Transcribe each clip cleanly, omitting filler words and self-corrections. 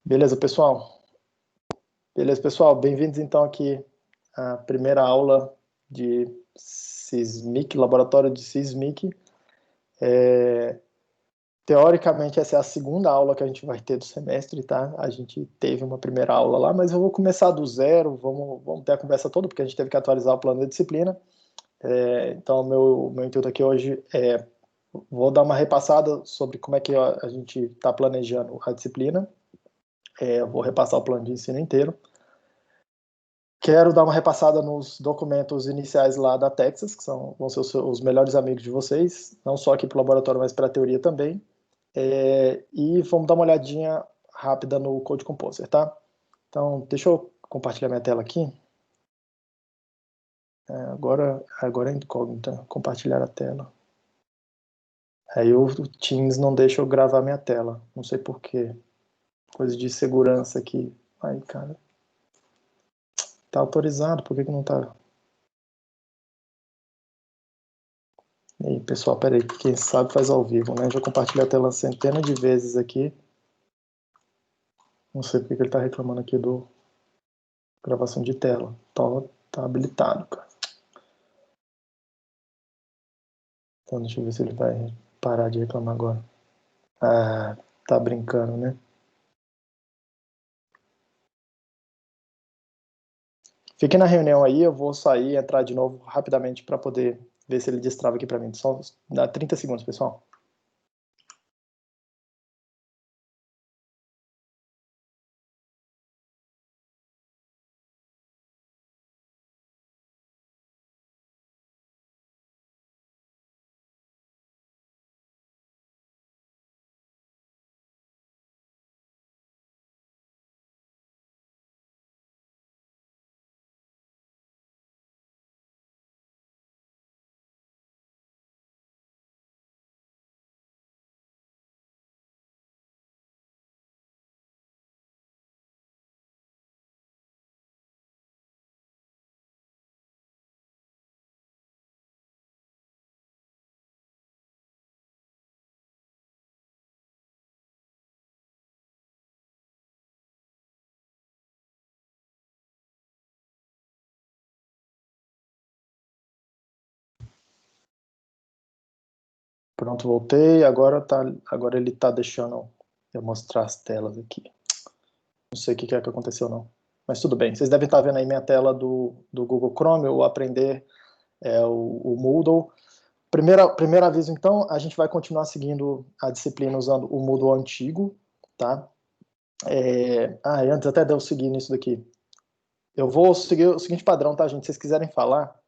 Beleza, pessoal? Beleza, pessoal? Bem-vindos então aqui à primeira aula de SISMIC, Laboratório de SISMIC. Teoricamente, essa é a segunda aula que a gente vai ter do semestre, tá? A gente teve uma primeira aula lá, mas eu vou começar do zero, vamos ter a conversa toda, porque a gente teve que atualizar o plano da disciplina. Então, meu intuito aqui hoje é, vou dar uma repassada sobre como é que a gente está planejando a disciplina. Vou repassar o plano de ensino inteiro. Quero dar uma repassada nos documentos iniciais lá da Texas, que vão ser os melhores amigos de vocês, não só aqui para o laboratório, mas para a teoria também. E vamos dar uma olhadinha rápida no Code Composer, tá? Então, deixa eu compartilhar minha tela aqui. Agora é incógnita, compartilhar a tela. Aí o Teams não deixa eu gravar minha tela, não sei por quê. Coisa de segurança aqui. Ai, cara. Tá autorizado, por que não tá? E aí, pessoal, peraí, quem sabe faz ao vivo, né? Já compartilhei a tela centenas de vezes aqui. Não sei porque que ele tá reclamando aqui do gravação de tela. Tá habilitado, cara. Então deixa eu ver se ele vai parar de reclamar agora. Ah, tá brincando, né? Fique na reunião aí, eu vou sair e entrar de novo rapidamente para poder ver se ele destrava aqui para mim. Só dá 30 segundos, pessoal. Pronto, voltei. Agora ele tá deixando eu mostrar as telas aqui. Não sei o que é que aconteceu, não. Mas tudo bem. Vocês devem estar vendo aí minha tela do Google Chrome, o Aprender o Moodle. Primeiro aviso, então, a gente vai continuar seguindo a disciplina usando o Moodle antigo, tá? Antes até de eu seguir nisso daqui, eu vou seguir o seguinte padrão, tá, gente? Se vocês quiserem falar,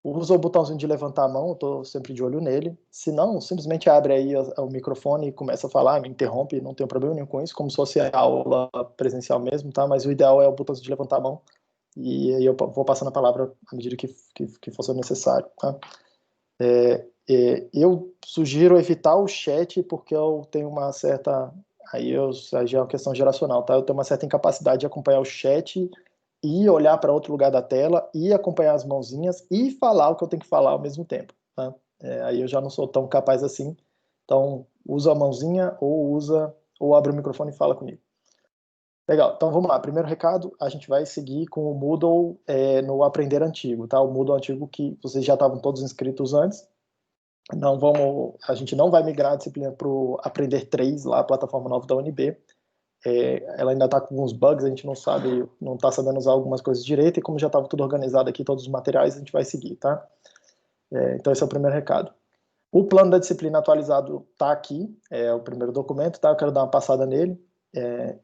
usa o botãozinho de levantar a mão, eu tô sempre de olho nele. Se não, simplesmente abre aí o microfone e começa a falar, me interrompe, não tem problema nenhum com isso, como se fosse a aula presencial mesmo, tá? Mas o ideal é o botãozinho de levantar a mão e aí eu vou passando a palavra à medida que for necessário, tá? Eu sugiro evitar o chat porque eu tenho uma certa. Aí já é uma questão geracional, tá? Eu tenho uma certa incapacidade de acompanhar o chat e olhar para outro lugar da tela e acompanhar as mãozinhas e falar o que eu tenho que falar ao mesmo tempo, tá? Aí eu já não sou tão capaz assim. Então, usa a mãozinha ou abre o microfone e fala comigo. Legal, então vamos lá. Primeiro recado, a gente vai seguir com o Moodle no Aprender Antigo, tá? O Moodle antigo que vocês já estavam todos inscritos antes. A gente não vai migrar a disciplina para o Aprender 3, lá, a plataforma nova da UNB. Ela ainda está com alguns bugs, a gente não está sabendo usar algumas coisas direito, e como já estava tudo organizado aqui, todos os materiais, a gente vai seguir, tá? Então esse é o primeiro recado. O plano da disciplina atualizado está aqui, é o primeiro documento, tá? Eu quero dar uma passada nele.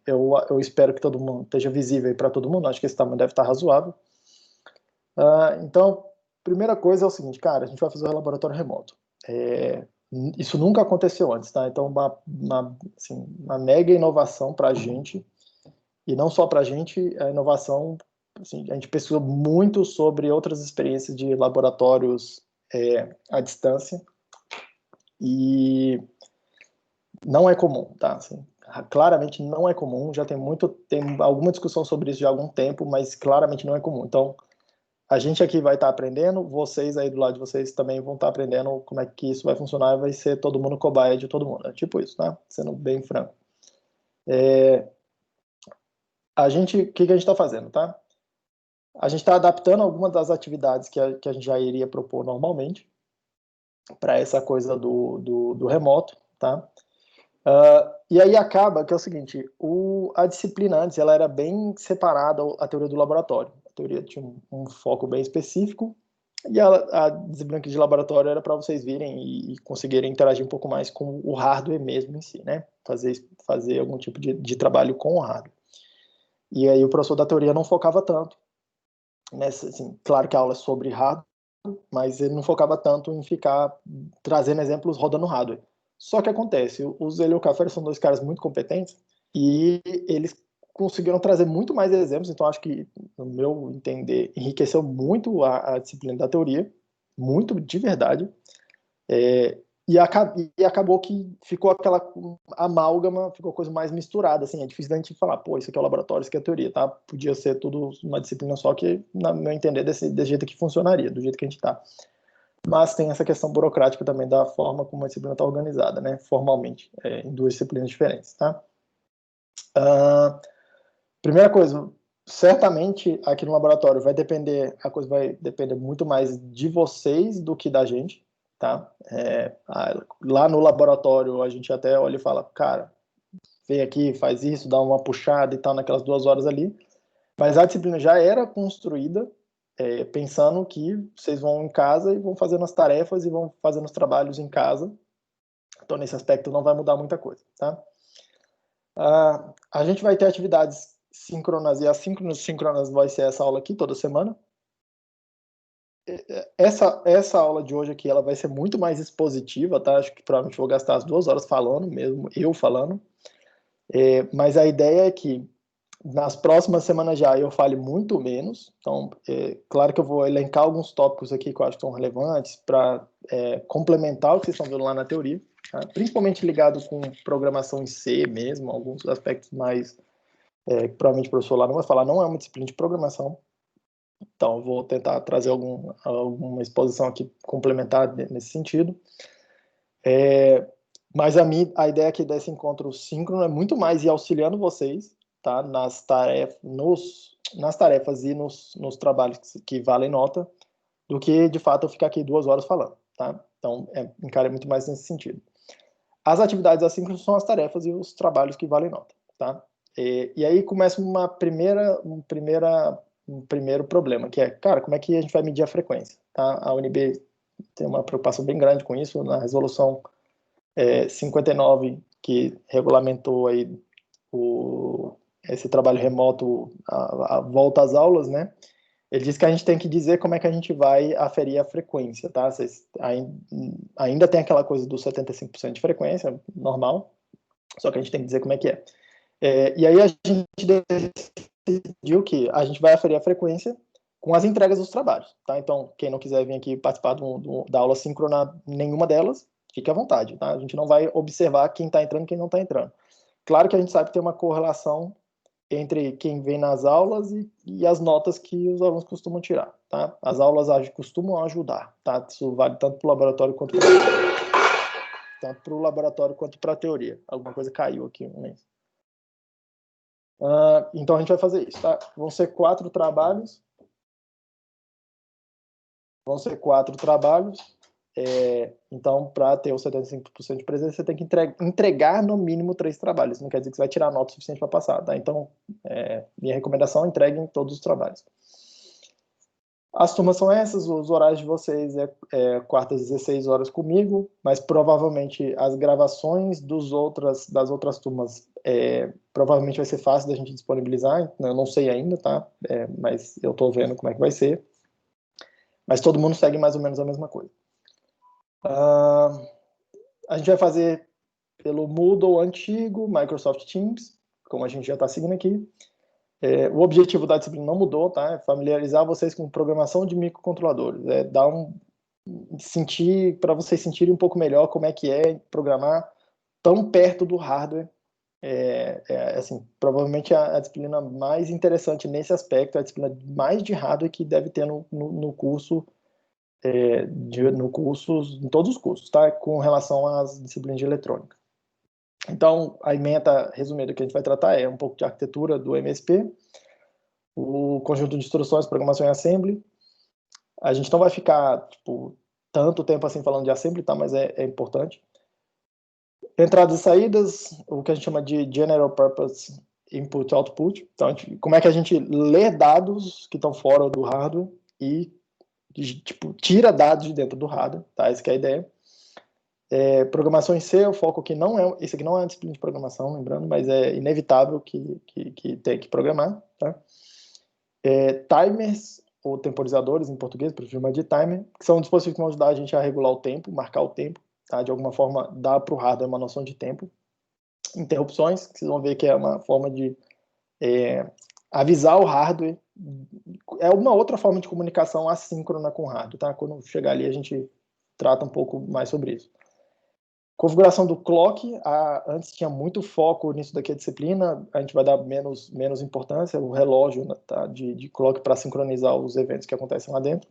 Eu espero que todo mundo esteja visível para todo mundo, acho que esse tamanho deve estar razoável. Então, primeira coisa é o seguinte, cara, a gente vai fazer o laboratório remoto. Isso nunca aconteceu antes, tá? Então, uma mega inovação para a gente, e não só para a gente, a inovação, assim, a gente pesquisou muito sobre outras experiências de laboratórios à distância, e não é comum, tá? Assim, claramente não é comum, tem alguma discussão sobre isso já há algum tempo, mas claramente não é comum. Então, a gente aqui vai estar aprendendo, vocês aí do lado de vocês também vão estar aprendendo como é que isso vai funcionar e vai ser todo mundo cobaia de todo mundo. É tipo isso, tá? Sendo bem franco. o que a gente está fazendo, tá? A gente está adaptando algumas das atividades que a gente já iria propor normalmente para essa coisa do remoto, tá? E aí acaba que é o seguinte, a disciplina antes ela era bem separada a teoria do laboratório. A teoria tinha um foco bem específico e a disciplina de laboratório era para vocês virem e conseguirem interagir um pouco mais com o hardware mesmo em si, né? Fazer algum tipo de trabalho com o hardware. E aí o professor da teoria não focava tanto nessa, assim, claro que a aula é sobre hardware, mas ele não focava tanto em ficar trazendo exemplos rodando hardware. Só que acontece, os Zelio e o Café são dois caras muito competentes e eles conseguiram trazer muito mais exemplos, então acho que, no meu entender, enriqueceu muito a disciplina da teoria, muito de verdade, é, e acabou que ficou aquela amálgama, ficou coisa mais misturada, assim, é difícil da gente falar, pô, isso aqui é o laboratório, isso aqui é a teoria, tá? Podia ser tudo uma disciplina só que, no meu entender, desse jeito que funcionaria, do jeito que a gente tá. Mas tem essa questão burocrática também da forma como a disciplina está organizada, né, formalmente, em duas disciplinas diferentes, tá? Primeira coisa, certamente aqui no laboratório a coisa vai depender muito mais de vocês do que da gente, tá? Lá no laboratório a gente até olha e fala, cara, vem aqui, faz isso, dá uma puxada e tal naquelas 2 horas ali, mas a disciplina já era construída pensando que vocês vão em casa e vão fazendo as tarefas e vão fazendo os trabalhos em casa, então nesse aspecto não vai mudar muita coisa, tá? A gente vai ter atividades síncronas e assíncronas. Síncronas vai ser essa aula aqui toda semana. Essa aula de hoje aqui ela vai ser muito mais expositiva, tá? Acho que provavelmente vou gastar as 2 horas falando mesmo, eu falando. Mas a ideia é que nas próximas semanas já eu fale muito menos. Então, claro que eu vou elencar alguns tópicos aqui que eu acho que são relevantes para complementar o que vocês estão vendo lá na teoria, tá? Principalmente ligado com programação em C mesmo, alguns aspectos mais que provavelmente o professor lá não vai falar, não é uma disciplina de programação. Então, eu vou tentar trazer alguma exposição aqui complementar nesse sentido. Mas a ideia aqui desse encontro síncrono é muito mais ir auxiliando vocês, tá? Nas tarefas e nos trabalhos que valem nota, do que, de fato, eu ficar aqui 2 horas falando, tá? Então, encare muito mais nesse sentido. As atividades assíncronas são as tarefas e os trabalhos que valem nota, tá? E aí começa um primeiro problema, que é, cara, como é que a gente vai medir a frequência, tá? A UNB tem uma preocupação bem grande com isso, na resolução 59, que regulamentou aí esse trabalho remoto, a volta às aulas, né? Ele diz que a gente tem que dizer como é que a gente vai aferir a frequência, tá? Vocês ainda tem aquela coisa dos 75% de frequência, normal, só que a gente tem que dizer como é que é. E aí a gente decidiu que a gente vai aferir a frequência com as entregas dos trabalhos, tá? Então, quem não quiser vir aqui participar da aula síncrona, nenhuma delas, fique à vontade, tá? A gente não vai observar quem está entrando e quem não está entrando. Claro que a gente sabe que tem uma correlação entre quem vem nas aulas e as notas que os alunos costumam tirar, tá? As aulas costumam ajudar, tá? Isso vale tanto para o laboratório quanto para a teoria. Alguma coisa caiu aqui um mês. Então a gente vai fazer isso, tá? Vão ser 4 trabalhos. Então, para ter os 75% de presença, você tem que entregar no mínimo 3 trabalhos. Não quer dizer que você vai tirar nota suficiente para passar, tá? Então, minha recomendação é entreguem todos os trabalhos. As turmas são essas, os horários de vocês quartas 16 horas comigo, mas provavelmente as gravações das outras turmas provavelmente vai ser fácil da gente disponibilizar, eu não sei ainda, tá? Mas eu estou vendo como é que vai ser. Mas todo mundo segue mais ou menos a mesma coisa. A gente vai fazer pelo Moodle antigo, Microsoft Teams, como a gente já está seguindo aqui. O objetivo da disciplina não mudou, tá? É familiarizar vocês com programação de microcontroladores, sentir, para vocês sentirem um pouco melhor como é que é programar tão perto do hardware. Assim, provavelmente a disciplina mais interessante nesse aspecto, a disciplina mais de hardware que deve ter no curso, em todos os cursos, tá? Com relação às disciplinas de eletrônica. Então, a ementa resumida que a gente vai tratar é um pouco de arquitetura do MSP, o conjunto de instruções, programação em assembly. A gente não vai ficar, tipo, tanto tempo assim falando de assembly, tá? Mas é importante. Entradas e saídas, o que a gente chama de General Purpose Input Output. Então, como é que a gente lê dados que estão fora do hardware e tipo, tira dados de dentro do hardware, tá? Essa é a ideia. Programação em C, o foco aqui não é, esse aqui não é uma disciplina de programação, lembrando, mas é inevitável que tem que programar, tá? Timers, ou temporizadores em português, prefiro chamar de timer, que são dispositivos que vão ajudar a gente a regular o tempo, marcar o tempo, tá? De alguma forma, dar para o hardware uma noção de tempo. Interrupções, que vocês vão ver que é uma forma de avisar o hardware. É uma outra forma de comunicação assíncrona com o hardware, tá? Quando chegar ali, a gente trata um pouco mais sobre isso. Configuração do clock, antes tinha muito foco nisso daqui a disciplina, a gente vai dar menos importância, o relógio, tá, de clock para sincronizar os eventos que acontecem lá dentro.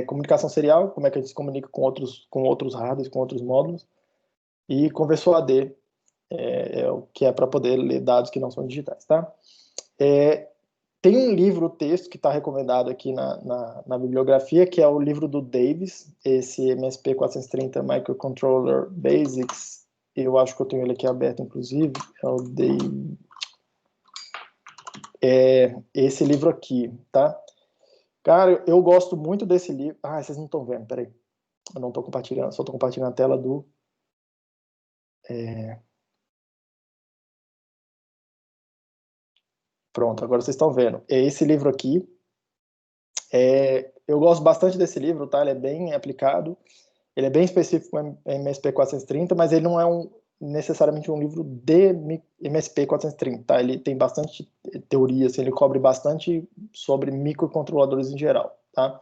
Comunicação serial, como é que a gente se comunica com outros hardwares, com outros módulos. E conversor AD, o que é para poder ler dados que não são digitais, tá? Tem um livro, texto, que está recomendado aqui na bibliografia, que é o livro do Davis, esse MSP 430 Microcontroller Basics. Eu acho que eu tenho ele aqui aberto, inclusive. É o Davis. Esse livro aqui, tá? Cara, eu gosto muito desse livro. Ah, vocês não estão vendo, peraí. Eu não estou compartilhando, só estou compartilhando a tela do... Pronto, agora vocês estão vendo. É esse livro aqui. Eu gosto bastante desse livro, tá? Ele é bem aplicado. Ele é bem específico com MSP 430, mas ele não é necessariamente um livro de MSP 430, tá? Ele tem bastante teoria, assim, ele cobre bastante sobre microcontroladores em geral, tá?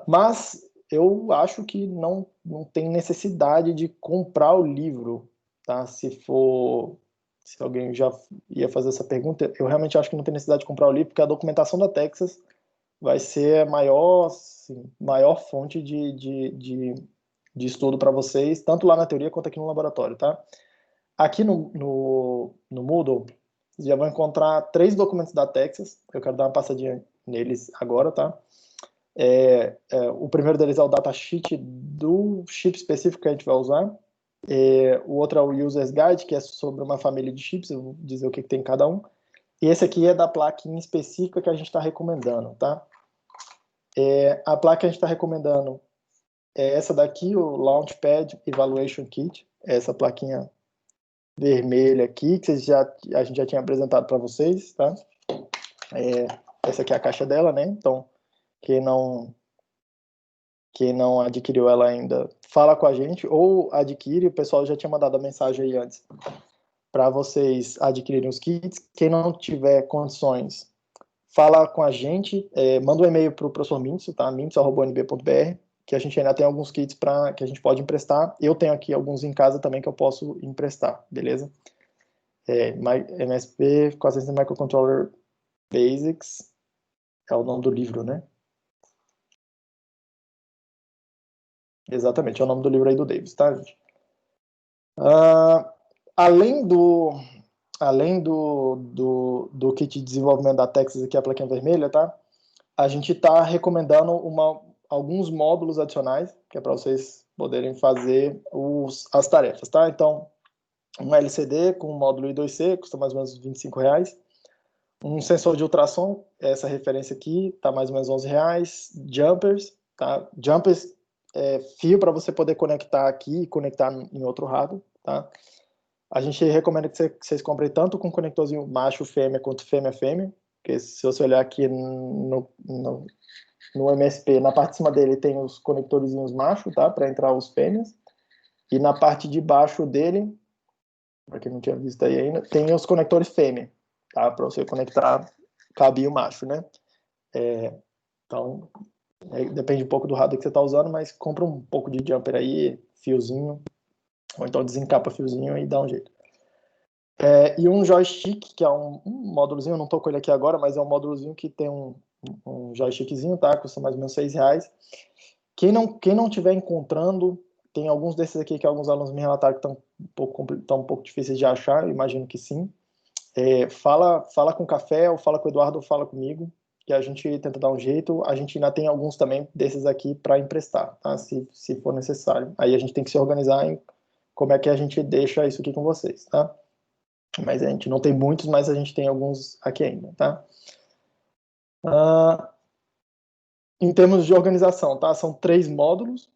Mas eu acho que não tem necessidade de comprar o livro, tá? Se alguém já ia fazer essa pergunta, eu realmente acho que não tem necessidade de comprar o livro, porque a documentação da Texas vai ser a maior fonte de estudo para vocês, tanto lá na teoria quanto aqui no laboratório, tá? Aqui no Moodle, vocês já vão encontrar 3 documentos da Texas, eu quero dar uma passadinha neles agora, tá? O primeiro deles é o datasheet do chip específico que a gente vai usar. O outro é o User's Guide, que é sobre uma família de chips, eu vou dizer o que tem em cada um. E esse aqui é da plaquinha específica que a gente está recomendando, tá? A placa que a gente está recomendando é essa daqui, o Launchpad Evaluation Kit, essa plaquinha vermelha aqui, que a gente já tinha apresentado para vocês, tá? Essa aqui é a caixa dela, né? Então, quem não adquiriu ela ainda, fala com a gente, ou adquire, o pessoal já tinha mandado a mensagem aí antes, para vocês adquirirem os kits. Quem não tiver condições, fala com a gente, manda um e-mail para o professor Mintz, tá? mintz@unb.br, que a gente ainda tem alguns kits que a gente pode emprestar. Eu tenho aqui alguns em casa também que eu posso emprestar, beleza? MSP 400 Microcontroller Basics é o nome do livro, né? Exatamente, é o nome do livro aí do Davis, tá, gente? Além do kit de desenvolvimento da Texas aqui, a plaquinha vermelha, tá? A gente está recomendando alguns módulos adicionais, que é para vocês poderem fazer as tarefas, tá? Então, um LCD com módulo I2C, custa mais ou menos R$ 25. Um sensor de ultrassom, essa referência aqui, tá mais ou menos R$ 11. Jumpers, tá? Jumpers é fio para você poder conectar aqui e conectar em outro hardware, tá? A gente recomenda que vocês comprem tanto com conectorzinho macho-fêmea quanto fêmea-fêmea, porque se você olhar aqui no MSP, na parte de cima dele tem os conectorzinhos macho, tá? Para entrar os fêmeas. E na parte de baixo dele, para quem não tinha visto aí ainda, tem os conectores fêmea, tá? Para você conectar cabinho macho, né? Então, depende um pouco do hardware que você está usando, mas compra um pouco de jumper aí, fiozinho, ou então desencapa fiozinho e dá um jeito. E um joystick, que é um módulozinho, eu não estou com ele aqui agora, mas é um módulozinho que tem um joystickzinho, tá? Custa mais ou menos R$ 6. Quem não estiver encontrando, tem alguns desses aqui que alguns alunos me relataram que estão estão um pouco difíceis de achar, eu imagino que sim. Fala com o Café, ou fala com o Eduardo, ou fala comigo, que a gente tenta dar um jeito. A gente ainda tem alguns também desses aqui para emprestar, tá? Se for necessário. Aí a gente tem que se organizar em como é que a gente deixa isso aqui com vocês, tá? Mas a gente não tem muitos, mas a gente tem alguns aqui ainda, tá? Em termos de organização, tá? São 3 módulos.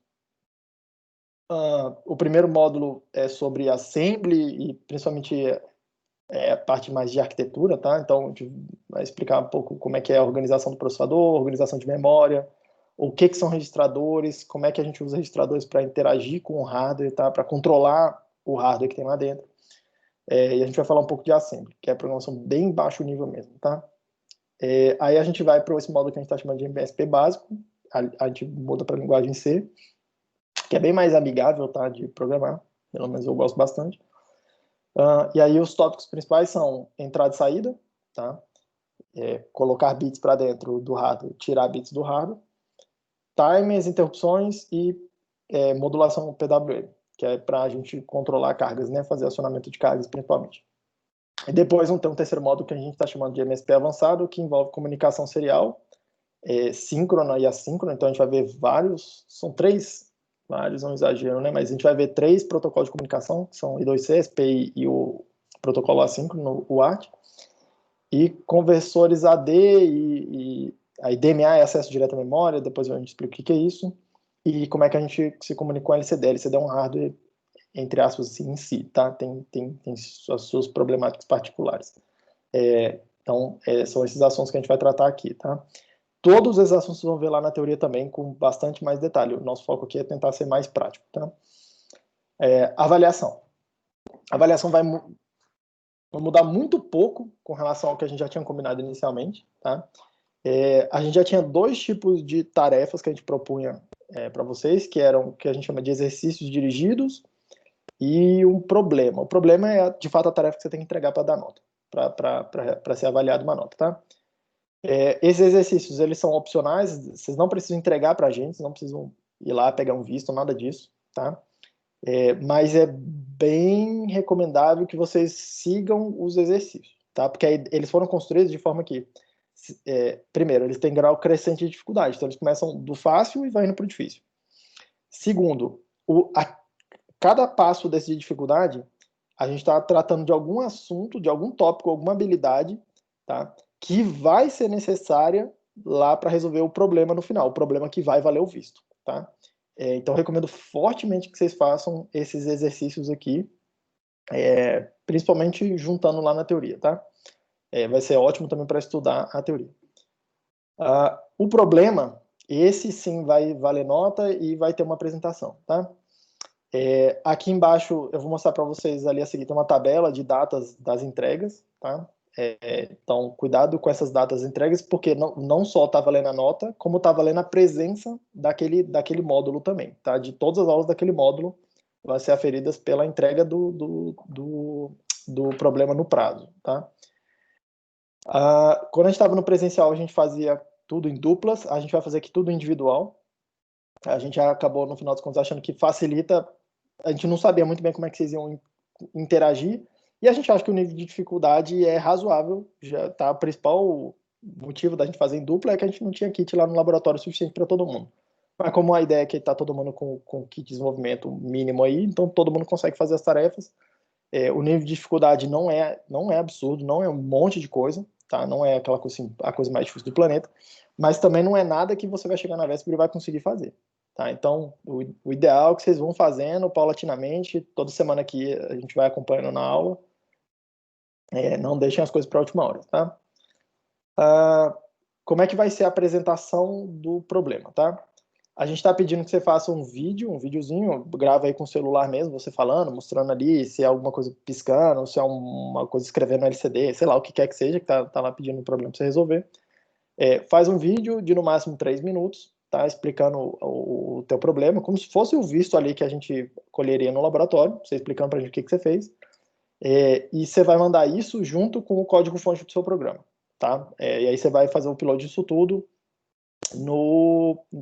O primeiro módulo é sobre assembly e principalmente a parte mais de arquitetura, tá? Então, a gente vai explicar um pouco como é que é a organização do processador, organização de memória, o que são registradores, como é que a gente usa registradores para interagir com o hardware, tá? Para controlar o hardware que tem lá dentro. E a gente vai falar um pouco de assembly, que é programação bem baixo nível mesmo, tá? Aí a gente vai para esse módulo que a gente está chamando de MSP básico, a gente muda para a linguagem C, que é bem mais amigável, tá, de programar, pelo menos eu gosto bastante. E aí os tópicos principais são entrada e saída, tá? Colocar bits para dentro do hardware, tirar bits do hardware, timers, interrupções e modulação PWM, que é para a gente controlar cargas, né? Fazer acionamento de cargas principalmente. E depois tem um terceiro módulo que a gente está chamando de MSP avançado, que envolve comunicação serial, síncrona e assíncrona. Então a gente vai ver são 3, vários, não exagero, né? Mas a gente vai ver 3 protocolos de comunicação, que são I2C, SPI e o protocolo assíncrono, o ART. E conversores AD e aí DMA é acesso direto à memória, depois a gente explica o que é isso, e como é que a gente se comunica com LCD. LCD é um hardware, entre aspas, assim, em si, tá? Tem as suas problemáticas particulares. Então, são esses assuntos que a gente vai tratar aqui, tá? Todos esses assuntos vocês vão ver lá na teoria também, com bastante mais detalhe. O nosso foco aqui é tentar ser mais prático, tá? Avaliação. A avaliação vai mudar muito pouco com relação ao que a gente já tinha combinado inicialmente, tá? A gente já tinha 2 tipos de tarefas que a gente propunha para vocês, que eram o que a gente chama de exercícios dirigidos e um problema. O problema é, de fato, a tarefa que você tem que entregar para dar nota, para ser avaliado uma nota, tá? Esses exercícios, eles são opcionais, vocês não precisam entregar para a gente, não precisam ir lá pegar um visto, nada disso, tá? Mas é bem recomendável que vocês sigam os exercícios, tá? Porque aí eles foram construídos de forma que, primeiro, eles têm grau crescente de dificuldade, então eles começam do fácil e vai indo para o difícil. Segundo, cada passo desse de dificuldade, a gente está tratando de algum assunto, de algum tópico, alguma habilidade, tá? Que vai ser necessária lá para resolver o problema no final, o problema que vai valer o visto, tá? Então, eu recomendo fortemente que vocês façam esses exercícios aqui, principalmente juntando lá na teoria, tá? Vai ser ótimo também para estudar a teoria. O problema, esse sim vai valer nota e vai ter uma apresentação, tá? Aqui embaixo eu vou mostrar para vocês ali a seguir, tem uma tabela de datas das entregas, tá? Então, cuidado com essas datas entregas, porque não só está valendo a nota, como está valendo a presença daquele módulo também, tá? De todas as aulas daquele módulo vão ser aferidas pela entrega do problema no prazo, tá? Quando a gente estava no presencial, a gente fazia tudo em duplas, a gente vai fazer aqui tudo individual. A gente acabou, no final das contas, achando que facilita. A gente não sabia muito bem como é que vocês iam interagir, e a gente acha que o nível de dificuldade é razoável. Já tá, o principal motivo da gente fazer em dupla é que a gente não tinha kit lá no laboratório suficiente para todo mundo. Mas como a ideia é que tá todo mundo com kit de desenvolvimento mínimo aí, então todo mundo consegue fazer as tarefas. O nível de dificuldade não é absurdo, não é um monte de coisa, tá? Não é aquela coisa assim, a coisa mais difícil do planeta, mas também não é nada que você vai chegar na véspera e vai conseguir fazer. Tá, então, o ideal é que vocês vão fazendo paulatinamente, toda semana aqui a gente vai acompanhando na aula. Não deixem as coisas para a última hora, tá? Como é que vai ser a apresentação do problema, tá? A gente está pedindo que você faça um videozinho, grava aí com o celular mesmo, você falando, mostrando ali se é alguma coisa piscando, se é uma coisa escrevendo no LCD, sei lá, o que quer que seja, que tá lá pedindo um problema para você resolver. Faz um vídeo de no máximo 3 minutos, tá? Explicando o teu problema, como se fosse o visto ali que a gente colheria no laboratório, você explicando pra gente o que você fez. E você vai mandar isso junto com o código-fonte do seu programa, tá? E aí você vai fazer o upload disso tudo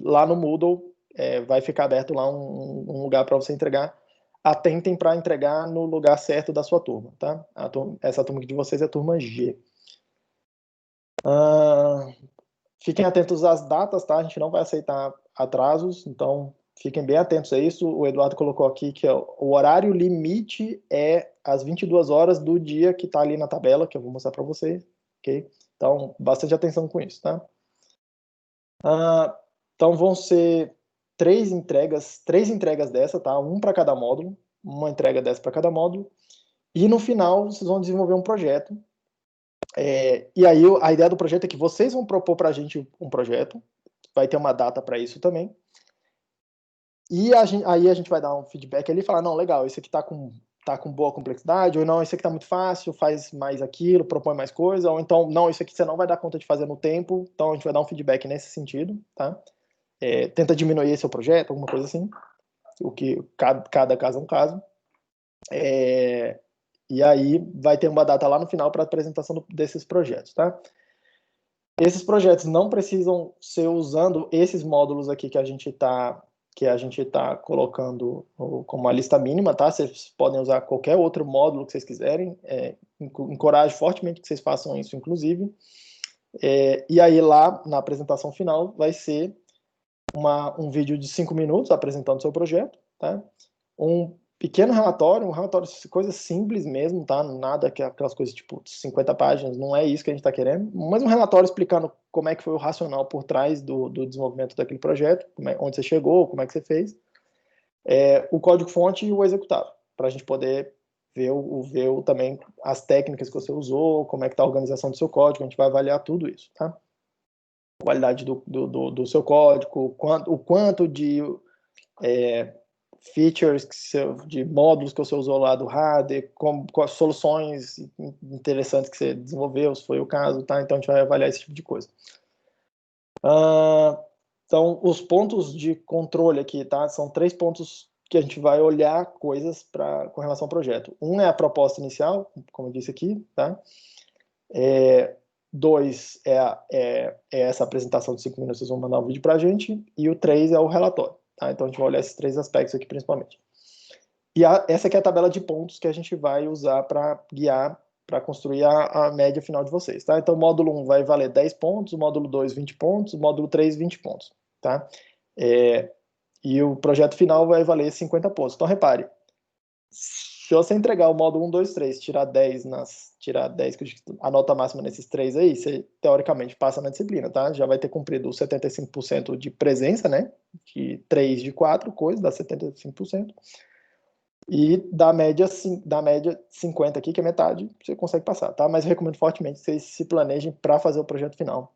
lá no Moodle, vai ficar aberto lá um lugar para você entregar. atentem para entregar no lugar certo da sua turma, tá? Essa turma aqui de vocês é a turma G. Fiquem atentos às datas, tá? A gente não vai aceitar atrasos, então fiquem bem atentos a isso. O Eduardo colocou aqui que o horário limite é às 22 horas do dia que está ali na tabela, que eu vou mostrar para vocês, ok? Então, bastante atenção com isso, tá? Então, vão ser três entregas dessa, tá? Um para cada módulo, uma entrega dessa para cada módulo. E no final, vocês vão desenvolver um projeto. E aí, a ideia do projeto é que vocês vão propor para a gente um projeto, vai ter uma data para isso também. E aí a gente vai dar um feedback ali e falar, não, legal, esse aqui tá com boa complexidade, ou não, esse aqui tá muito fácil, faz mais aquilo, propõe mais coisa, ou então, não, isso aqui você não vai dar conta de fazer no tempo, então a gente vai dar um feedback nesse sentido, tá? Tenta diminuir seu projeto, alguma coisa assim, o que cada caso é um caso. E aí vai ter uma data lá no final para apresentação desses projetos, tá? Esses projetos não precisam ser usando esses módulos aqui que a gente está colocando como uma lista mínima, tá? Vocês podem usar qualquer outro módulo que vocês quiserem. Encorajo fortemente que vocês façam isso, inclusive. E aí lá na apresentação final vai ser um vídeo de 5 minutos apresentando o seu projeto, tá? Um pequeno relatório, coisa simples mesmo, tá? Nada que aquelas coisas tipo 50 páginas, não é isso que a gente está querendo, mas um relatório explicando como é que foi o racional por trás do desenvolvimento daquele projeto, onde você chegou, como é que você fez, o código-fonte e o executável, para a gente poder ver também as técnicas que você usou, como é que está a organização do seu código, a gente vai avaliar tudo isso, tá? A qualidade do seu código, o quanto de features de módulos que você usou lá do RAD, com as soluções interessantes que você desenvolveu, se foi o caso, tá? Então a gente vai avaliar esse tipo de coisa. Então, os pontos de controle aqui, tá? São 3 pontos que a gente vai olhar coisas com relação ao projeto. Um é a proposta inicial, como eu disse aqui, tá? 2 é essa apresentação de 5 minutos, vocês vão mandar um vídeo pra gente, e o 3 é o relatório. Tá? Então a gente vai olhar esses 3 aspectos aqui principalmente. E essa aqui é a tabela de pontos que a gente vai usar para guiar, para construir a média final de vocês. Tá? Então o módulo 1 vai valer 10 pontos, o módulo 2 20 pontos, o módulo 3 20 pontos. Tá? E o projeto final vai valer 50 pontos. Então repare, se você entregar o módulo 1, 2, 3, tirar 10, a nota máxima nesses 3 aí, você teoricamente passa na disciplina, tá? Já vai ter cumprido os 75% de presença, né? De 3 de 4 coisas, dá 75%. E da média 50 aqui, que é metade, você consegue passar, tá? Mas eu recomendo fortemente que vocês se planejem para fazer o projeto final.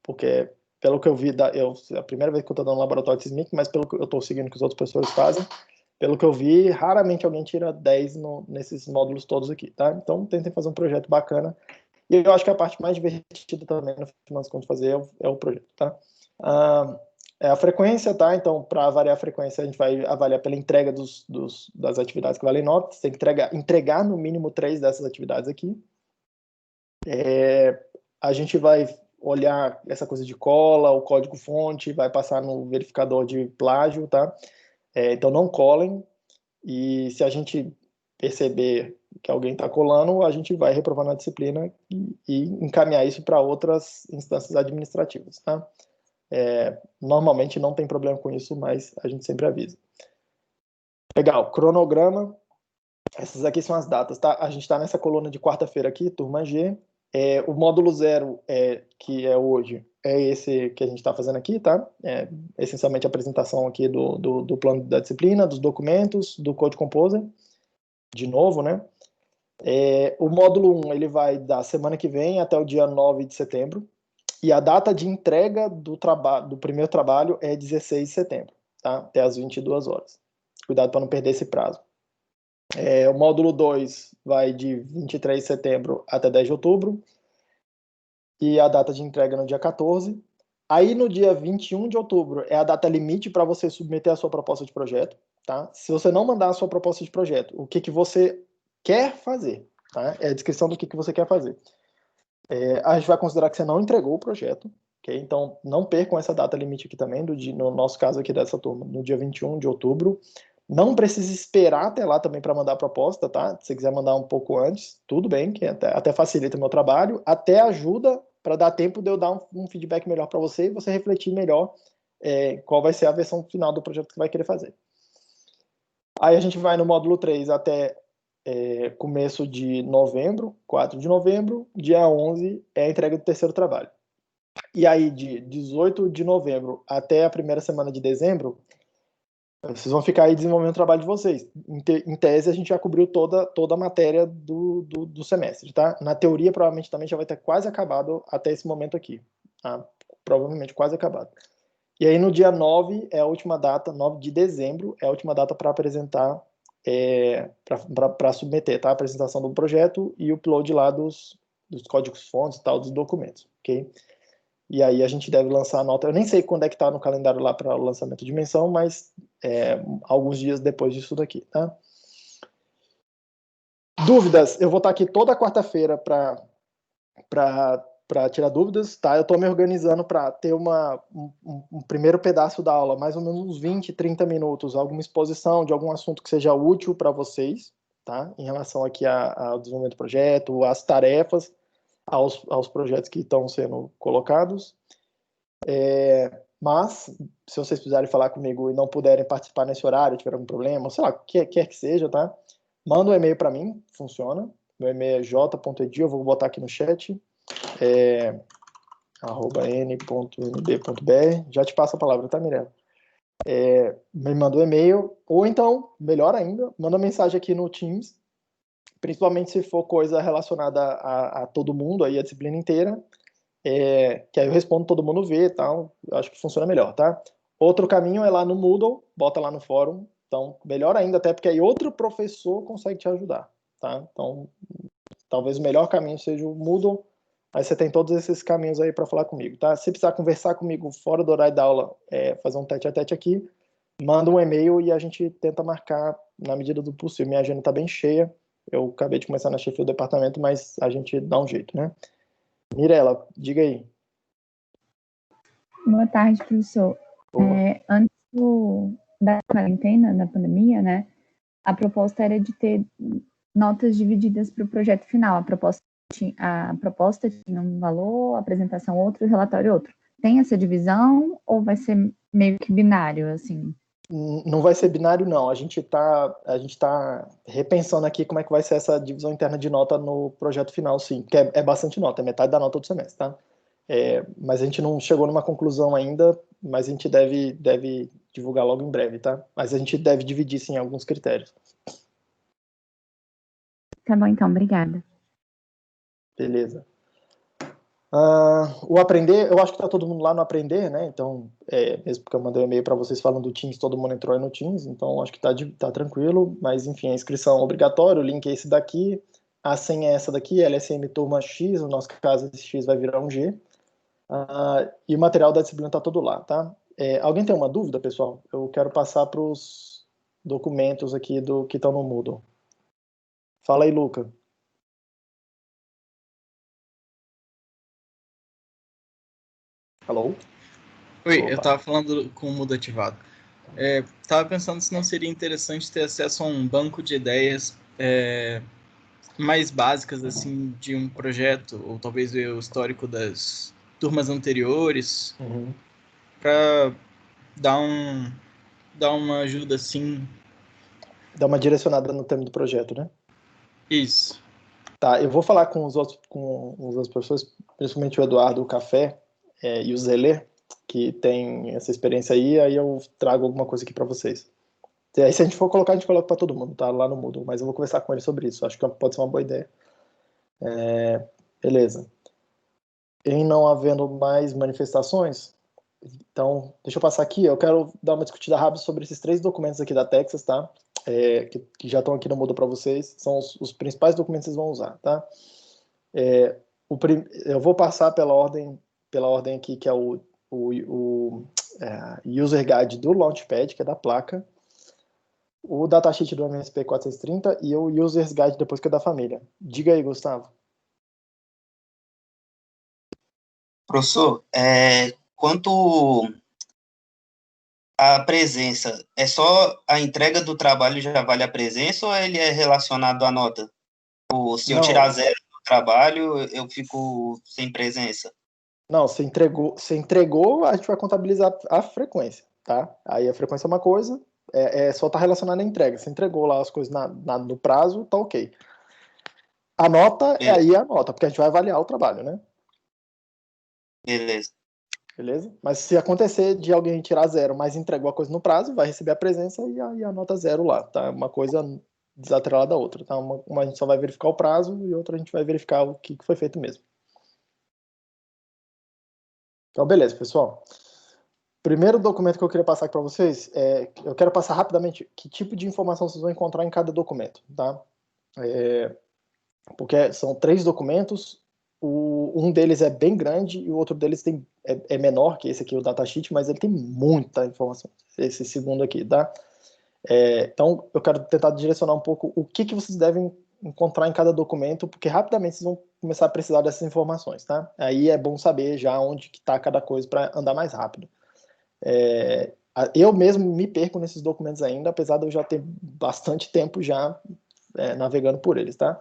Porque, pelo que eu vi, é a primeira vez que eu estou dando um laboratório de SISMIC, mas pelo que eu estou seguindo que os outros professores fazem, pelo que eu vi, raramente alguém tira 10 nesses módulos todos aqui, tá? Então, tentem fazer um projeto bacana. E eu acho que a parte mais divertida também, no final das contas, fazer é o projeto, tá? A frequência, tá? Então, para avaliar a frequência, a gente vai avaliar pela entrega das atividades que valem nota. Você tem que entregar no mínimo 3 dessas atividades aqui. A gente vai olhar essa coisa de cola, o código-fonte, vai passar no verificador de plágio, tá? Então, não colem. E se a gente perceber que alguém está colando, a gente vai reprovar na disciplina e encaminhar isso para outras instâncias administrativas, tá? Normalmente não tem problema com isso, mas a gente sempre avisa. Legal, cronograma. Essas aqui são as datas, tá? A gente está nessa coluna de quarta-feira aqui, turma G. O módulo 0, que é hoje, é esse que a gente está fazendo aqui, tá? Essencialmente a apresentação aqui do plano da disciplina, dos documentos, do Code Composer, de novo, né? O módulo 1, ele vai da semana que vem até o dia 9 de setembro, e a data de entrega do primeiro trabalho é 16 de setembro, tá? Até às 22 horas. Cuidado para não perder esse prazo. O módulo 2 vai de 23 de setembro até 10 de outubro, e a data de entrega no dia 14. Aí no dia 21 de outubro é a data limite para você submeter a sua proposta de projeto, tá? Se você não mandar a sua proposta de projeto, o que você quer fazer, tá? É a descrição do que você quer fazer. A gente vai considerar que você não entregou o projeto, ok? Então não percam essa data limite aqui também, no nosso caso aqui dessa turma, no dia 21 de outubro, Não precisa esperar até lá também para mandar a proposta, tá? Se você quiser mandar um pouco antes, tudo bem, que até facilita o meu trabalho, até ajuda para dar tempo de eu dar um feedback melhor para você e você refletir melhor qual vai ser a versão final do projeto que você vai querer fazer. Aí a gente vai no módulo 3 até começo de novembro, 4 de novembro, dia 11 é a entrega do terceiro trabalho. E aí de 18 de novembro até a primeira semana de dezembro, vocês vão ficar aí desenvolvendo o trabalho de vocês. Em tese, a gente já cobriu toda a matéria do semestre, tá? Na teoria, provavelmente também já vai ter quase acabado até esse momento aqui. Tá? Provavelmente quase acabado. E aí, no dia 9 é a última data, 9 de dezembro, é a última data para apresentar, para submeter, tá? A apresentação do projeto e o upload lá dos códigos-fontes e tal, dos documentos, ok? E aí a gente deve lançar a nota. Eu nem sei quando é que está no calendário lá para o lançamento de menção, mas alguns dias depois disso daqui, tá? Dúvidas, eu vou estar aqui toda quarta-feira para tirar dúvidas, tá? Eu estou me organizando para ter um primeiro pedaço da aula, mais ou menos uns 20, 30 minutos, alguma exposição de algum assunto que seja útil para vocês, tá? Em relação aqui ao desenvolvimento do projeto, às tarefas, aos projetos que estão sendo colocados. Mas, se vocês precisarem falar comigo e não puderem participar nesse horário, tiver algum problema, sei lá, quer que seja, tá? Manda um e-mail para mim, funciona. Meu e-mail é j.edi, eu vou botar aqui no chat, @n.nb.br. Já te passo a palavra, tá, Mirella? Me manda um e-mail, ou então, melhor ainda, manda mensagem aqui no Teams, principalmente se for coisa relacionada a todo mundo, aí a disciplina inteira, que aí eu respondo, todo mundo vê e tal, eu acho que funciona melhor, tá? Outro caminho é lá no Moodle, bota lá no fórum, então melhor ainda, até porque aí outro professor consegue te ajudar, tá? Então, talvez o melhor caminho seja o Moodle, aí você tem todos esses caminhos aí para falar comigo, tá? Se precisar conversar comigo fora do horário da aula, fazer um tete-a-tete aqui, manda um e-mail e a gente tenta marcar na medida do possível. Minha agenda tá bem cheia, eu acabei de começar na chefia do departamento, mas a gente dá um jeito, né? Mirella, diga aí. Boa tarde, professor. Antes da quarentena, da pandemia, né, a proposta era de ter notas divididas para o projeto final. A proposta tinha um valor, a apresentação outro, o relatório outro. Tem essa divisão ou vai ser meio que binário, assim? Não vai ser binário, não. A gente tá repensando aqui como é que vai ser essa divisão interna de nota no projeto final, sim. Que é bastante nota, é metade da nota do semestre, tá? Mas a gente não chegou numa conclusão ainda, mas a gente deve divulgar logo em breve, tá? Mas a gente deve dividir, sim, alguns critérios. Tá bom, então. Obrigada. Beleza. O aprender, eu acho que tá todo mundo lá no aprender, né? Então, mesmo porque eu mandei um e-mail para vocês falando do Teams, todo mundo entrou aí no Teams, então acho que tá tranquilo. Mas enfim, a inscrição é obrigatória, o link é esse daqui, a senha é essa daqui, LSM turma X, no nosso caso esse X vai virar um G. E o material da disciplina tá todo lá, tá? Alguém tem uma dúvida, pessoal? Eu quero passar para os documentos aqui que estão no Moodle. Fala aí, Luca. Alô? Oi, Opa. eu tava falando com o Moodle ativado. Tava pensando se não seria interessante ter acesso a um banco de ideias mais básicas, assim, de um projeto, ou talvez ver o histórico das turmas anteriores, para dar uma ajuda, assim. Dá uma direcionada no tema do projeto, né? Isso. Tá, eu vou falar com os outros professores, principalmente o Eduardo, o Café e o Zelê, que tem essa experiência aí eu trago alguma coisa aqui para vocês. E aí, se a gente for colocar, a gente coloca para todo mundo, tá? Lá no Moodle, mas eu vou conversar com ele sobre isso, acho que pode ser uma boa ideia. Beleza. Em não havendo mais manifestações, então, deixa eu passar aqui, eu quero dar uma discutida rápida sobre esses 3 documentos aqui da Texas, tá? Que já estão aqui no Moodle para vocês, são os principais documentos que vocês vão usar, tá? Eu vou passar pela ordem aqui, que é o User Guide do Launchpad, que é da placa, o datasheet do MSP 430 e o Users Guide depois, que é da família. Diga aí, Gustavo. Professor, quanto a presença, é só a entrega do trabalho já vale a presença ou ele é relacionado à nota? Ou se eu tirar 0 do trabalho, eu fico sem presença? Não, você entregou, a gente vai contabilizar a frequência, tá? Aí a frequência é uma coisa, só tá relacionada à entrega. Você entregou lá as coisas no prazo, tá ok. A nota aí é a nota, porque a gente vai avaliar o trabalho, né? Beleza. Beleza? Mas se acontecer de alguém tirar 0, mas entregou a coisa no prazo, vai receber a presença e a nota 0 lá, tá? Uma coisa desatrelada da outra, tá? Uma a gente só vai verificar o prazo e outra a gente vai verificar o que foi feito mesmo. Então, beleza, pessoal. Primeiro documento que eu queria passar aqui para vocês, eu quero passar rapidamente que tipo de informação vocês vão encontrar em cada documento, tá? Porque são 3 documentos, um deles é bem grande e o outro deles é menor que esse aqui, o datasheet, mas ele tem muita informação, esse segundo aqui, tá? Então, eu quero tentar direcionar um pouco o que vocês devem encontrar em cada documento, porque rapidamente vocês vão começar a precisar dessas informações, tá? Aí é bom saber já onde que está cada coisa para andar mais rápido. Eu mesmo me perco nesses documentos ainda, apesar de eu já ter bastante tempo já navegando por eles, tá?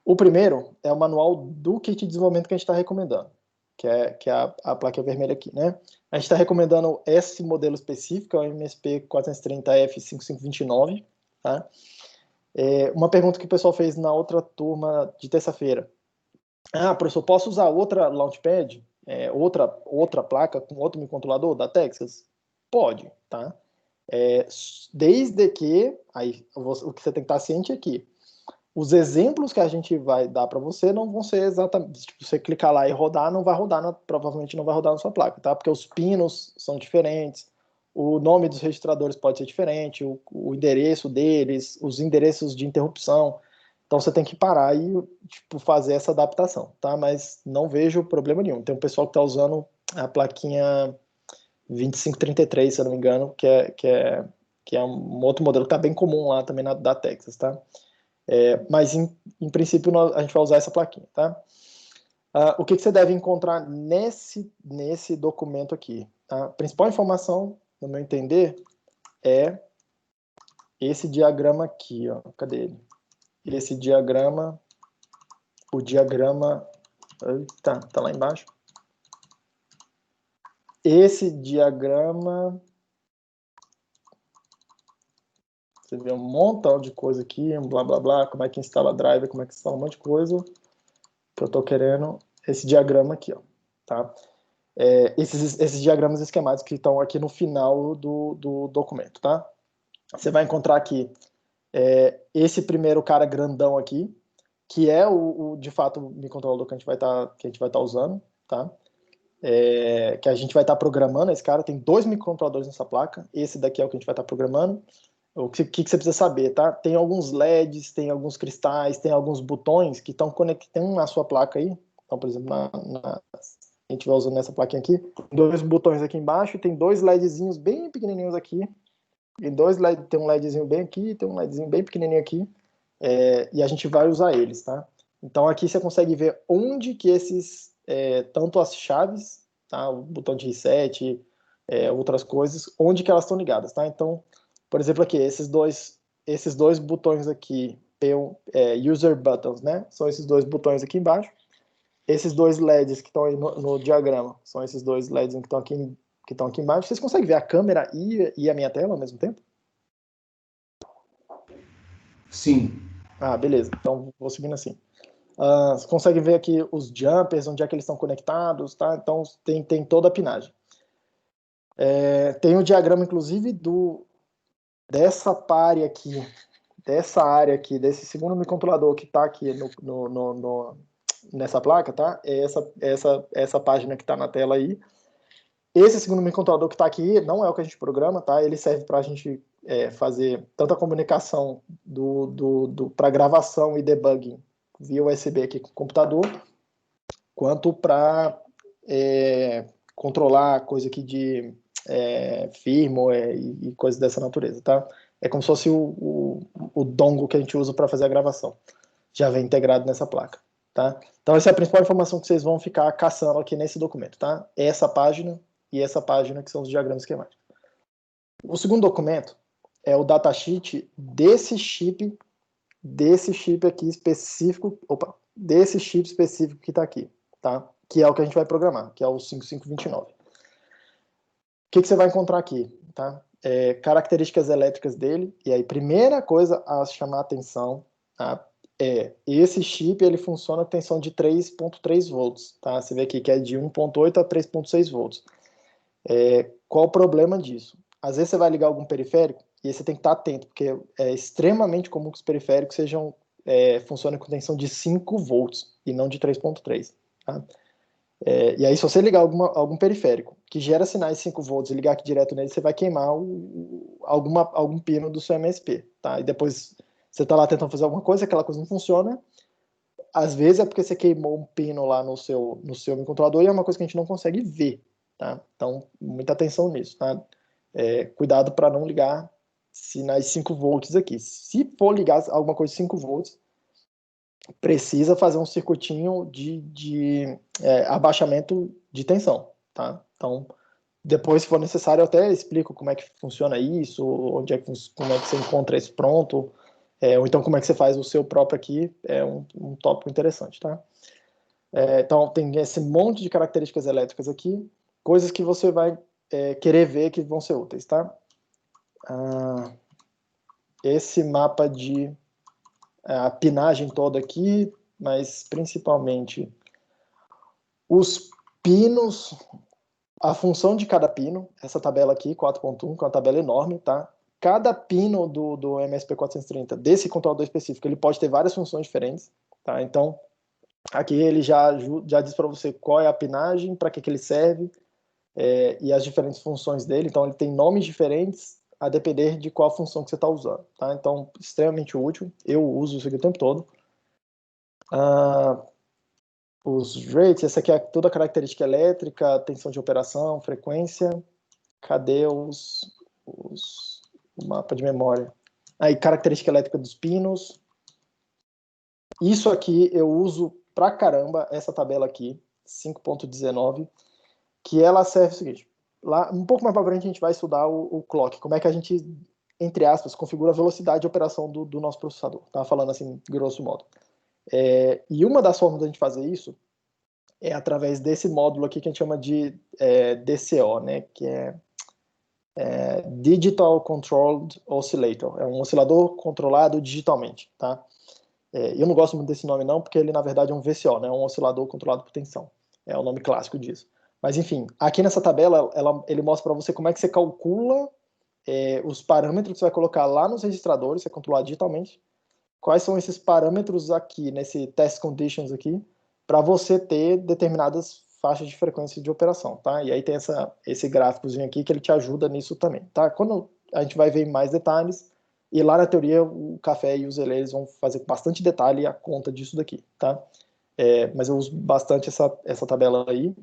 O primeiro é o manual do kit de desenvolvimento que a gente está recomendando, que é a placa vermelha aqui, né? A gente está recomendando esse modelo específico, é o MSP 430F5529, tá? Uma pergunta que o pessoal fez na outra turma de terça-feira. Professor, posso usar outra Launchpad, outra placa com outro microcontrolador da Texas? Pode, tá? Desde que, aí o que você tem que estar ciente aqui, os exemplos que a gente vai dar para você não vão ser exatamente, tipo, você clicar lá e rodar, não vai rodar, provavelmente não vai rodar na sua placa, tá? Porque os pinos são diferentes, o nome dos registradores pode ser diferente, o endereço deles, os endereços de interrupção. Então você tem que parar e tipo, fazer essa adaptação, tá? Mas não vejo problema nenhum. Tem um pessoal que está usando a plaquinha 2533, se eu não me engano, que é um outro modelo que está bem comum lá também da Texas, tá? Mas em princípio a gente vai usar essa plaquinha, tá? O que você deve encontrar nesse documento aqui? A principal informação, no meu entender, é esse diagrama aqui, ó. Cadê ele? Esse diagrama, o diagrama, tá lá embaixo. Esse diagrama, você vê um montão de coisa aqui, blá blá blá, como é que instala driver, como é que instala um monte de coisa, que eu tô querendo, esse diagrama aqui, ó, tá? Esses diagramas esquemáticos que estão aqui no final do documento, tá? Você vai encontrar aqui esse primeiro cara grandão aqui, que é de fato o microcontrolador que a gente vai estar usando, tá? Que a gente vai estar programando esse cara. Tem 2 microcontroladores nessa placa. Esse daqui é o que a gente vai estar programando. O que você precisa saber, tá? Tem alguns LEDs, tem alguns cristais, tem alguns botões que estão conectando na sua placa aí. Então, por exemplo, a gente vai usando nessa plaquinha aqui. Tem 2 botões aqui embaixo, tem 2 LEDzinhos bem pequenininhos aqui. Tem um LEDzinho bem aqui, tem um LEDzinho bem pequenininho aqui. E a gente vai usar eles, tá? Então aqui você consegue ver onde que tanto as chaves, tá? O botão de reset, outras coisas, onde que elas estão ligadas, tá? Então, por exemplo, aqui, esses dois botões aqui, user buttons, né? São esses 2 botões aqui embaixo. Esses 2 LEDs que estão aí no diagrama, são esses 2 LEDs que estão aqui embaixo. Vocês conseguem ver a câmera e a minha tela ao mesmo tempo? Sim. Beleza. Então, vou seguindo assim. Você consegue ver aqui os jumpers, onde é que eles estão conectados, tá? Então, tem toda a pinagem. Tem o diagrama, inclusive, dessa área aqui, desse segundo microcontrolador que está aqui nessa placa, tá? Essa página que está na tela aí. Esse segundo microcontrolador que está aqui não é o que a gente programa, tá? Ele serve para a gente fazer tanto a comunicação para gravação e debugging via USB aqui com o computador, quanto para controlar coisa aqui de firmware e coisas dessa natureza, tá? É como se fosse o dongle que a gente usa para fazer a gravação. Já vem integrado nessa placa, tá? Então essa é a principal informação que vocês vão ficar caçando aqui nesse documento, tá? Essa página e essa página que são os diagramas esquemáticos. O segundo documento é o datasheet desse chip aqui específico, desse chip específico que está aqui, tá? Que é o que a gente vai programar, que é o 5529. O que você vai encontrar aqui, tá? Características elétricas dele, e aí primeira coisa a chamar a atenção, tá? Esse chip ele funciona com tensão de 3.3 volts, tá? Você vê aqui que é de 1.8 a 3.6 volts. Qual o problema disso? Às vezes você vai ligar algum periférico e aí você tem que estar atento, porque é extremamente comum que os periféricos funcionem com tensão de 5 volts e não de 3.3, tá? E aí, se você ligar algum periférico que gera sinais de 5 volts e ligar aqui direto nele, você vai queimar algum pino do seu MSP, tá? E depois você está lá tentando fazer alguma coisa, aquela coisa não funciona. Às vezes é porque você queimou um pino lá no seu microcontrolador e é uma coisa que a gente não consegue ver, tá? Então, muita atenção nisso, tá? Cuidado para não ligar sinais de 5 volts aqui. Se for ligar alguma coisa de 5 volts, precisa fazer um circuitinho de abaixamento de tensão, tá? Então, depois, se for necessário, eu até explico como é que funciona isso, como é que você encontra isso pronto, ou então como é que você faz o seu próprio aqui, é um tópico interessante, tá? Então, tem esse monte de características elétricas aqui, coisas que você vai querer ver que vão ser úteis, tá? Esse mapa de a pinagem toda aqui, mas principalmente os pinos, a função de cada pino, essa tabela aqui, 4.1, que é uma tabela enorme, tá? Cada pino do MSP430, desse controlador específico, ele pode ter várias funções diferentes, tá? Então, aqui ele já diz para você qual é a pinagem, para que ele serve, e as diferentes funções dele. Então, ele tem nomes diferentes a depender de qual função que você está usando, tá? Então, extremamente útil. Eu uso isso aqui o tempo todo. Os rates, essa aqui é toda a característica elétrica, tensão de operação, frequência. Cadê o mapa de memória? Aí, característica elétrica dos pinos. Isso aqui eu uso pra caramba, essa tabela aqui, 5.19, que ela serve o seguinte, lá um pouco mais para frente a gente vai estudar o clock, como é que a gente, entre aspas, configura a velocidade de operação do nosso processador. Tá falando assim, grosso modo. E uma das formas da gente fazer isso é através desse módulo aqui que a gente chama de DCO, né, que é Digital Controlled Oscillator. É um oscilador controlado digitalmente, tá? Eu não gosto muito desse nome não, porque ele na verdade é um VCO, né, um oscilador controlado por tensão. É o nome clássico disso. Mas enfim, aqui nessa tabela ele mostra para você como é que você calcula os parâmetros que você vai colocar lá nos registradores, você controlar digitalmente. Quais são esses parâmetros aqui, nesse test conditions aqui, para você ter determinadas faixas de frequência de operação, tá? E aí tem esse gráficozinho aqui que ele te ajuda nisso também, tá? Quando a gente vai ver mais detalhes, e lá na teoria o Café e os eles vão fazer com bastante detalhe a conta disso daqui, tá? Mas eu uso bastante essa tabela aí.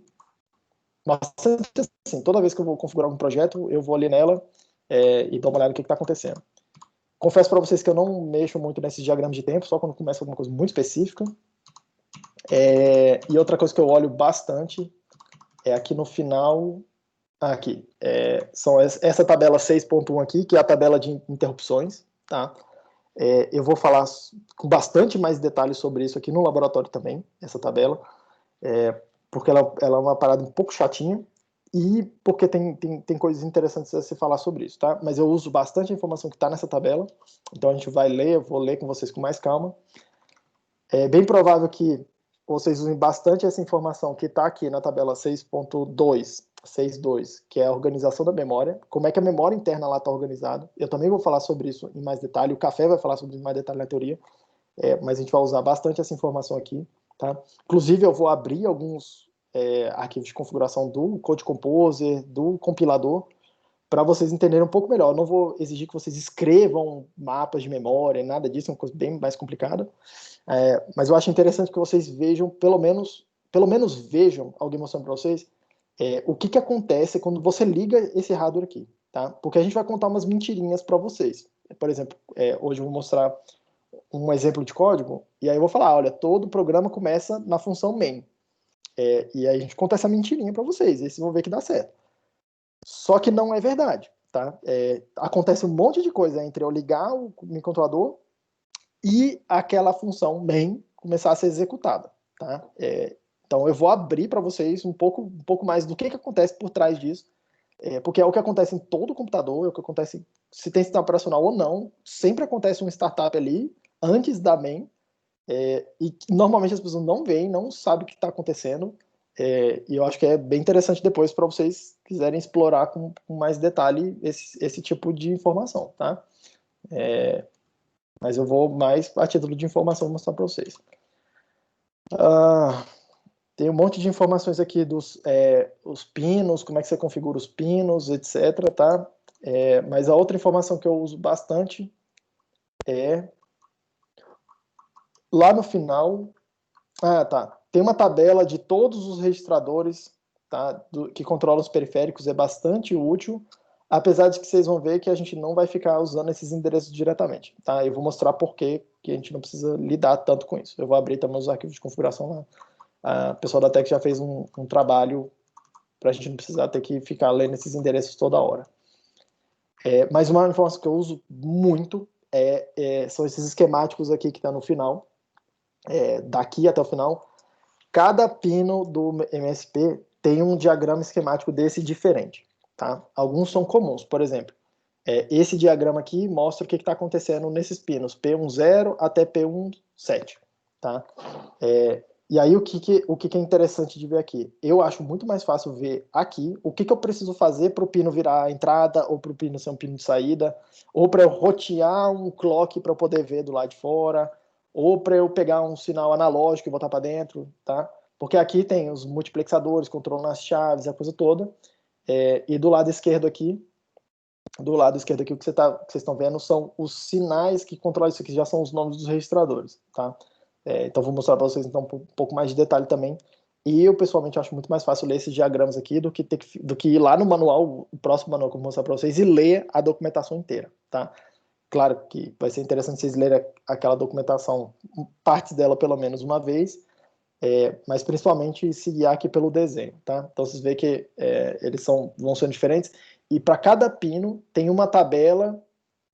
Bastante assim, toda vez que eu vou configurar algum projeto, eu vou ali nela e dou uma olhada no que está acontecendo. Confesso para vocês que eu não mexo muito nesses diagramas de tempo, só quando começa alguma coisa muito específica. E outra coisa que eu olho bastante é aqui no final, aqui, são essa tabela 6.1 aqui, que é a tabela de interrupções, tá? Eu vou falar com bastante mais detalhes sobre isso aqui no laboratório também, essa tabela, porque ela é uma parada um pouco chatinha, e porque tem coisas interessantes a se falar sobre isso, tá? Mas eu uso bastante a informação que está nessa tabela, então a gente vai ler, eu vou ler com vocês com mais calma. É bem provável que vocês usem bastante essa informação que está aqui na tabela 6.2, que é a organização da memória, como é que a memória interna lá está organizada. Eu também vou falar sobre isso em mais detalhe, o Café vai falar sobre isso em mais detalhe na teoria, mas a gente vai usar bastante essa informação aqui, tá? Inclusive eu vou abrir alguns arquivos de configuração do Code Composer, do compilador, para vocês entenderem um pouco melhor. Eu não vou exigir que vocês escrevam mapas de memória, nada disso, é uma coisa bem mais complicada, mas eu acho interessante que vocês vejam, pelo menos vejam, alguém mostrando para vocês, o que acontece quando você liga esse hardware aqui, tá? Porque a gente vai contar umas mentirinhas para vocês. Por exemplo, hoje eu vou mostrar um exemplo de código, e aí eu vou falar, olha, todo programa começa na função main. E aí a gente conta essa mentirinha para vocês, e vocês vão ver que dá certo. Só que não é verdade, tá? Acontece um monte de coisa entre eu ligar o microcontrolador e aquela função main começar a ser executada, tá? Então eu vou abrir para vocês um pouco mais do que acontece por trás disso, porque é o que acontece em todo computador, é o que acontece se tem sistema operacional ou não, sempre acontece um startup ali antes da main, e normalmente as pessoas não veem, não sabem o que está acontecendo, e eu acho que é bem interessante depois para vocês quiserem explorar com mais detalhe esse tipo de informação, tá? Mas eu vou mais a título de informação mostrar para vocês. Tem um monte de informações aqui dos os pinos, como é que você configura os pinos, etc, tá? Mas a outra informação que eu uso bastante é lá no final. Tá. Tem uma tabela de todos os registradores, tá, que controlam os periféricos, é bastante útil, apesar de que vocês vão ver que a gente não vai ficar usando esses endereços diretamente, tá? Eu vou mostrar por que a gente não precisa lidar tanto com isso. Eu vou abrir também os arquivos de configuração lá. A pessoa da Tech já fez um trabalho para a gente não precisar ter que ficar lendo esses endereços toda hora. Mas uma informação que eu uso muito são esses esquemáticos aqui que está no final, daqui até o final. Cada pino do MSP tem um diagrama esquemático desse diferente, tá? Alguns são comuns, por exemplo, esse diagrama aqui mostra o que está acontecendo nesses pinos, P10 até P17, tá? E aí o que é interessante de ver aqui? Eu acho muito mais fácil ver aqui o que eu preciso fazer para o pino virar entrada, ou para o pino ser um pino de saída, ou para eu rotear um clock para eu poder ver do lado de fora, ou para eu pegar um sinal analógico e botar para dentro, tá? Porque aqui tem os multiplexadores, controlando as chaves, a coisa toda. E do lado esquerdo aqui, o que vocês estão vendo são os sinais que controlam isso aqui, já são os nomes dos registradores, tá? Então vou mostrar para vocês então um pouco mais de detalhe também. E eu pessoalmente acho muito mais fácil ler esses diagramas aqui do que ir lá no manual, o próximo manual que eu vou mostrar para vocês, e ler a documentação inteira, tá? Claro que vai ser interessante vocês lerem aquela documentação, parte dela pelo menos uma vez, mas principalmente se guiar aqui pelo desenho, tá? Então vocês veem que eles vão sendo diferentes, e para cada pino tem uma tabela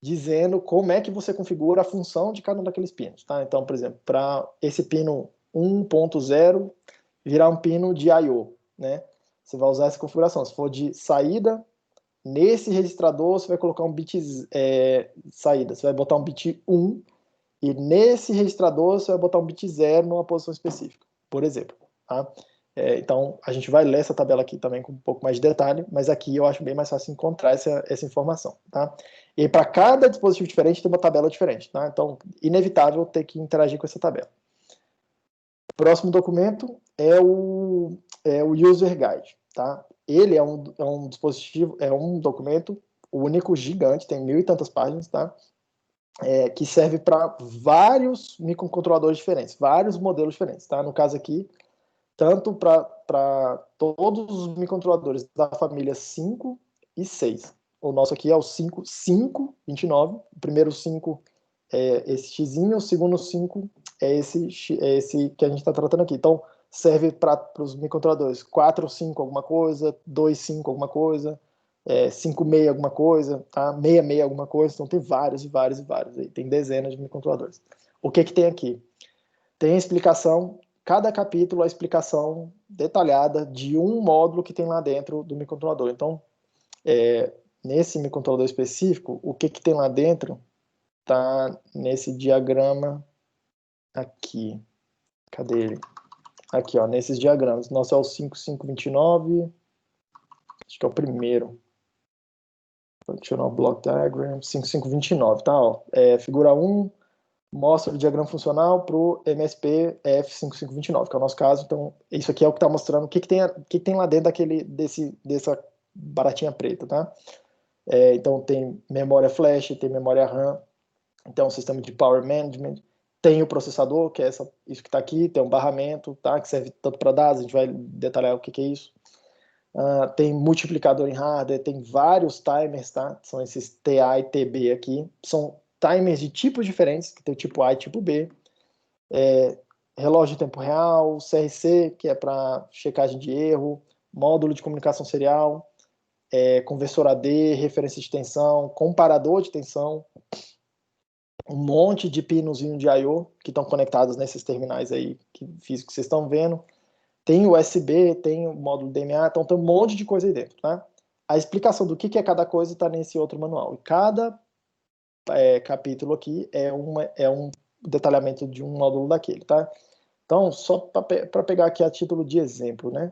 dizendo como é que você configura a função de cada um daqueles pinos, tá? Então, por exemplo, para esse pino 1.0 virar um pino de I/O, né? Você vai usar essa configuração. Se for de saída, nesse registrador você vai colocar um bit saída, você vai botar um bit 1, e nesse registrador você vai botar um bit 0 numa posição específica, por exemplo, tá? Então, a gente vai ler essa tabela aqui também com um pouco mais de detalhe, mas aqui eu acho bem mais fácil encontrar essa informação, tá? E para cada dispositivo diferente tem uma tabela diferente, tá? Então, inevitável ter que interagir com essa tabela. O próximo documento é o User Guide, tá? Ele é um dispositivo, é um documento único, gigante, tem 1000 e tantas páginas, tá? Que serve para vários microcontroladores diferentes, vários modelos diferentes, tá? No caso aqui, tanto para todos os microcontroladores da família 5 e 6. O nosso aqui é o 5.5.29. O primeiro 5 é esse Xzinho, o segundo 5 é esse que a gente está tratando aqui. Então, serve para os microcontroladores 4.5 alguma coisa, 2.5 alguma coisa, 5.6 alguma coisa, tá? 6.6 alguma coisa. Então, tem vários e vários e vários. Aí. Tem dezenas de microcontroladores. O que tem aqui? Tem a explicação, cada capítulo a explicação detalhada de um módulo que tem lá dentro do microcontrolador. Então, nesse microcontrolador específico, o que tem lá dentro está nesse diagrama aqui. Cadê ele? Aqui, ó, nesses diagramas. Nosso é o 5.5.29, acho que é o primeiro. Functional Block Diagram, 5.5.29, tá? Ó, figura 1, mostra o diagrama funcional para o MSP F5529, que é o nosso caso. Então, isso aqui é o que está mostrando o que tem lá dentro dessa baratinha preta, tá? Então, tem memória flash, tem memória RAM, então, sistema de power management, tem o processador, que é isso que está aqui, tem um barramento, tá? Que serve tanto para dados, a gente vai detalhar o que é isso. Tem multiplicador em hardware, tem vários timers, tá? São esses TA e TB aqui, são timers de tipos diferentes, que tem o tipo A e tipo B, relógio de tempo real, CRC, que é para checagem de erro, módulo de comunicação serial, conversor AD, referência de tensão, comparador de tensão, um monte de pinozinho de I/O que estão conectados nesses terminais aí físicos que vocês estão vendo. Tem USB, tem o módulo DMA, então tem um monte de coisa aí dentro, tá? A explicação do que é cada coisa está nesse outro manual. E cada capítulo aqui é um detalhamento de um módulo daquele, tá? Então, só para pegar aqui a título de exemplo, né?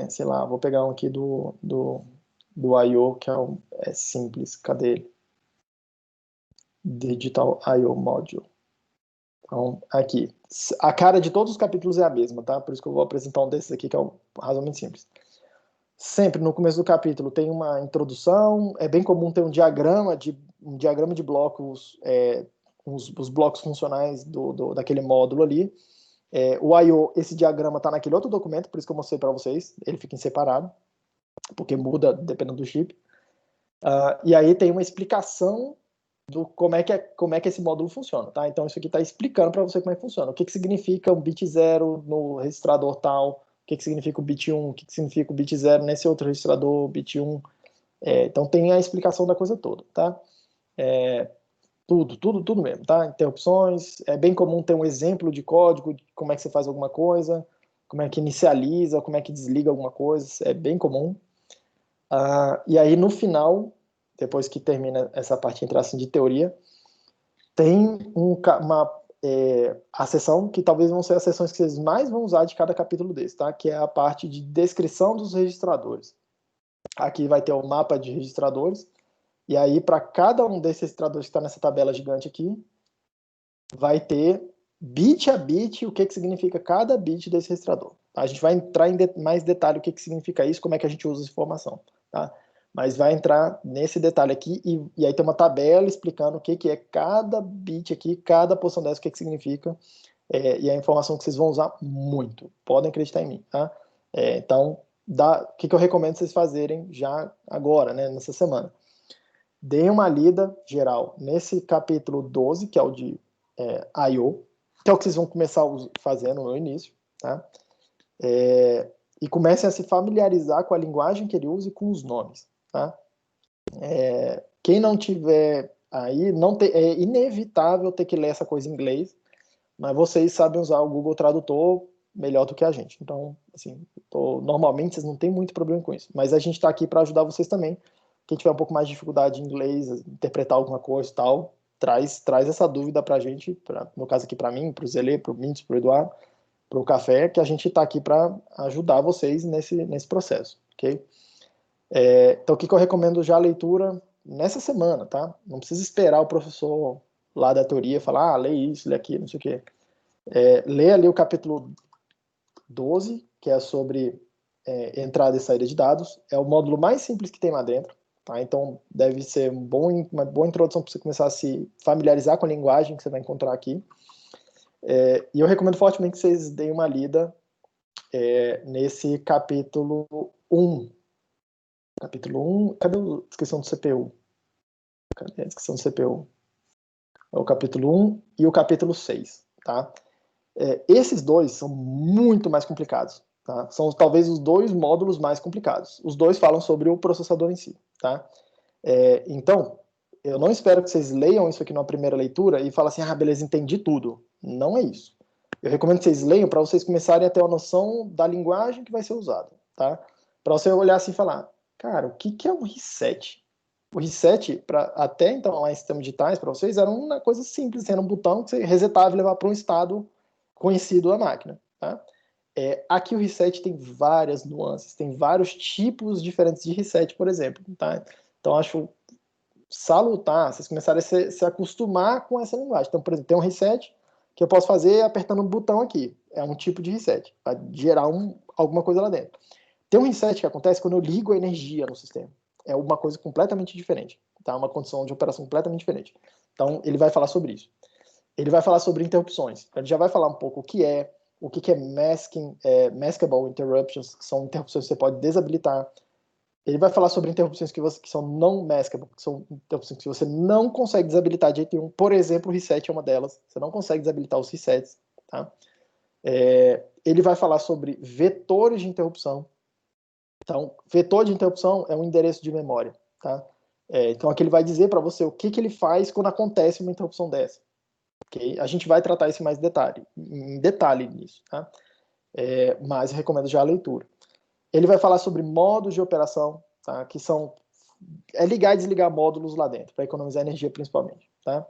Sei lá, vou pegar um aqui do I/O, que é simples. Cadê ele? Digital I/O Module. Então, aqui. A cara de todos os capítulos é a mesma, tá? Por isso que eu vou apresentar um desses aqui, que é razoavelmente simples. Sempre no começo do capítulo tem uma introdução, é bem comum ter um diagrama de blocos, os blocos funcionais daquele módulo ali. O I/O, esse diagrama está naquele outro documento, por isso que eu mostrei para vocês, ele fica em separado, porque muda dependendo do chip. E aí tem uma explicação do como é que esse módulo funciona, tá? Então isso aqui está explicando para você como é que funciona. O que significa um bit 0 no registrador tal, o que significa o bit 1, o que significa o bit 0 nesse outro registrador, bit 1. Então tem a explicação da coisa toda, tá? Tudo mesmo, tá? Interrupções, é bem comum ter um exemplo de código, de como é que você faz alguma coisa, como é que inicializa, como é que desliga alguma coisa, é bem comum. E aí no final, depois que termina essa parte assim, de teoria, tem a sessão que talvez vão ser as sessões que vocês mais vão usar de cada capítulo desse, tá? Que é a parte de descrição dos registradores. Aqui vai ter o mapa de registradores, e aí para cada um desses registradores que está nessa tabela gigante aqui, vai ter bit a bit o que significa cada bit desse registrador. A gente vai entrar em mais detalhe o que significa isso, como é que a gente usa essa informação, tá? Mas vai entrar nesse detalhe aqui, e aí tem uma tabela explicando o que é cada bit aqui, cada posição dessa, o que significa, e é a informação que vocês vão usar muito. Podem acreditar em mim, tá? Então, o que eu recomendo vocês fazerem já agora, né, nessa semana? Deem uma lida geral nesse capítulo 12, que é o de I/O, que é o que vocês vão começar fazendo no início, tá? E comecem a se familiarizar com a linguagem que ele usa e com os nomes, tá? Quem não tiver aí, é inevitável ter que ler essa coisa em inglês, mas vocês sabem usar o Google Tradutor melhor do que a gente. Então, assim, normalmente vocês não têm muito problema com isso, mas a gente está aqui para ajudar vocês também. Quem tiver um pouco mais de dificuldade em inglês, interpretar alguma coisa e tal, traz essa dúvida para a gente, no caso aqui para mim, para o Zelê, para o Mintz, para o Eduardo, para o Café, que a gente está aqui para ajudar vocês nesse processo, ok? Então, o que eu recomendo já a leitura nessa semana, tá? Não precisa esperar o professor lá da teoria falar, lê isso, lê aquilo, não sei o quê. Lê ali o capítulo 12, que é sobre entrada e saída de dados. É o módulo mais simples que tem lá dentro, tá? Então, deve ser uma boa introdução para você começar a se familiarizar com a linguagem que você vai encontrar aqui. E eu recomendo fortemente que vocês deem uma lida nesse capítulo 1. Capítulo 1, cadê a descrição do CPU? Cadê a descrição do CPU? É o capítulo 1 e o capítulo 6, tá? Esses dois são muito mais complicados, tá? São talvez os dois módulos mais complicados. Os dois falam sobre o processador em si, tá? Então, eu não espero que vocês leiam isso aqui na primeira leitura e falem assim, beleza, entendi tudo. Não é isso. Eu recomendo que vocês leiam para vocês começarem a ter uma noção da linguagem que vai ser usada, tá? Para você olhar assim e falar, cara, o que é um reset? O reset, até então, lá em sistemas digitais, para vocês, era uma coisa simples, era um botão que você resetava e levava para um estado conhecido da máquina, tá? Aqui o reset tem várias nuances, tem vários tipos diferentes de reset, por exemplo, tá? Então, acho salutar vocês começarem a se acostumar com essa linguagem. Então, por exemplo, tem um reset que eu posso fazer apertando um botão aqui. É um tipo de reset, vai gerar alguma coisa lá dentro. Tem um reset que acontece quando eu ligo a energia no sistema. É uma coisa completamente diferente, tá? Uma condição de operação completamente diferente. Então, ele vai falar sobre isso. Ele vai falar sobre interrupções. Ele já vai falar um pouco o que é maskable interruptions, que são interrupções que você pode desabilitar. Ele vai falar sobre interrupções que são não maskable, que são interrupções que você não consegue desabilitar de jeito nenhum. Por exemplo, o reset é uma delas. Você não consegue desabilitar os resets, tá? Ele vai falar sobre vetores de interrupção. Então, vetor de interrupção é um endereço de memória, tá? Então, aqui ele vai dizer para você o que ele faz quando acontece uma interrupção dessa. Okay? A gente vai tratar isso em detalhe nisso, tá? Mas eu recomendo já a leitura. Ele vai falar sobre modos de operação, tá? Que são ligar e desligar módulos lá dentro, para economizar energia principalmente, tá?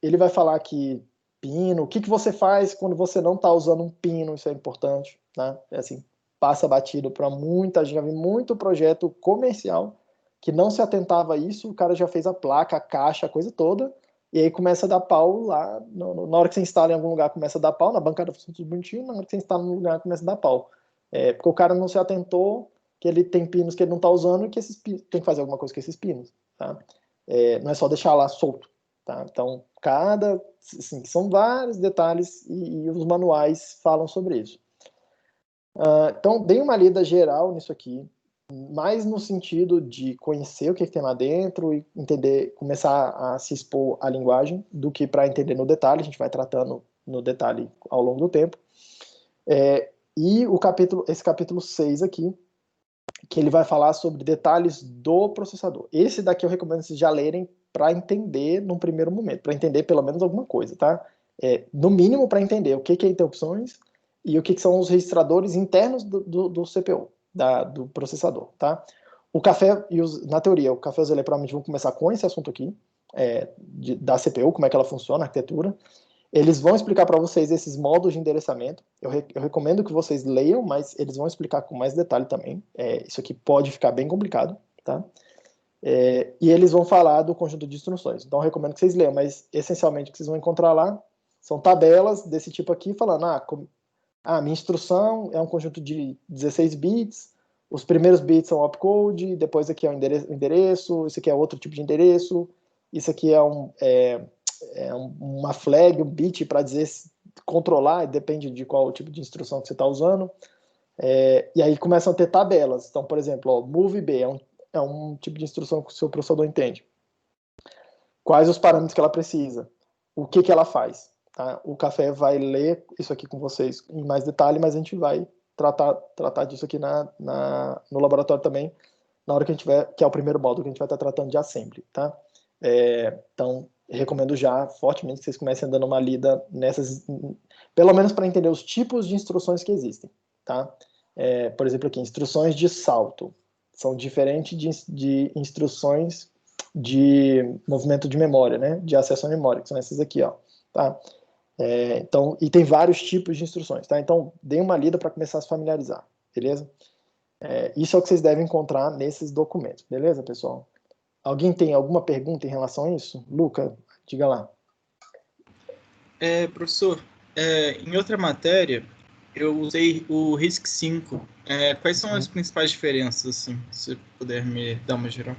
Ele vai falar que pino, o que você faz quando você não está usando um pino, isso é importante, tá? Assim, passa batido para muita gente, já vi muito projeto comercial que não se atentava a isso, o cara já fez a placa, a caixa, a coisa toda, e aí começa a dar pau lá, na hora que você instala em algum lugar começa a dar pau, na bancada funciona tudo bonitinho, na hora que você instala no lugar começa a dar pau. Porque o cara não se atentou que ele tem pinos que ele não está usando e que tem que fazer alguma coisa com esses pinos, tá? Não é só deixar lá solto, tá? Então, assim, são vários detalhes e os manuais falam sobre isso. Então, dei uma lida geral nisso aqui, mais no sentido de conhecer o que tem lá dentro e entender, começar a se expor à linguagem, do que para entender no detalhe. A gente vai tratando no detalhe ao longo do tempo. E esse capítulo 6 aqui, que ele vai falar sobre detalhes do processador. Esse daqui eu recomendo vocês já lerem para entender num primeiro momento, para entender pelo menos alguma coisa, tá? No mínimo para entender o que é interrupções e o que são os registradores internos do CPU, do processador, tá? O café, na teoria, o café e os Zelê provavelmente vão começar com esse assunto aqui, da CPU, como é que ela funciona, a arquitetura. Eles vão explicar para vocês esses modos de endereçamento. Eu recomendo que vocês leiam, mas eles vão explicar com mais detalhe também. Isso aqui pode ficar bem complicado, tá? E eles vão falar do conjunto de instruções. Então, eu recomendo que vocês leiam, mas essencialmente o que vocês vão encontrar lá são tabelas desse tipo aqui, falando, minha instrução é um conjunto de 16 bits, os primeiros bits são opcode, depois aqui é um endereço, isso aqui é outro tipo de endereço, isso aqui é uma flag, um bit para dizer controlar, depende de qual tipo de instrução que você está usando. E aí começam a ter tabelas. Então, por exemplo, MOVB é um tipo de instrução que o seu processador entende. Quais os parâmetros que ela precisa? O que ela faz? Tá? O Café vai ler isso aqui com vocês em mais detalhe, mas a gente vai tratar disso aqui no laboratório também, na hora que a gente tiver, que é o primeiro módulo que a gente vai estar tratando de assembly, tá? Então, recomendo já fortemente que vocês comecem dando uma lida nessas, pelo menos para entender os tipos de instruções que existem, tá? Por exemplo, aqui, instruções de salto são diferentes de instruções de movimento de memória, né? De acesso à memória, que são essas aqui, ó, tá? Então, e tem vários tipos de instruções, tá? Então, dê uma lida para começar a se familiarizar, beleza? Isso é o que vocês devem encontrar nesses documentos, beleza, pessoal? Alguém tem alguma pergunta em relação a isso? Luca, diga lá. Professor, em outra matéria, eu usei o RISC-V. Quais são as principais diferenças, assim, se puder me dar uma geral?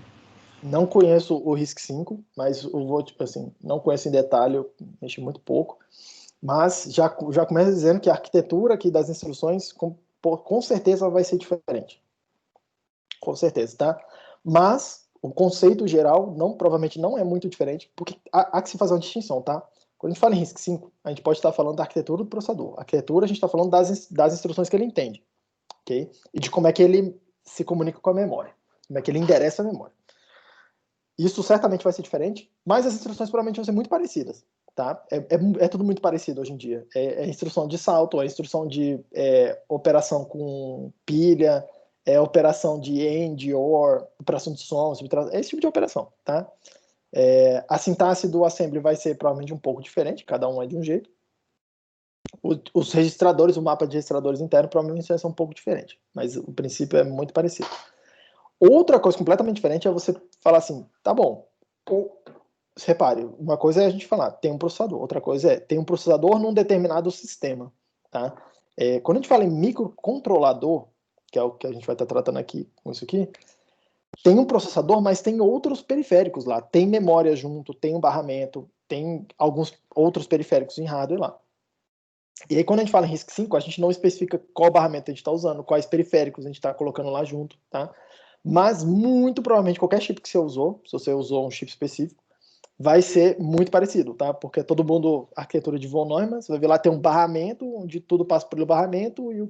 Não conheço o RISC-V, mas eu vou, tipo assim, não conheço em detalhe, eu mexi muito pouco, mas já começo dizendo que a arquitetura aqui das instruções com certeza vai ser diferente. Com certeza, tá? Mas o conceito geral provavelmente não é muito diferente, porque há que se fazer uma distinção, tá? Quando a gente fala em RISC-V, a gente pode estar falando da arquitetura do processador. A arquitetura, a gente está falando das instruções que ele entende, ok? E de como é que ele se comunica com a memória, como é que ele endereça a memória. Isso certamente vai ser diferente, mas as instruções provavelmente vão ser muito parecidas, tá? É tudo muito parecido hoje em dia. Instrução de salto, instrução de operação com pilha, operação de AND, OR, operação de som, subtração, esse tipo de operação, tá? A sintaxe do assembly vai ser provavelmente um pouco diferente, cada um é de um jeito. Os registradores, o mapa de registradores interno provavelmente vai ser um pouco diferente, mas o princípio é muito parecido. Outra coisa completamente diferente é você falar assim, tá bom, repare, uma coisa é a gente falar, tem um processador, outra coisa tem um processador num determinado sistema, tá? Quando a gente fala em microcontrolador, que é o que a gente vai estar tratando aqui com isso aqui, tem um processador, mas tem outros periféricos lá, tem memória junto, tem um barramento, tem alguns outros periféricos em hardware lá. E aí quando a gente fala em RISC-V, a gente não especifica qual barramento a gente está usando, quais periféricos a gente está colocando lá junto, tá? Mas muito provavelmente qualquer chip que você usou, se você usou um chip específico, vai ser muito parecido, tá? Porque todo mundo, arquitetura de von Neumann, você vai ver lá tem um barramento, onde tudo passa pelo barramento e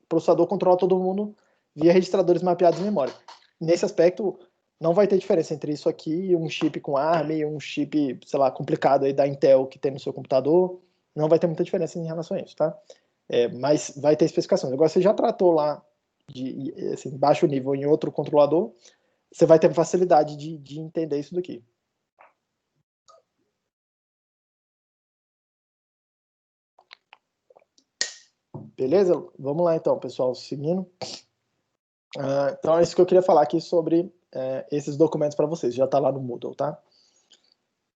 processador controla todo mundo via registradores mapeados em memória. Nesse aspecto, não vai ter diferença entre isso aqui e um chip com ARM, e um chip, sei lá, complicado aí da Intel que tem no seu computador. Não vai ter muita diferença em relação a isso, tá? Mas vai ter especificações. Agora, você já tratou lá de assim, baixo nível em outro controlador, você vai ter facilidade de entender isso daqui. Beleza? Vamos lá então, pessoal, seguindo. Então é isso que eu queria falar aqui sobre esses documentos para vocês. Já está lá no Moodle, tá?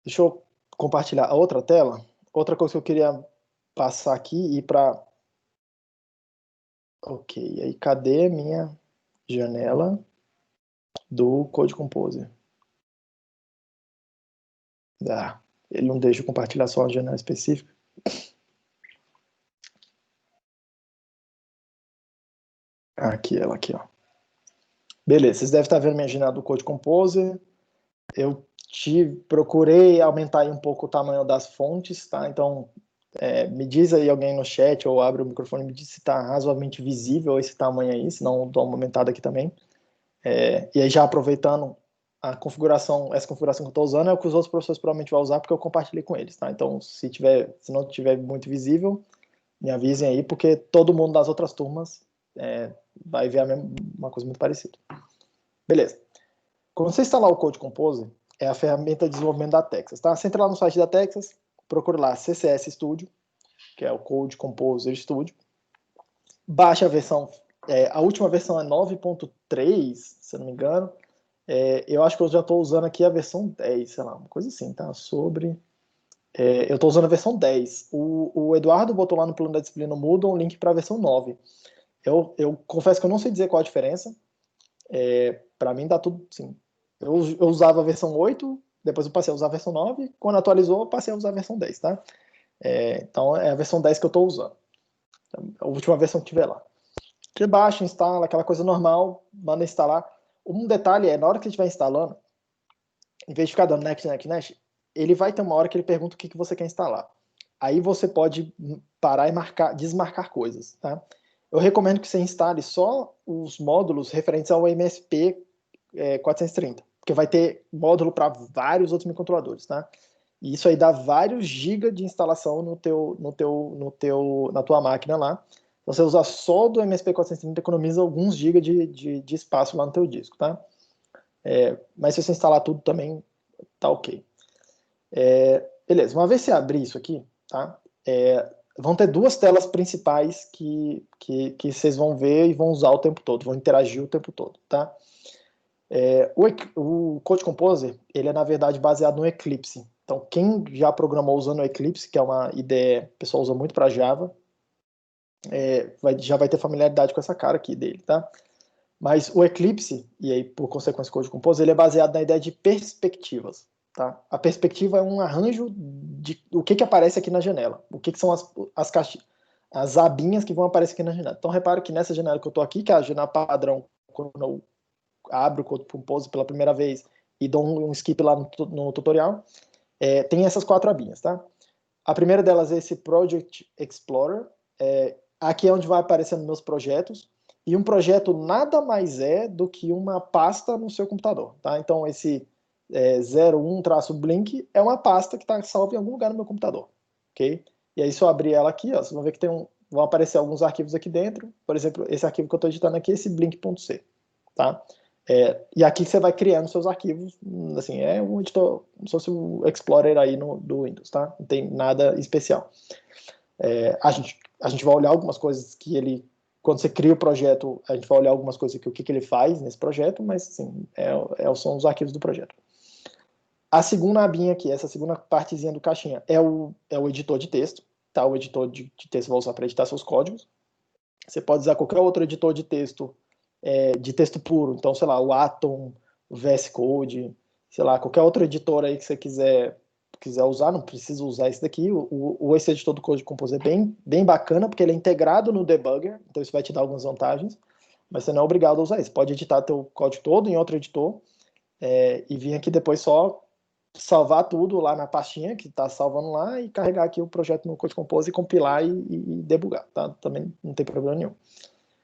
Deixa eu compartilhar a outra tela. Outra coisa que eu queria passar aqui e para... Ok, aí cadê minha janela do Code Composer? Ele não deixa eu compartilhar só uma janela específica. Aqui, ela aqui, ó. Beleza, vocês devem estar vendo minha janela do Code Composer. Eu procurei aumentar aí um pouco o tamanho das fontes, tá? Então, me diz aí alguém no chat ou abre o microfone e me diz se está razoavelmente visível esse tamanho aí, senão eu dou uma aumentada aqui também. E aí já aproveitando essa configuração que eu estou usando é o que os outros professores provavelmente vão usar porque eu compartilhei com eles, tá? Então, se não tiver muito visível, me avisem aí, porque todo mundo das outras turmas vai ver uma coisa muito parecida. Beleza. Quando você instalar o Code Composer, é a ferramenta de desenvolvimento da Texas, tá? Você entra lá no site da Texas, procura lá CCS Studio, que é o Code Composer Studio. Baixa a versão, a última versão é 9.3, se eu não me engano. Eu acho que eu já estou usando aqui a versão 10, sei lá, uma coisa assim, tá? Eu estou usando a versão 10. O Eduardo botou lá no plano da disciplina Moodle um link para a versão 9. Eu confesso que eu não sei dizer qual a diferença. Para mim dá tudo, sim. Eu usava a versão 8, depois eu passei a usar a versão 9, quando atualizou eu passei a usar a versão 10, tá? Então é a versão 10 que eu estou usando. A última versão que tiver lá. Você baixa, instala, aquela coisa normal, manda instalar. Um detalhe na hora que ele estiver instalando, em vez de ficar dando next, ele vai ter uma hora que ele pergunta o que você quer instalar. Aí você pode parar e desmarcar coisas, tá? Eu recomendo que você instale só os módulos referentes ao MSP 430, porque vai ter módulo para vários outros microcontroladores, tá? E isso aí dá vários GB de instalação na tua máquina lá. Você usar só do MSP 430 economiza alguns GB de espaço lá no teu disco, tá? Mas se você instalar tudo também, tá ok. Beleza, uma vez que você abrir isso aqui, tá? Vão ter duas telas principais que vocês vão ver e vão usar o tempo todo, vão interagir o tempo todo, tá? O Code Composer, ele é na verdade baseado no Eclipse. Então, quem já programou usando o Eclipse, que é uma IDE, o pessoal usa muito para Java, já vai ter familiaridade com essa cara aqui dele, tá? Mas o Eclipse, e aí por consequência o Code Composer, ele é baseado na ideia de perspectivas, tá? A perspectiva é um arranjo de o que aparece aqui na janela, o que são as abinhas que vão aparecer aqui na janela. Então, repara que nessa janela que eu estou aqui, que é a janela padrão, quando eu abro o Code Composer pela primeira vez e dou um skip lá no tutorial, tem essas 4 abinhas, tá? A primeira delas é esse Project Explorer. Aqui é onde vai aparecendo meus projetos. E um projeto nada mais é do que uma pasta no seu computador, tá? Então, esse 01-Blink é uma pasta que está salva em algum lugar no meu computador, ok? E aí, se eu abrir ela aqui, ó, vocês vão ver que vão aparecer alguns arquivos aqui dentro. Por exemplo, esse arquivo que eu estou editando aqui, esse blink.c, tá? E aqui você vai criando seus arquivos, assim, é um editor, como se fosse o Explorer aí do Windows, tá? Não tem nada especial. A gente vai olhar algumas coisas que quando você cria o projeto, a gente vai olhar algumas coisas aqui, o que ele faz nesse projeto, mas, assim, são os arquivos do projeto. A segunda abinha aqui, essa segunda partezinha do caixinha, é o editor de texto, tá? O editor de texto vai usar para editar seus códigos. Você pode usar qualquer outro editor de texto puro, então, sei lá, o Atom, o VS Code, sei lá, qualquer outro editor aí que você quiser usar, não precisa usar esse daqui. Esse editor do Code Composer é bem, bem bacana, porque ele é integrado no debugger, então isso vai te dar algumas vantagens, mas você não é obrigado a usar isso. Pode editar teu código todo em outro editor e vir aqui depois só salvar tudo lá na pastinha que está salvando lá e carregar aqui o projeto no Code Composer e compilar e debugar, tá? Também não tem problema nenhum.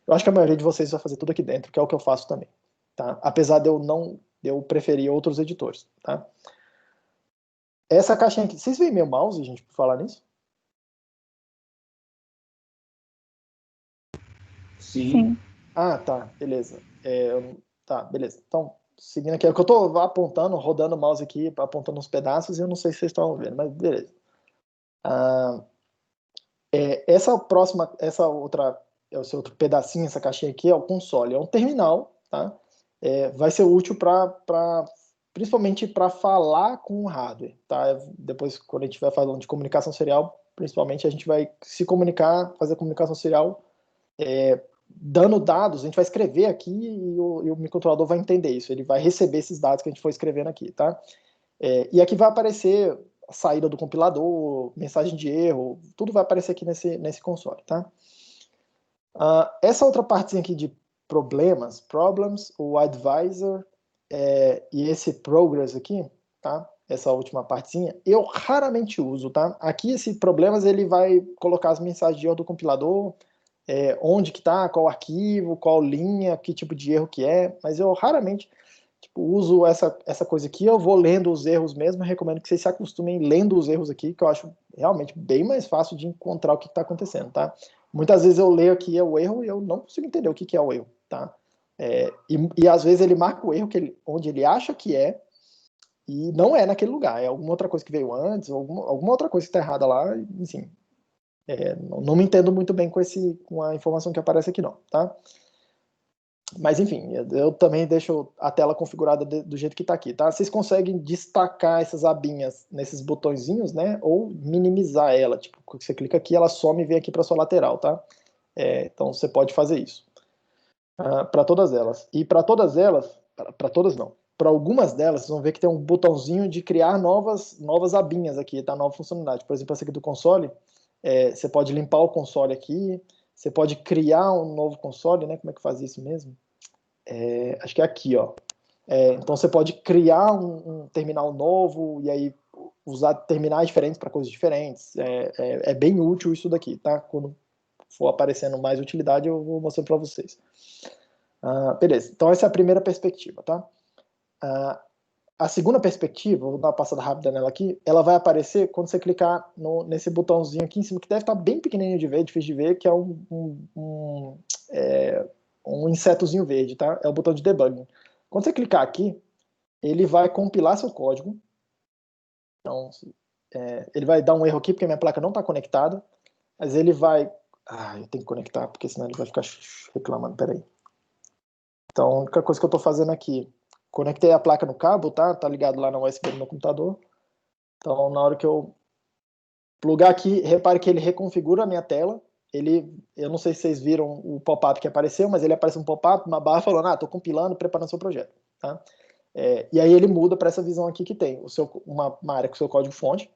Eu acho que a maioria de vocês vai fazer tudo aqui dentro, que é o que eu faço também, tá? Apesar de eu preferir outros editores, tá? Essa caixinha aqui, vocês veem meu mouse, gente, por falar nisso? Sim. Ah, tá, beleza. Tá, beleza. Então, seguindo aqui, é o que eu tô apontando, rodando o mouse aqui, apontando uns pedaços, e eu não sei se vocês estão vendo, mas beleza. Esse outro pedacinho, essa caixinha aqui é o console, é um terminal, tá? Vai ser útil principalmente para falar com o hardware, tá? Depois, quando a gente vai falando de comunicação serial, principalmente a gente vai se comunicar, fazer comunicação serial, dando dados, a gente vai escrever aqui e o microcontrolador vai entender isso, ele vai receber esses dados que a gente for escrevendo aqui, tá? E aqui vai aparecer a saída do compilador, mensagem de erro, tudo vai aparecer aqui nesse console, tá? Essa outra partezinha aqui de problems, o advisor e esse progress aqui, tá? Essa última partezinha, eu raramente uso, tá? Aqui esse problemas ele vai colocar as mensagens de erro do compilador, onde que tá, qual arquivo, qual linha, que tipo de erro que é, mas eu raramente uso essa coisa aqui, eu vou lendo os erros mesmo, recomendo que vocês se acostumem lendo os erros aqui, que eu acho realmente bem mais fácil de encontrar o que está acontecendo, tá? Muitas vezes eu leio aqui o erro e eu não consigo entender o que é o erro, tá? E às vezes ele marca o erro onde ele acha que é, e não é naquele lugar, é alguma outra coisa que veio antes, alguma outra coisa que está errada lá, enfim. Não me entendo muito bem com a informação que aparece aqui não, tá? Mas enfim, eu também deixo a tela configurada do jeito que está aqui, tá? Vocês conseguem destacar essas abinhas nesses botõezinhos, né? Ou minimizar ela, tipo, você clica aqui, ela some e vem aqui para sua lateral, tá? Então você pode fazer isso. Para todas elas. E para todas elas, para todas não, para algumas delas, vocês vão ver que tem um botãozinho de criar novas abinhas aqui, tá? Nova funcionalidade. Por exemplo, essa aqui do console, você pode limpar o console aqui, você pode criar um novo console, né? Como é que faz isso mesmo? Acho que é aqui, ó. Então você pode criar um terminal novo e aí usar terminais diferentes para coisas diferentes. É bem útil isso daqui, tá? Quando for aparecendo mais utilidade, eu vou mostrando para vocês. Beleza, então essa é a primeira perspectiva, tá? A segunda perspectiva, vou dar uma passada rápida nela aqui, ela vai aparecer quando você clicar nesse botãozinho aqui em cima, que deve estar bem pequenininho de ver, difícil de ver, que é um insetozinho verde, tá? É o botão de debugging. Quando você clicar aqui, ele vai compilar seu código. Então, ele vai dar um erro aqui, porque minha placa não está conectada, mas ele vai... eu tenho que conectar, porque senão ele vai ficar reclamando, peraí. Então, a única coisa que eu estou fazendo aqui, conectei a placa no cabo, tá? Tá ligado lá na USB do meu computador. Então, na hora que eu plugar aqui, repare que ele reconfigura a minha tela. Eu não sei se vocês viram o pop-up que apareceu, mas ele aparece um pop-up, uma barra falando, estou compilando, preparando seu projeto. Tá? E aí ele muda para essa visão aqui que tem uma área com o seu código-fonte,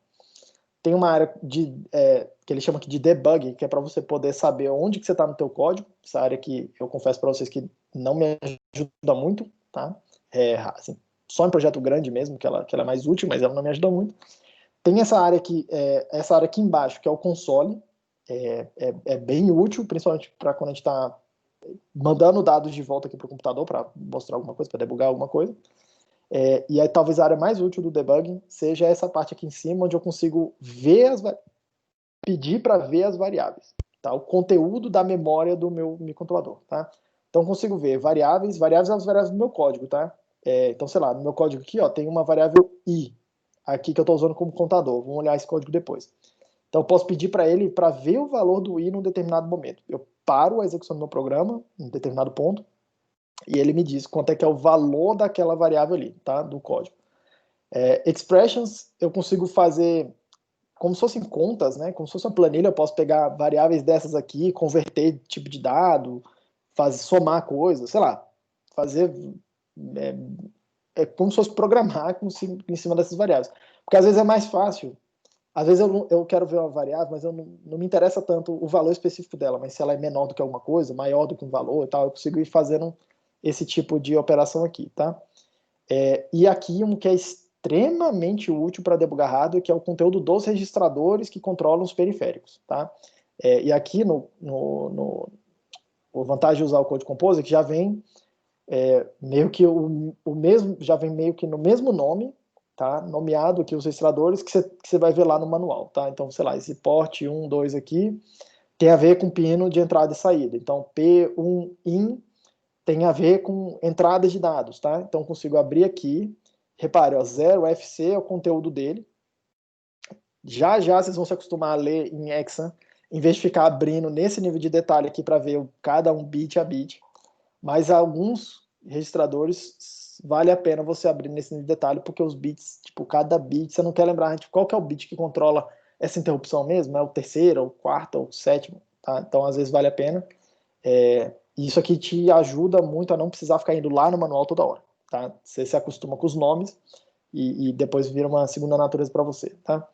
tem uma área que ele chama aqui de debug, que é para você poder saber onde que você está no teu código, essa área que eu confesso para vocês que não me ajuda muito, tá? Assim, só em projeto grande mesmo, que ela é mais útil, mas ela não me ajuda muito. Tem essa área aqui embaixo, que é o console, é bem útil, principalmente para quando a gente está mandando dados de volta aqui para o computador, para mostrar alguma coisa, para debugar alguma coisa. E aí talvez a área mais útil do debugging seja essa parte aqui em cima, onde eu consigo pedir para ver as variáveis, tá? O conteúdo da memória do meu microcontrolador, tá? Então eu consigo ver variáveis são as variáveis do meu código, tá? Então, sei lá, no meu código aqui, ó, tem uma variável i, aqui que eu estou usando como contador. Vamos olhar esse código depois. Então eu posso pedir para ele para ver o valor do i num determinado momento. Eu paro a execução do meu programa em determinado ponto e ele me diz quanto é que é o valor daquela variável ali, tá? Do código. Expressions, eu consigo fazer como se fossem contas, né? Como se fosse uma planilha, eu posso pegar variáveis dessas aqui, converter tipo de dado, somar coisas, sei lá, fazer como se fosse programar em cima dessas variáveis. Porque às vezes é mais fácil. Às vezes eu quero ver uma variável, mas não me interessa tanto o valor específico dela, mas se ela é menor do que alguma coisa, maior do que um valor e tal, eu consigo ir fazendo esse tipo de operação aqui, tá? E aqui um que é extremamente útil para debugar hardware, que é o conteúdo dos registradores que controlam os periféricos, tá? E aqui a vantagem de usar o Code Composer é que já vem meio que o mesmo, já vem meio que no mesmo nome, tá? Nomeado aqui os registradores que você vai ver lá no manual, tá? Então, sei lá, esse port 1, 2 aqui tem a ver com pino de entrada e saída. Então, P1IN tem a ver com entrada de dados, tá? Então, consigo abrir aqui, repare, ó, 0FC é o conteúdo dele. Já vocês vão se acostumar a ler em Hexa, em vez de ficar abrindo nesse nível de detalhe aqui para ver cada um bit a bit. Mas alguns registradores vale a pena você abrir nesse nível de detalhe, porque os bits, tipo, cada bit, você não quer lembrar tipo, qual que é o bit que controla essa interrupção mesmo, é o terceiro, o quarto, o sétimo, tá? Então, às vezes, vale a pena. Isso aqui te ajuda muito a não precisar ficar indo lá no manual toda hora, tá? Você se acostuma com os nomes e depois vira uma segunda natureza para você, tá?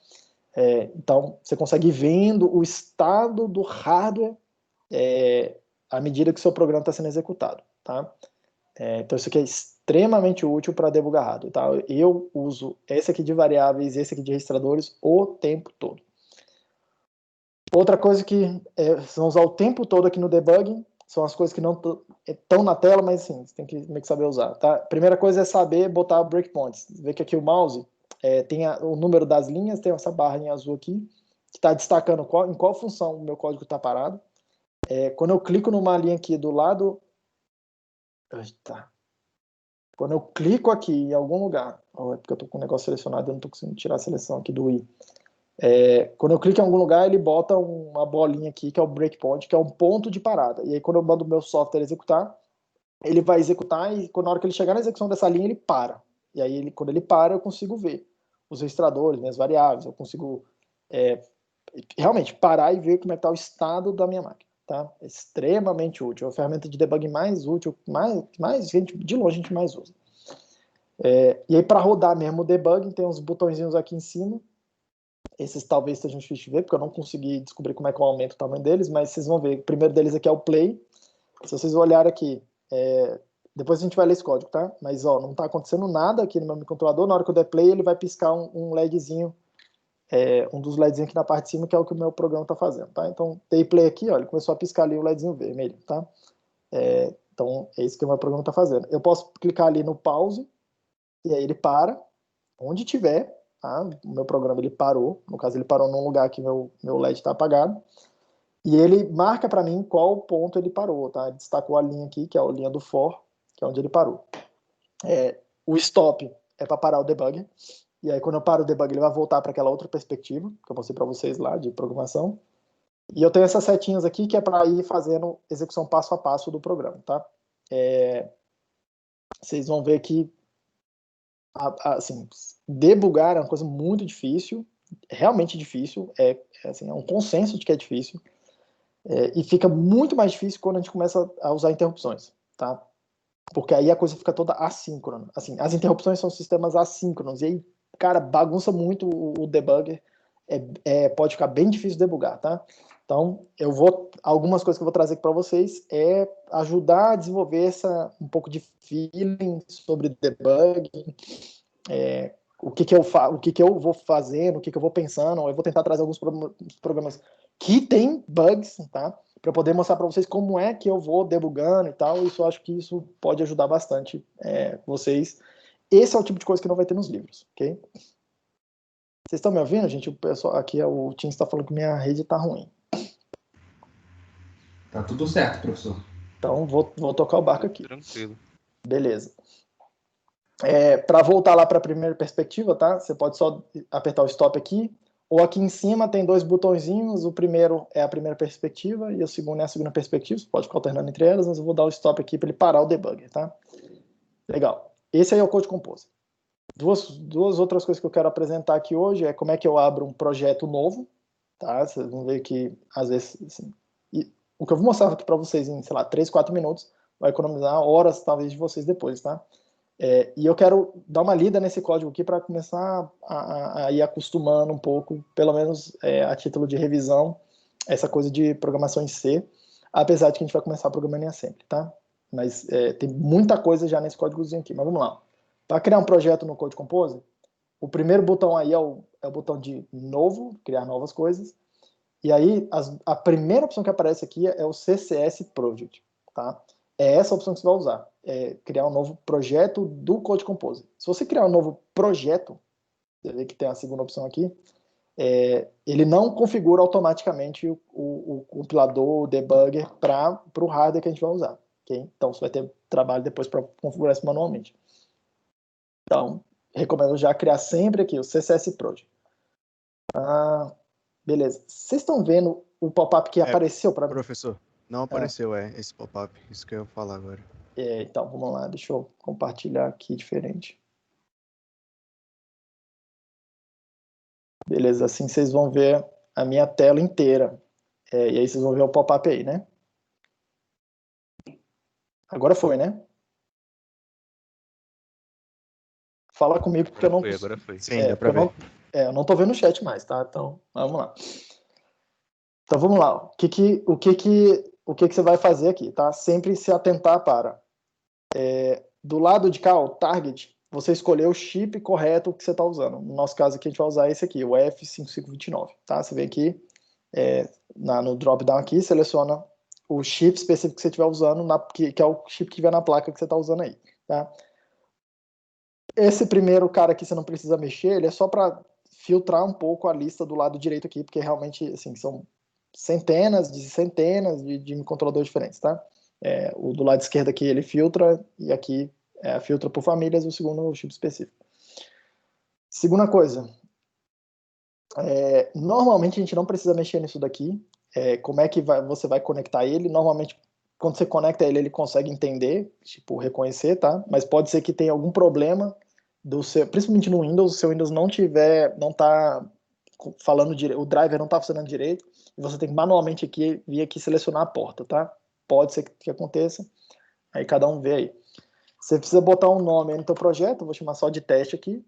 Então, você consegue ir vendo o estado do hardware à medida que o seu programa está sendo executado, tá? Então, isso aqui é extremamente útil para debugar hardware, tá? Eu uso esse aqui de variáveis e esse aqui de registradores o tempo todo. Outra coisa que vocês vão usar o tempo todo aqui no debugging são as coisas que não estão na tela, mas sim, você tem que meio que saber usar, tá? Primeira coisa é saber botar breakpoints. Vê que aqui o mouse tem o número das linhas, tem essa barra em azul aqui, que está destacando em qual função o meu código está parado. Quando eu clico numa linha aqui do lado... Quando eu clico aqui em algum lugar... é porque eu estou com o negócio selecionado, eu não estou conseguindo tirar a seleção aqui do i. Quando eu clico em algum lugar, ele bota uma bolinha aqui, que é o breakpoint, que é um ponto de parada. E aí, quando eu mando o meu software executar, ele vai executar e na hora que ele chegar na execução dessa linha, ele para. E aí, quando ele para, eu consigo ver os registradores, minhas variáveis, eu consigo realmente parar e ver como é que está o estado da minha máquina. Tá? É extremamente útil. É a ferramenta de debug mais útil, de longe a gente mais usa. E aí, para rodar mesmo o debugging, tem uns botõezinhos aqui em cima. Esses talvez seja difícil de ver, porque eu não consegui descobrir como é que eu aumento o tamanho deles, mas vocês vão ver. O primeiro deles aqui é o play. Se vocês olharem aqui, depois a gente vai ler esse código, tá? Mas ó, não está acontecendo nada aqui no meu microcontrolador. Na hora que eu der play, ele vai piscar um LEDzinho, um dos LEDzinhos aqui na parte de cima, que é o que o meu programa está fazendo, tá? Então, dei play aqui, ó, ele começou a piscar ali o LEDzinho vermelho, tá? Então, é isso que o meu programa está fazendo. Eu posso clicar ali no pause, e aí ele para, onde tiver. Tá? O meu programa ele parou, no caso ele parou num lugar que meu LED está apagado, e ele marca para mim qual ponto ele parou, tá? Ele destacou a linha aqui, que é a linha do for, que é onde ele parou. O stop é para parar o debug, e aí quando eu paro o debug ele vai voltar para aquela outra perspectiva, que eu mostrei para vocês lá, de programação, e eu tenho essas setinhas aqui que é para ir fazendo execução passo a passo do programa, tá? Vocês vão ver que assim, debugar é uma coisa muito difícil, realmente difícil, é um consenso de que é difícil, e fica muito mais difícil quando a gente começa a usar interrupções, tá? Porque aí a coisa fica toda assíncrona. Assim, as interrupções são sistemas assíncronos, e aí, cara, bagunça muito o debugger, pode ficar bem difícil debugar, tá? Então, algumas coisas que eu vou trazer aqui para vocês é ajudar a desenvolver um pouco de feeling sobre debugging, o que eu vou fazendo, o que eu vou pensando. Eu vou tentar trazer alguns programas que tem bugs, tá? Para poder mostrar para vocês como é que eu vou debugando e tal. Isso eu acho que isso pode ajudar bastante vocês. Esse é o tipo de coisa que não vai ter nos livros, ok? Vocês estão me ouvindo, gente? O pessoal aqui, o Tim está falando que minha rede está ruim. Tá tudo certo, professor. Então, vou tocar o barco aqui. Tranquilo. Beleza. Para voltar lá para a primeira perspectiva, tá? Você pode só apertar o stop aqui, ou aqui em cima tem dois botõezinhos, o primeiro é a primeira perspectiva e o segundo é a segunda perspectiva, você pode ficar alternando entre elas, mas eu vou dar o stop aqui para ele parar o debugger, tá? Legal. Esse aí é o Code Composer. Duas outras coisas que eu quero apresentar aqui hoje é como é que eu abro um projeto novo, tá? Vocês vão ver que, às vezes, assim, o que eu vou mostrar aqui para vocês em, sei lá, 3, 4 minutos, vai economizar horas, talvez, de vocês depois, tá? E eu quero dar uma lida nesse código aqui para começar a ir acostumando um pouco, pelo menos a título de revisão, essa coisa de programação em C, apesar de que a gente vai começar programando em Assembly, tá? Mas tem muita coisa já nesse códigozinho aqui, mas vamos lá. Para criar um projeto no Code Composer, o primeiro botão aí é o botão de novo, criar novas coisas, e aí a primeira opção que aparece aqui é o CSS Project. tá? É essa a opção que você vai usar, criar um novo projeto do Code Composer. Se você criar um novo projeto, você vê que tem a segunda opção aqui, ele não configura automaticamente o compilador, o debugger para o hardware que a gente vai usar. Okay? Então, você vai ter trabalho depois para configurar isso manualmente. Então, recomendo já criar sempre aqui o CSS Project. Beleza. Vocês estão vendo o pop-up que apareceu para mim? Professor, não apareceu, esse pop-up. Isso que eu ia falar agora. Então, vamos lá. Deixa eu compartilhar aqui diferente. Beleza, assim vocês vão ver a minha tela inteira. E aí vocês vão ver o pop-up aí, né? Agora foi, né? Fala comigo porque Agora foi. Sim, dá pra ver. Eu não tô vendo o chat mais, tá? Então, vamos lá. Então, vamos lá. O que você vai fazer aqui, tá? Sempre se atentar para... do lado de cá, o target, você escolheu o chip correto que você está usando. No nosso caso aqui, a gente vai usar esse aqui, o F5529, tá? Você vem aqui, no drop-down aqui, seleciona o chip específico que você estiver usando, que é o chip que tiver na placa que você está usando aí, tá? Esse primeiro cara aqui você não precisa mexer, ele é só para filtrar um pouco a lista do lado direito aqui, porque realmente, assim, são centenas de controladores diferentes, tá? O do lado esquerdo aqui ele filtra, e aqui filtra por famílias, o segundo é o chip específico. Segunda coisa, normalmente a gente não precisa mexer nisso daqui. Como é que você vai conectar ele? Normalmente, quando você conecta ele consegue entender, tipo, reconhecer, tá? Mas pode ser que tenha algum problema, principalmente no Windows, o seu Windows não tá falando direito, o driver não tá funcionando direito, e você tem que manualmente vir aqui selecionar a porta, tá? Pode ser que aconteça, aí cada um vê aí. Você precisa botar um nome aí no teu projeto, vou chamar só de teste aqui.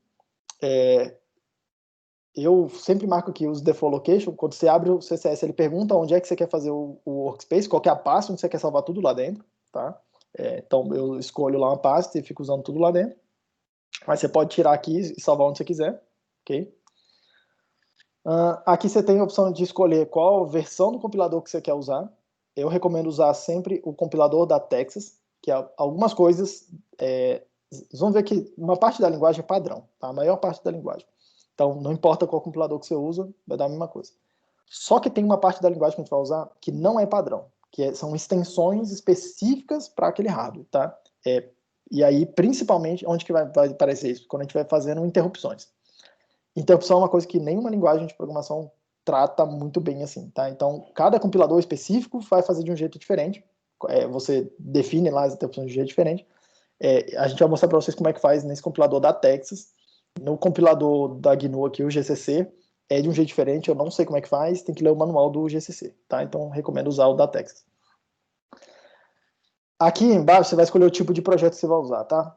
Eu sempre marco aqui os default location. Quando você abre o CSS, ele pergunta onde é que você quer fazer o workspace, qual que é a pasta onde você quer salvar tudo lá dentro, tá? Então eu escolho lá uma pasta e fico usando tudo lá dentro. Mas você pode tirar aqui e salvar onde você quiser, ok? Aqui você tem a opção de escolher qual versão do compilador que você quer usar. Eu recomendo usar sempre o compilador da Texas, que algumas coisas... vocês vão ver que uma parte da linguagem é padrão, tá? A maior parte da linguagem. Então, não importa qual compilador que você usa, vai dar a mesma coisa. Só que tem uma parte da linguagem que a gente vai usar que não é padrão, são extensões específicas para aquele hardware, tá? E aí, principalmente, onde que vai aparecer isso? Quando a gente vai fazendo interrupções. Interrupção é uma coisa que nenhuma linguagem de programação trata muito bem assim, tá? Então, cada compilador específico vai fazer de um jeito diferente. Você define lá as interrupções de um jeito diferente. A gente vai mostrar para vocês como é que faz nesse compilador da Texas. No compilador da GNU aqui, o GCC, é de um jeito diferente, eu não sei como é que faz, tem que ler o manual do GCC, tá? Então, recomendo usar o da Texas. Aqui embaixo, você vai escolher o tipo de projeto que você vai usar, tá?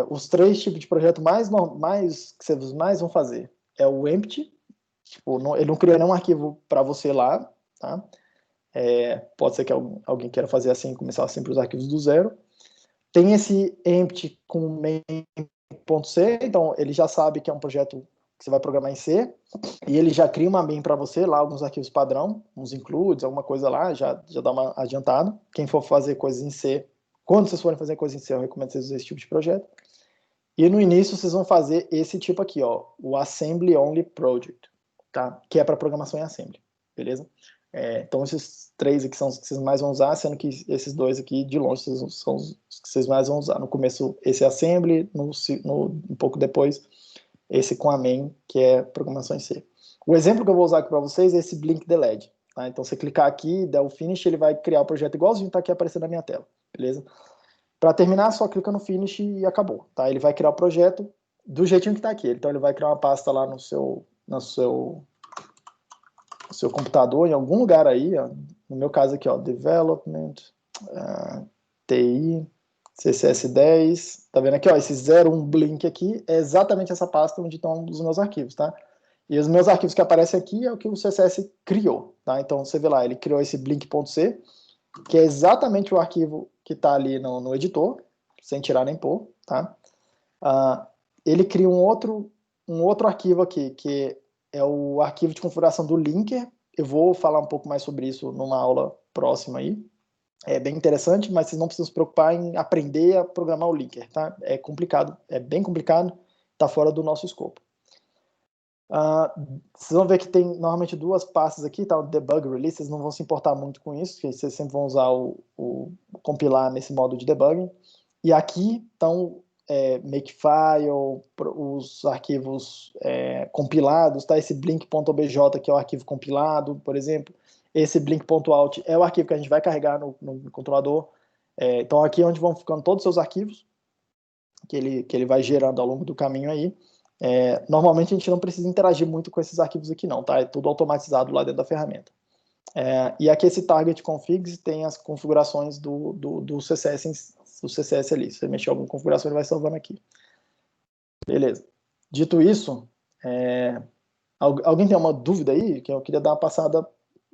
Os 3 tipos de projeto que vocês mais vão fazer é o empty, tipo, ele não cria nenhum arquivo para você lá, tá? Pode ser que alguém queira fazer assim, começar sempre os arquivos do zero. Tem esse empty com main.c, então ele já sabe que é um projeto que você vai programar em C, e ele já cria uma main para você, lá alguns arquivos padrão, uns includes, alguma coisa lá, já dá uma adiantada. Quem for fazer coisas em C, quando vocês forem fazer coisas em C, eu recomendo vocês usarem esse tipo de projeto. E no início vocês vão fazer esse tipo aqui, ó, o Assembly Only Project, tá? Que é para programação em Assembly, beleza? Então esses 3 aqui são os que vocês mais vão usar, sendo que esses 2 aqui, de longe, são os que vocês mais vão usar. No começo, esse Assembly, um pouco depois, esse com a main, que é programação em C. O exemplo que eu vou usar aqui para vocês é esse Blink the LED, tá? Então, você clicar aqui, der o Finish, ele vai criar o projeto igualzinho tá aqui aparecendo na minha tela, beleza? Para terminar, só clica no Finish e acabou, tá? Ele vai criar o projeto do jeitinho que tá aqui. Então, ele vai criar uma pasta lá no seu computador, em algum lugar aí, ó. No meu caso aqui, ó, Development, TI, CSS10, tá vendo aqui, ó, esse 01 Blink aqui é exatamente essa pasta onde estão os meus arquivos, tá? E os meus arquivos que aparecem aqui é o que o CSS criou, tá? Então, você vê lá, ele criou esse blink.c, que é exatamente o arquivo que está ali no editor, sem tirar nem pôr, tá? Ele cria um outro arquivo aqui, que é o arquivo de configuração do linker. Eu vou falar um pouco mais sobre isso numa aula próxima aí, É bem interessante, mas vocês não precisam se preocupar em aprender a programar o linker, tá? É complicado, é bem complicado, está fora do nosso escopo. Vocês vão ver que tem normalmente duas pastas aqui, tá? O debug release, vocês não vão se importar muito com isso, porque vocês sempre vão usar o compilar nesse modo de debugging. E aqui estão makefile, os arquivos compilados, tá? Esse blink.obj, que é o arquivo compilado, por exemplo. Esse blink.out é o arquivo que a gente vai carregar no controlador. Então aqui é onde vão ficando todos os seus arquivos, que ele vai gerando ao longo do caminho aí. Normalmente a gente não precisa interagir muito com esses arquivos aqui não, tá? É tudo automatizado lá dentro da ferramenta. E aqui esse target configs tem as configurações do CSS ali. Se você mexer em alguma configuração, ele vai salvando aqui. Beleza. Dito isso, alguém tem uma dúvida aí? Que eu queria dar uma passada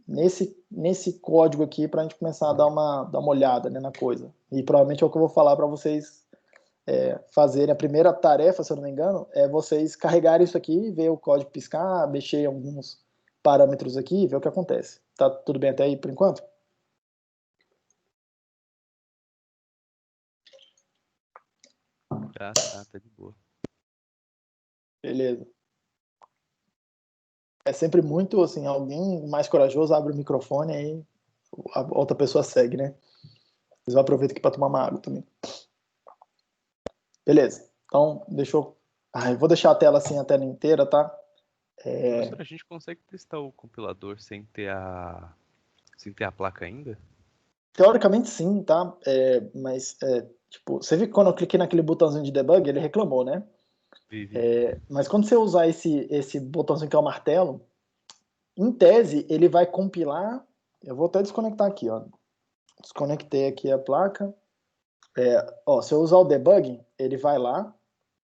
nesse código aqui para a gente começar a dar uma olhada, né, na coisa. E provavelmente é o que eu vou falar para vocês fazerem. A primeira tarefa, se eu não me engano, é vocês carregarem isso aqui, ver o código piscar, mexer em alguns parâmetros aqui e ver o que acontece. Tá tudo bem até aí por enquanto? Tá de boa. Beleza. É sempre muito, assim, alguém mais corajoso abre o microfone aí a outra pessoa segue, né? Vocês vão aproveitar aqui para tomar uma água também. Beleza. Então, eu vou deixar a tela assim, a tela inteira, tá? Professor, a gente consegue testar o compilador sem ter a placa ainda? Teoricamente sim, tá? Mas, tipo, você viu que quando eu cliquei naquele botãozinho de debug, ele reclamou, né? Mas quando você usar esse botãozinho que é o martelo, em tese, ele vai compilar. Eu vou até desconectar aqui, ó. Desconectei aqui a placa. Se eu usar o debug, ele vai lá,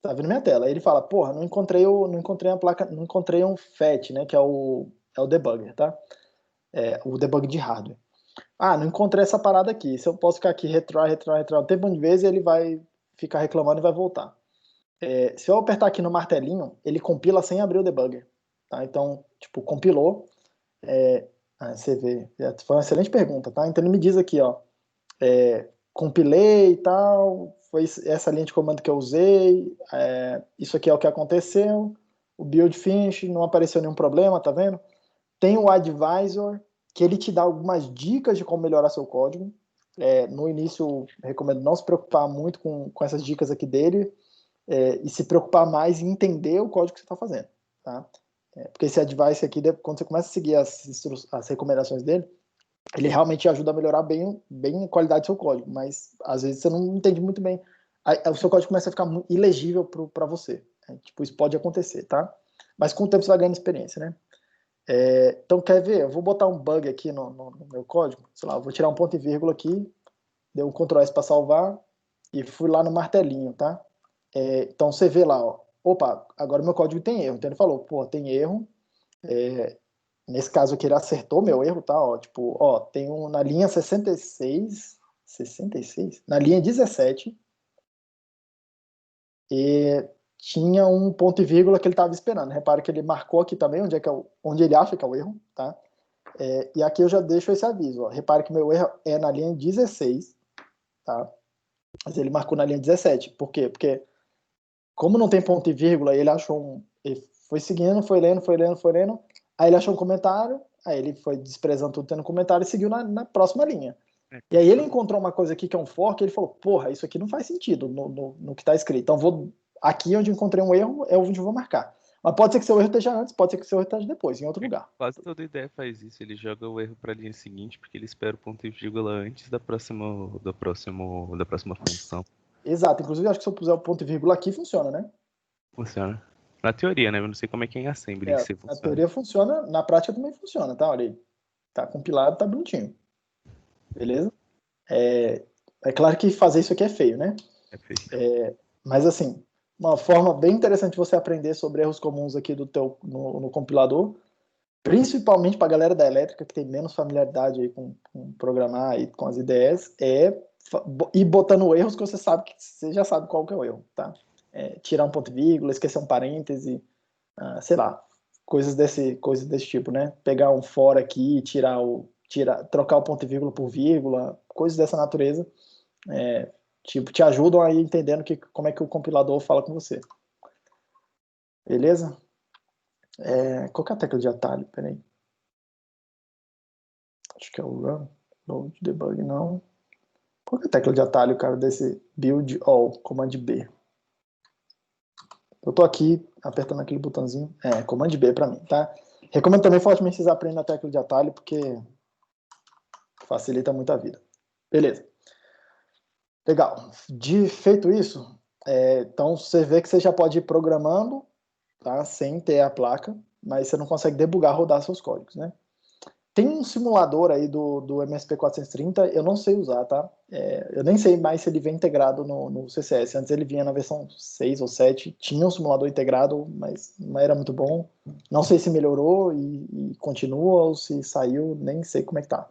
tá vendo minha tela? Aí ele fala, porra, não encontrei a placa, não encontrei um FAT, né? Que é o debugger, tá? O debug de hardware. Não encontrei essa parada aqui. Se eu posso ficar aqui retry um tempo de vezes, ele vai ficar reclamando e vai voltar. Se eu apertar aqui no martelinho, ele compila sem abrir o debugger, tá? Então, tipo, compilou. Você vê, foi uma excelente pergunta, tá? Então ele me diz aqui, ó, compilei e tal, foi essa linha de comando que eu usei, isso aqui é o que aconteceu, o build finish, não apareceu nenhum problema, tá vendo? Tem o advisor, que ele te dá algumas dicas de como melhorar seu código. No início, recomendo não se preocupar muito com essas dicas aqui dele, e se preocupar mais em entender o código que você está fazendo, tá? Porque esse advice aqui, quando você começa a seguir as recomendações dele, ele realmente ajuda a melhorar bem a qualidade do seu código, mas às vezes você não entende muito bem. Aí, o seu código começa a ficar ilegível para você. Tipo, isso pode acontecer, tá? Mas com o tempo você vai ganhando experiência, né? Então, quer ver? Eu vou botar um bug aqui no meu código. Sei lá, eu vou tirar um ponto e vírgula aqui, dei um Ctrl S para salvar e fui lá no martelinho, tá? Então, você vê lá, ó, opa, agora meu código tem erro. Então, ele falou, pô, tem erro. Nesse caso aqui, ele acertou meu erro, tá? Ó, tipo, ó, tem na linha 66, na linha 17, e tinha um ponto e vírgula que ele estava esperando. Repare que ele marcou aqui também onde ele acha que é o erro, tá? E aqui eu já deixo esse aviso, ó. Repare que meu erro é na linha 16, tá? Mas ele marcou na linha 17. Por quê? Porque como não tem ponto e vírgula, ele achou ele foi seguindo, foi lendo, aí ele achou um comentário, aí ele foi desprezando tudo tendo comentário e seguiu na próxima linha. E aí ele encontrou uma coisa aqui que é um fork, e ele falou, porra, isso aqui não faz sentido no que está escrito. Então aqui onde eu encontrei um erro é onde eu vou marcar. Mas pode ser que seu erro esteja antes, pode ser que seu erro esteja depois, em outro lugar. Quase toda ideia faz isso, ele joga o erro para a linha seguinte, porque ele espera o ponto e vírgula antes da próxima função. Exato, inclusive acho que se eu puser o ponto e vírgula aqui, funciona, né? Funciona. Na teoria, né? Eu não sei como é que é em assembly que você funciona. Na teoria funciona, na prática também funciona, tá? Olha aí. Tá compilado, tá bonitinho. Beleza? É claro que fazer isso aqui é feio, né? É feio. Mas assim, uma forma bem interessante de você aprender sobre erros comuns aqui no compilador, principalmente para a galera da elétrica que tem menos familiaridade aí com programar e com as IDEs, ir botando erros que você já sabe qual que é o erro, tá? Tirar um ponto e vírgula, esquecer um parêntese, sei lá, coisas desse tipo, né? Pegar um for aqui e tirar trocar o ponto e vírgula por vírgula, coisas dessa natureza, tipo, te ajudam aí entendendo como é que o compilador fala com você. Beleza? Qual que é a tecla de atalho? Peraí. Acho que é o Run. Load Debug, não. Qual que é a tecla de atalho, cara, desse Build All, Command B? Eu tô aqui apertando aquele botãozinho. Command B pra mim, tá? Recomendo também fortemente vocês aprendam a tecla de atalho, porque facilita muito a vida. Beleza. Legal. Feito isso, então você vê que você já pode ir programando, tá? Sem ter a placa, mas você não consegue debugar, rodar seus códigos, né? Tem um simulador aí do MSP430, eu não sei usar, tá? Eu nem sei mais se ele vem integrado no CCS. Antes ele vinha na versão 6 ou 7, tinha um simulador integrado, mas não era muito bom. Não sei se melhorou e continua, ou se saiu, nem sei como é que tá.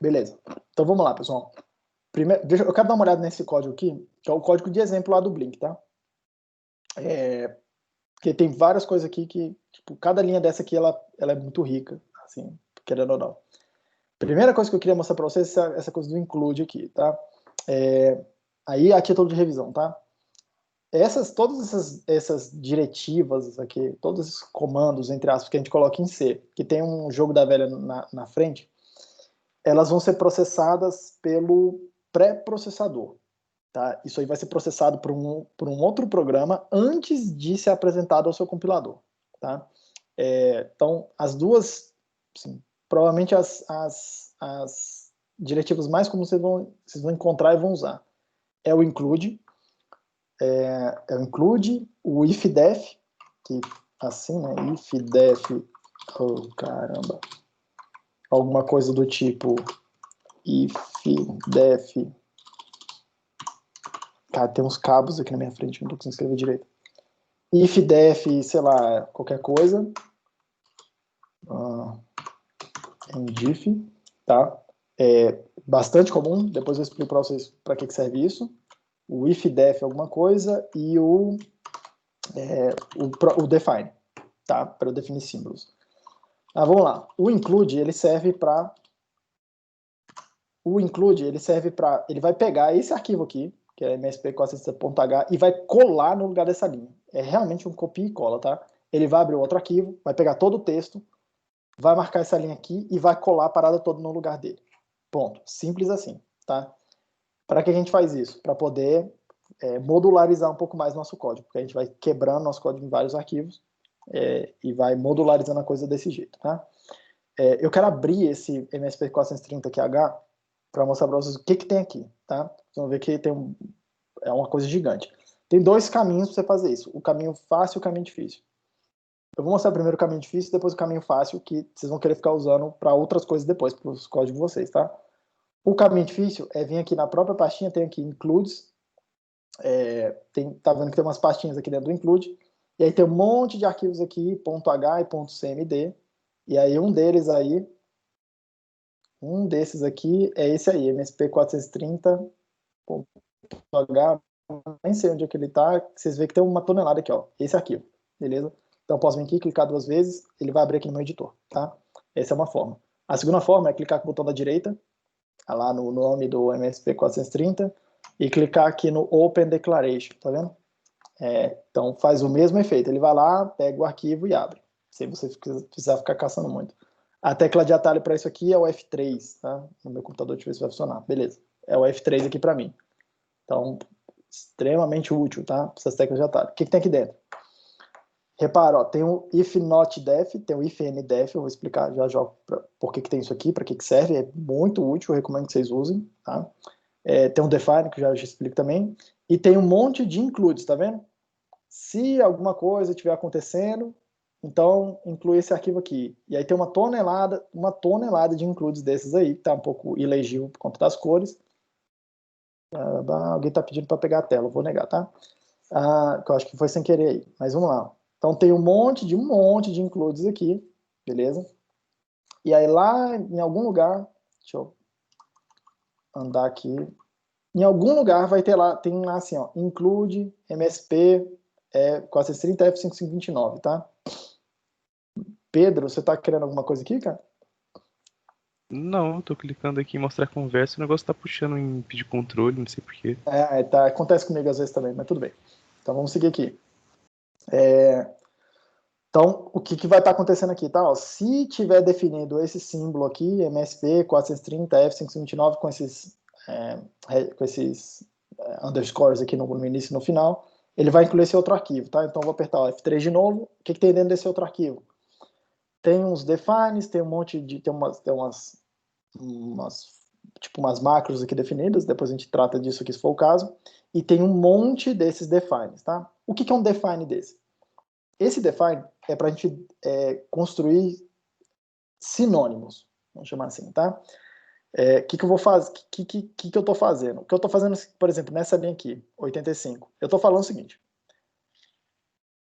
Beleza. Então vamos lá, pessoal. Primeiro, eu quero dar uma olhada nesse código aqui, que é o código de exemplo lá do Blink, tá? Porque tem várias coisas aqui que, tipo, cada linha dessa aqui, ela é muito rica, assim, querendo ou não. Primeira coisa que eu queria mostrar para vocês é essa coisa do include aqui, tá? Aí, a título de revisão, tá? Todas essas diretivas aqui, todos esses comandos, entre aspas, que a gente coloca em C, que tem um jogo da velha na frente, elas vão ser processadas pelo pré-processador. Tá? Isso aí vai ser processado por um outro programa antes de ser apresentado ao seu compilador. Tá? Então, as duas, assim, provavelmente as diretivas mais comuns vocês vão encontrar e vão usar. É o include, o ifdef, que assim, né? Ifdef, oh, caramba, alguma coisa do tipo ifdef. Cara, tem uns cabos aqui na minha frente, não tô conseguindo escrever direito. Ifdef, sei lá, qualquer coisa. Endif, tá? Bastante comum, depois eu explico para vocês para que serve isso. O ifdef alguma coisa e o define, tá? Para eu definir símbolos. Vamos lá. O include, ele serve para... Ele vai pegar esse arquivo aqui, que é msp430.h, e vai colar no lugar dessa linha. É realmente um copia e cola, tá? Ele vai abrir outro arquivo, vai pegar todo o texto, vai marcar essa linha aqui e vai colar a parada toda no lugar dele. Ponto. Simples assim, tá? Para que a gente faz isso? Para poder modularizar um pouco mais nosso código, porque a gente vai quebrando nosso código em vários arquivos e vai modularizando a coisa desse jeito, tá? Eu quero abrir esse MSP430QH para mostrar para vocês o que tem aqui, tá? Vocês vão ver que é uma coisa gigante. Tem dois caminhos para você fazer isso, o caminho fácil e o caminho difícil. Eu vou mostrar primeiro o caminho difícil, depois o caminho fácil, que vocês vão querer ficar usando para outras coisas depois, para os códigos de vocês, tá? O caminho difícil é vir aqui na própria pastinha, tem aqui includes, tá vendo que tem umas pastinhas aqui dentro do include, e aí tem um monte de arquivos aqui, .h e .cmd, e aí um desses aqui é esse aí, MSP430.h, nem sei onde é que ele tá, vocês veem que tem uma tonelada aqui, ó, esse arquivo, beleza? Então eu posso vir aqui, clicar 2 vezes, ele vai abrir aqui no meu editor, tá? Essa é uma forma. A segunda forma é clicar com o botão da direita, lá no nome do MSP430, e clicar aqui no Open Declaration, tá vendo? Então faz o mesmo efeito, ele vai lá, pega o arquivo e abre, sem você precisar ficar caçando muito. A tecla de atalho para isso aqui é o F3, tá? No meu computador, deixa eu ver se vai funcionar. Beleza, é o F3 aqui para mim. Então, extremamente útil, tá? Essas teclas de atalho. O que tem aqui dentro? Repara, ó, tem o if not def, tem o if n def, eu vou explicar já por que tem isso aqui, para que serve, é muito útil, eu recomendo que vocês usem, tá? Tem um define, que já explico também, e tem um monte de includes, tá vendo? Se alguma coisa estiver acontecendo, então inclui esse arquivo aqui. E aí tem uma tonelada de includes desses aí, que tá um pouco ilegível por conta das cores. Alguém tá pedindo para pegar a tela, eu vou negar, tá? Que eu acho que foi sem querer aí, mas vamos lá. Então tem um monte de includes aqui, beleza? E aí lá em algum lugar, deixa eu andar aqui, em algum lugar vai ter lá, tem lá assim, ó, include MSP 430 F5529, tá? Pedro, você tá querendo alguma coisa aqui, cara? Não, tô clicando aqui em mostrar conversa, o negócio tá puxando em pedir controle, não sei porquê. Tá, acontece comigo às vezes também, mas tudo bem. Então vamos seguir aqui. Então, o que vai estar acontecendo aqui, tá? Ó, se tiver definido esse símbolo aqui, MSP 430, F529, com esses underscores aqui no início e no final, ele vai incluir esse outro arquivo, tá? Então, eu vou apertar o F3 de novo. O que tem dentro desse outro arquivo? Tem uns defines, tem um monte de... Tem umas macros aqui definidas, depois a gente trata disso aqui se for o caso, e tem um monte desses defines, tá? O que é um define desse? Esse define é para a gente construir sinônimos, vamos chamar assim, tá? Que eu vou fazer? Que eu estou fazendo? O que eu estou fazendo, por exemplo, nessa linha aqui, 85, eu estou falando o seguinte: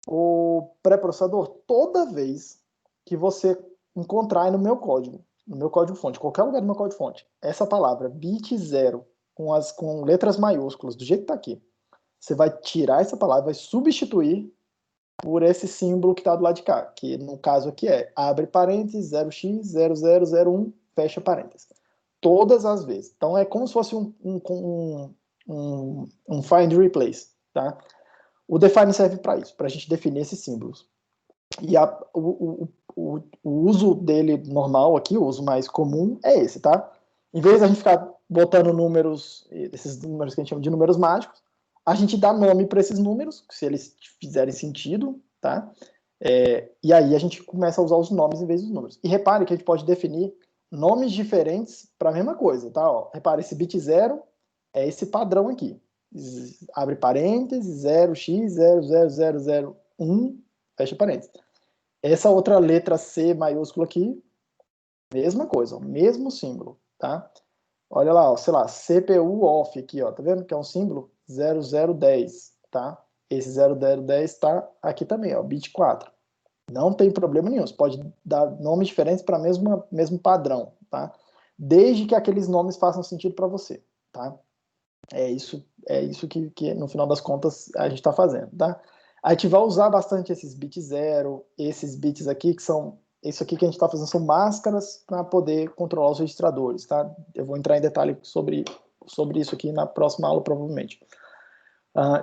o pré-processador, toda vez que você encontrar aí no meu código-fonte, qualquer lugar do meu código-fonte, essa palavra bit 0 com letras maiúsculas, do jeito que está aqui, você vai tirar essa palavra, vai substituir por esse símbolo que está do lado de cá, que no caso aqui abre parênteses, 0x0001, fecha parênteses. Todas as vezes. Então é como se fosse um find replace, tá? O define serve para isso, para a gente definir esses símbolos. E o uso dele normal aqui, o uso mais comum é esse, tá? Em vez de a gente ficar botando números, esses números que a gente chama de números mágicos, a gente dá nome para esses números, se eles fizerem sentido, tá? E aí a gente começa a usar os nomes em vez dos números. E repare que a gente pode definir nomes diferentes para a mesma coisa, tá? Ó, repare, esse bit 0 é esse padrão aqui. Abre parênteses, 0x00001, fecha parênteses. Essa outra letra C maiúscula aqui, mesma coisa, o mesmo símbolo, tá? Olha lá, ó, sei lá, CPU off aqui, ó, tá vendo que é um símbolo? 0010, tá? Esse 0010 tá aqui também, ó, bit 4. Não tem problema nenhum, você pode dar nomes diferentes para mesmo padrão, tá? Desde que aqueles nomes façam sentido para você, tá? É isso que no final das contas a gente está fazendo, tá? A gente vai usar bastante esses bits 0, esses bits aqui que são isso aqui que a gente está fazendo são máscaras para poder controlar os registradores, tá? Eu vou entrar em detalhe sobre isso aqui na próxima aula, provavelmente.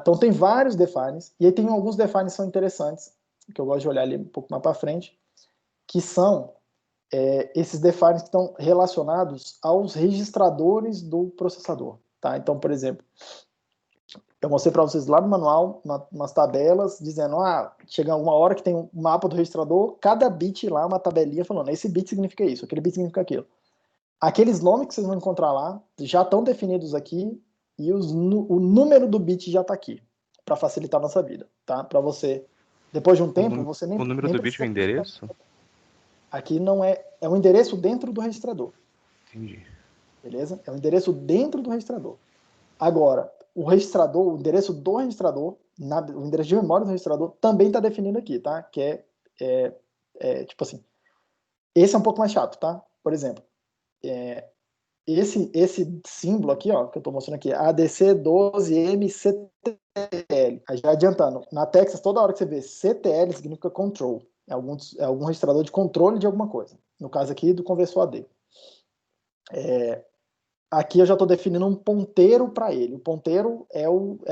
Então, tem vários defines, e aí tem alguns defines que são interessantes, que eu gosto de olhar ali um pouco mais para frente, que são esses defines que estão relacionados aos registradores do processador, tá? Então, por exemplo, eu mostrei para vocês lá no manual, umas tabelas, dizendo, chega uma hora que tem um mapa do registrador, cada bit lá, uma tabelinha falando, esse bit significa isso, aquele bit significa aquilo. Aqueles nomes que vocês vão encontrar lá, já estão definidos aqui, e o número do bit já está aqui, para facilitar a nossa vida, tá? Para você, depois de um tempo, você nem... O número do bit é o endereço? Aqui não é um endereço dentro do registrador. Entendi. Beleza? É um endereço dentro do registrador. Agora, o endereço do registrador, o endereço de memória do registrador também está definido aqui, tá? Que tipo assim, esse é um pouco mais chato, tá? Por exemplo, esse símbolo aqui, ó, que eu estou mostrando aqui, ADC12MCTL. Já adiantando, na Texas, toda hora que você vê CTL significa control. É algum registrador de controle de alguma coisa. No caso aqui, do conversor AD. Aqui eu já estou definindo um ponteiro para ele. O ponteiro é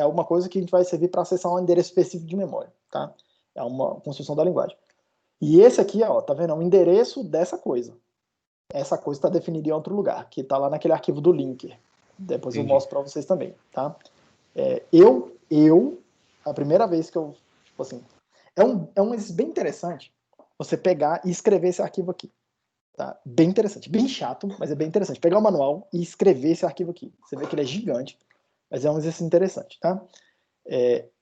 uma coisa que a gente vai servir para acessar um endereço específico de memória, tá? É uma construção da linguagem. E esse aqui, ó, tá vendo? É um endereço dessa coisa. Essa coisa está definida em outro lugar, que está lá naquele arquivo do linker. Depois eu mostro para vocês também, tá? A primeira vez que eu, tipo assim, é um exercício bem interessante você pegar e escrever esse arquivo aqui. Tá? Bem interessante, bem chato, mas é bem interessante. Pegar o manual e escrever esse arquivo aqui. Você vê que ele é gigante, mas é um exercício interessante, tá?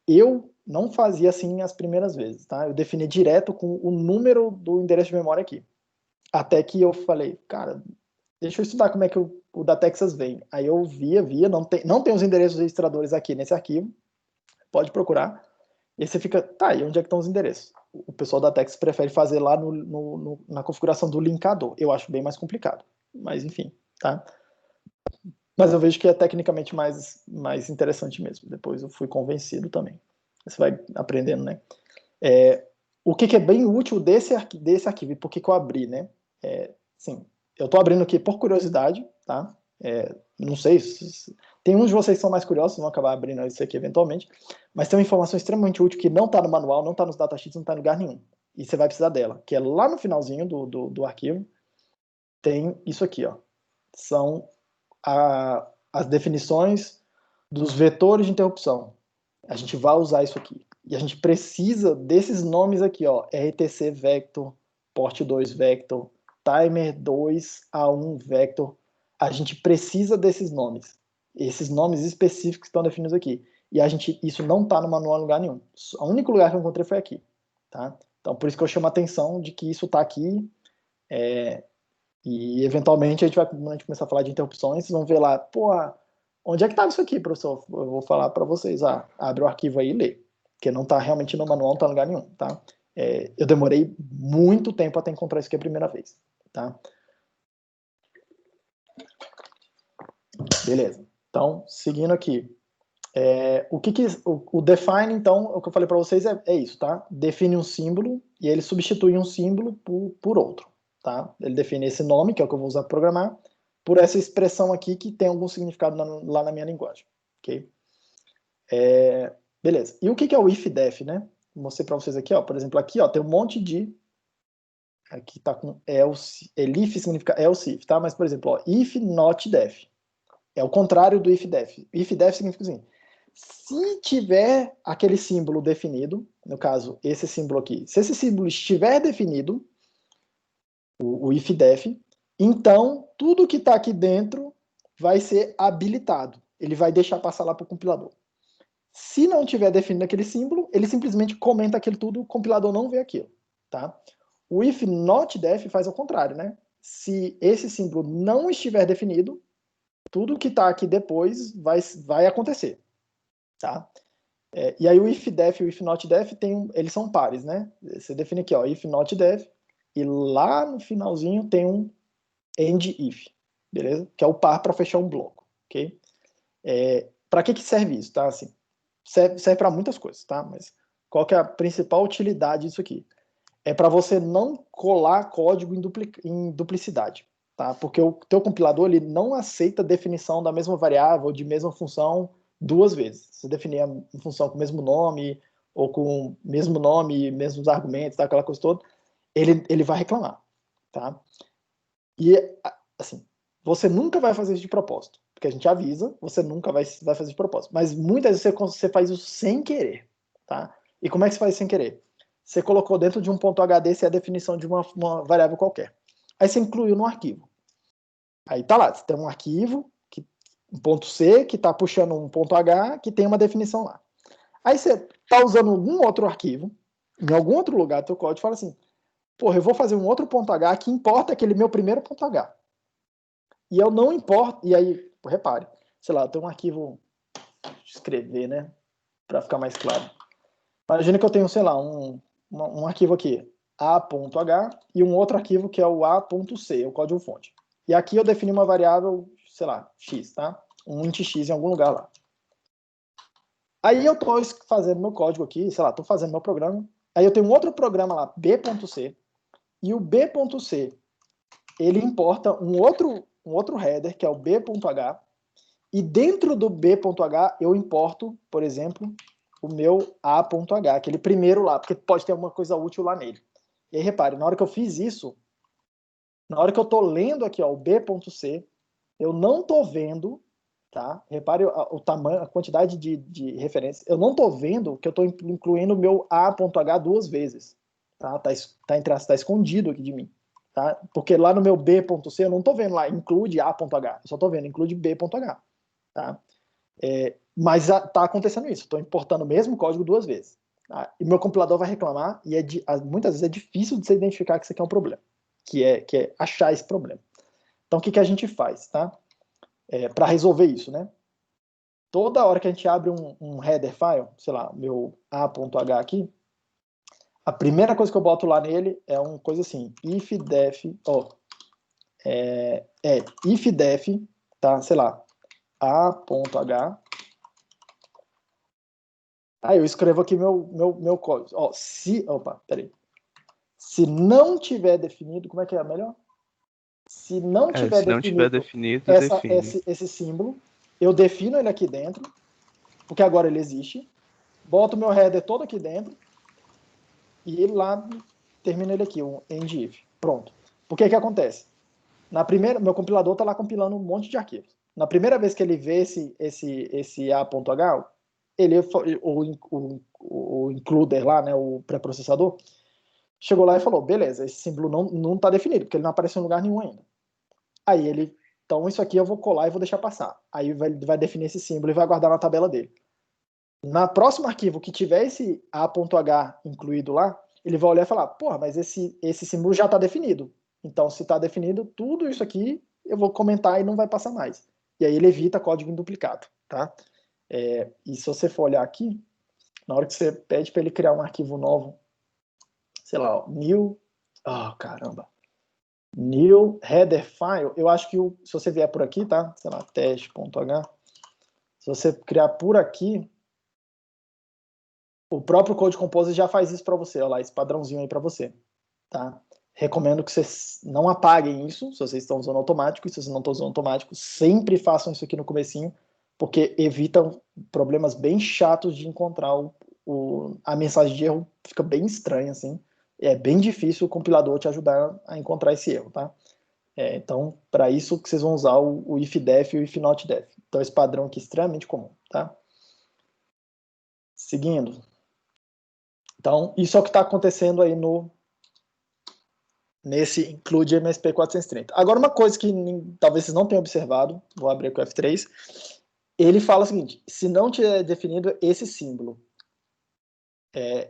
Eu não fazia assim as primeiras vezes, tá? Eu definia direto com o número do endereço de memória aqui. Até que eu falei, cara, deixa eu estudar como é que o da Texas vem. Aí eu via, não tem os endereços registradores aqui nesse arquivo, pode procurar. E aí você fica, tá, e onde é que estão os endereços? O pessoal da Texas prefere fazer lá na configuração do linkador. Eu acho bem mais complicado. Mas enfim, tá? Mas eu vejo que é tecnicamente mais interessante mesmo. Depois eu fui convencido também. Você vai aprendendo, né? o que é bem útil desse arquivo, e por que eu abri, né? Sim, eu estou abrindo aqui por curiosidade, tá? Não sei, tem uns de vocês que são mais curiosos, vão acabar abrindo isso aqui eventualmente, mas tem uma informação extremamente útil que não está no manual, não está nos datasheets, não está em lugar nenhum. E você vai precisar dela, que é lá no finalzinho do arquivo, tem isso aqui, ó. São as definições dos vetores de interrupção. A gente vai usar isso aqui. E a gente precisa desses nomes aqui, ó. RTC vector, port 2 vector, timer 2 A1 vector. A gente precisa desses nomes. Esses nomes específicos que estão definidos aqui. E isso não está no manual em lugar nenhum. O único lugar que eu encontrei foi aqui. Tá? Então, por isso que eu chamo a atenção de que isso está aqui. E, eventualmente, quando a gente começar a falar de interrupções, vocês vão ver lá, onde é que estava isso aqui, professor? Eu vou falar para vocês. Abre o arquivo aí e lê. Porque não está realmente no manual, não está em lugar nenhum, tá? Eu demorei muito tempo até encontrar isso aqui a primeira vez, tá? Beleza. Então, seguindo aqui. O define, então, o que eu falei para vocês é isso, tá? Define um símbolo e ele substitui um símbolo por outro, tá? Ele define esse nome, que é o que eu vou usar para programar, por essa expressão aqui que tem algum significado lá na minha linguagem, ok? Beleza. E o que é o if-def, né? Vou mostrar para vocês aqui, ó. Por exemplo, aqui, ó, tem um monte de... Aqui tá com else, elif significa else if, tá? Mas, por exemplo, ó, if not def. É o contrário do if-def. If-def significa assim, se tiver aquele símbolo definido, no caso, esse símbolo aqui, se esse símbolo estiver definido, o if-def, então tudo que está aqui dentro vai ser habilitado. Ele vai deixar passar lá para o compilador. Se não tiver definido aquele símbolo, ele simplesmente comenta aquilo tudo, o compilador não vê aquilo. Tá? O if not def faz ao contrário, né? Se esse símbolo não estiver definido, tudo que está aqui depois vai acontecer. Tá? E aí o if def e o if not def eles são pares, né? Você define aqui, ó, if not def, e lá no finalzinho tem um end if, beleza? Que é o par para fechar um bloco, ok? Para que serve isso, tá? Assim, serve para muitas coisas, tá? Mas qual que é a principal utilidade disso aqui? É para você não colar código em duplicidade, tá? Porque o teu compilador ele não aceita definição da mesma variável ou de mesma função duas vezes. Se definir a função com o mesmo nome ou com o mesmo nome, mesmos argumentos, tá? Aquela coisa toda, ele vai reclamar, tá? E assim, você nunca vai fazer isso de propósito, porque a gente avisa, você nunca vai fazer de propósito. Mas muitas vezes você faz isso sem querer, tá? E como é que você faz sem querer? Você colocou dentro de um ponto .hd a definição de uma variável qualquer. Aí você incluiu no arquivo. Aí tá lá, você tem um arquivo, um ponto C, que está puxando um ponto H, que tem uma definição lá. Aí você está usando algum outro arquivo, em algum outro lugar do seu código, e fala assim, porra, eu vou fazer um outro ponto H que importa aquele meu primeiro ponto H. E eu não importo, e aí, repare, sei lá, eu tenho um arquivo, deixa eu escrever, né, para ficar mais claro. Imagina que eu tenho, sei lá, um arquivo aqui, a.h, e um outro arquivo que é o a.c, o código-fonte. E aqui eu defini uma variável, sei lá, x, tá? Um int x em algum lugar lá. Aí eu estou fazendo meu código aqui, sei lá, estou fazendo meu programa. Aí eu tenho um outro programa lá, b.c, e o b.c, ele importa um outro header, que é o b.h, e dentro do b.h eu importo, por exemplo, o meu a.h, aquele primeiro lá, porque pode ter alguma coisa útil lá nele. E aí, repare, na hora que eu fiz isso, na hora que eu estou lendo aqui, ó, o b.c, eu não estou vendo, tá? Repare o tamanho, a quantidade de referências. Eu não estou vendo que eu estou incluindo o meu a.h duas vezes. Tá escondido aqui de mim. Tá? Porque lá no meu b.c eu não estou vendo lá, include a.h. Eu só estou vendo, include b.h. Tá? Mas está acontecendo isso. Estou importando o mesmo código duas vezes. Tá? E meu compilador vai reclamar, e muitas vezes é difícil de você identificar que isso aqui é um problema. Que é achar esse problema. Então, o que a gente faz? Tá? Para resolver isso, né? Toda hora que a gente abre um header file, sei lá, meu a.h aqui, a primeira coisa que eu boto lá nele é uma coisa assim, if-def, if-def, tá, sei lá, a.h, Aí eu escrevo aqui meu código. Ó, peraí. Se não tiver definido, como é que é melhor? Se não tiver definido, define. Esse símbolo, eu defino ele aqui dentro, porque agora ele existe, boto o meu header todo aqui dentro, e ele lá termina ele aqui, um end if. Pronto. Por que acontece? Meu compilador está lá compilando um monte de arquivos. Na primeira vez que ele vê esse A.H, o includer lá, né, o pré-processador, chegou lá e falou, beleza, esse símbolo não está definido, porque ele não apareceu em lugar nenhum ainda. Aí ele, então isso aqui eu vou colar e vou deixar passar. Aí vai definir esse símbolo e vai guardar na tabela dele. Na próximo arquivo que tiver esse A.H incluído lá, ele vai olhar e falar, porra, mas esse símbolo já está definido. Então, se está definido, tudo isso aqui eu vou comentar e não vai passar mais. E aí ele evita código em duplicado, tá? E se você for olhar aqui, na hora que você pede para ele criar um arquivo novo, sei lá, ó, new header file, eu acho que se você vier por aqui, tá? Sei lá, teste.h, se você criar por aqui, o próprio Code Composer já faz isso para você, olha lá, esse padrãozinho aí para você, tá? Recomendo que vocês não apaguem isso, se vocês estão usando automático, e se vocês não estão usando automático, sempre façam isso aqui no comecinho, porque evita problemas bem chatos de encontrar a mensagem de erro, fica bem estranha, assim, é bem difícil o compilador te ajudar a encontrar esse erro, tá? Então, para isso que vocês vão usar o if-def e o if-not-def. Então, esse padrão aqui é extremamente comum, tá? Seguindo. Então, isso é o que está acontecendo aí nesse include MSP 430. Agora, uma coisa que talvez vocês não tenham observado, vou abrir aqui o F3, ele fala o seguinte, se não tiver definido esse símbolo,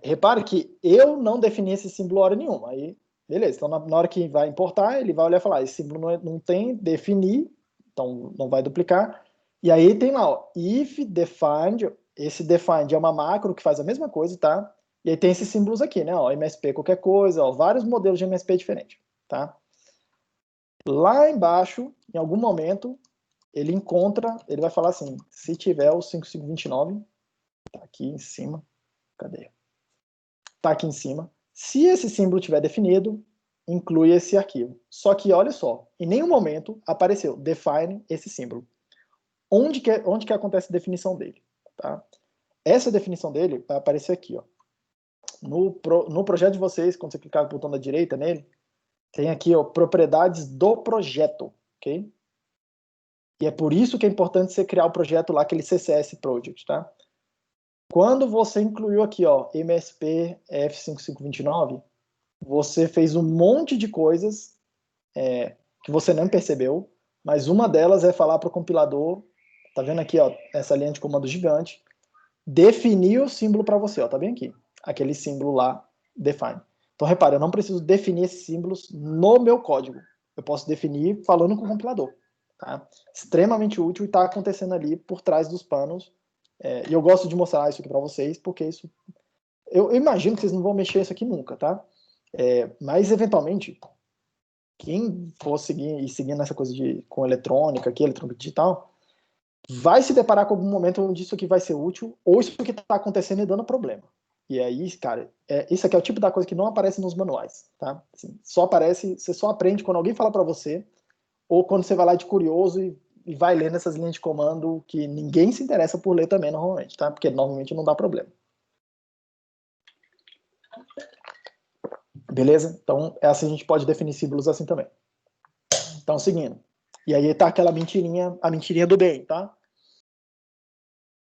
repare que eu não defini esse símbolo hora nenhuma, aí, beleza, então na hora que vai importar, ele vai olhar e falar, esse símbolo não tem, definir, então não vai duplicar, e aí tem lá, ó, if defined, esse defined é uma macro que faz a mesma coisa, tá? E aí tem esses símbolos aqui, né? Ó, MSP qualquer coisa, ó, vários modelos de MSP diferentes, tá? Lá embaixo, em algum momento, ele vai falar assim, se tiver o 5529, tá aqui em cima, cadê? Tá aqui em cima. Se esse símbolo tiver definido, inclui esse arquivo. Só que, olha só, em nenhum momento apareceu define esse símbolo. Onde que acontece a definição dele? Tá? Essa definição dele vai aparecer aqui, ó. No projeto de vocês, quando você clicar no botão da direita nele, tem aqui, ó, propriedades do projeto, ok? E é por isso que é importante você criar o projeto lá, aquele CSS Project, tá? Quando você incluiu aqui, ó, MSP F5529, você fez um monte de coisas que você não percebeu, mas uma delas é falar para o compilador, tá vendo aqui, ó, essa linha de comando gigante, definir o símbolo para você, ó, tá bem aqui, aquele símbolo lá, define. Então, repare, eu não preciso definir esses símbolos no meu código, eu posso definir falando com o compilador, tá? Extremamente útil e está acontecendo ali por trás dos panos, e eu gosto de mostrar isso aqui para vocês, porque isso, eu imagino que vocês não vão mexer isso aqui nunca, tá? Mas, eventualmente, quem for seguir nessa coisa com eletrônica, eletrônica digital, vai se deparar com algum momento onde isso aqui vai ser útil, ou isso aqui está acontecendo e dando problema. E aí, cara, isso aqui é o tipo da coisa que não aparece nos manuais, tá? Assim, você só aprende quando alguém fala para você, ou quando você vai lá de curioso e vai lendo essas linhas de comando que ninguém se interessa por ler também, normalmente, tá? Porque normalmente não dá problema. Beleza? Então, assim a gente pode definir símbolos assim também. Então, seguindo. E aí tá aquela mentirinha, a mentirinha do bem, tá?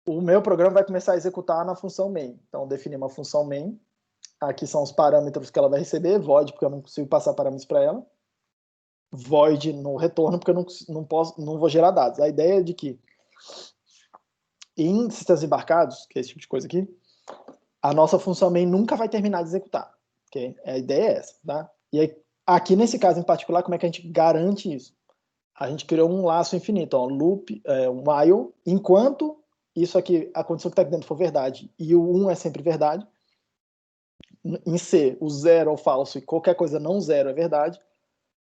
O meu programa vai começar a executar na função main. Então, definir uma função main. Aqui são os parâmetros que ela vai receber. Void, porque eu não consigo passar parâmetros para ela. Void no retorno, porque eu não vou gerar dados. A ideia é de que em sistemas embarcados, que é esse tipo de coisa aqui, a nossa função main nunca vai terminar de executar. Okay? A ideia é essa, tá? E aí, aqui nesse caso em particular, como é que a gente garante isso? A gente criou um laço infinito, ó, loop, um while, enquanto isso aqui, a condição que está aqui dentro for verdade, e o 1 é sempre verdade. Em C, o 0 é o falso e qualquer coisa não 0 é verdade.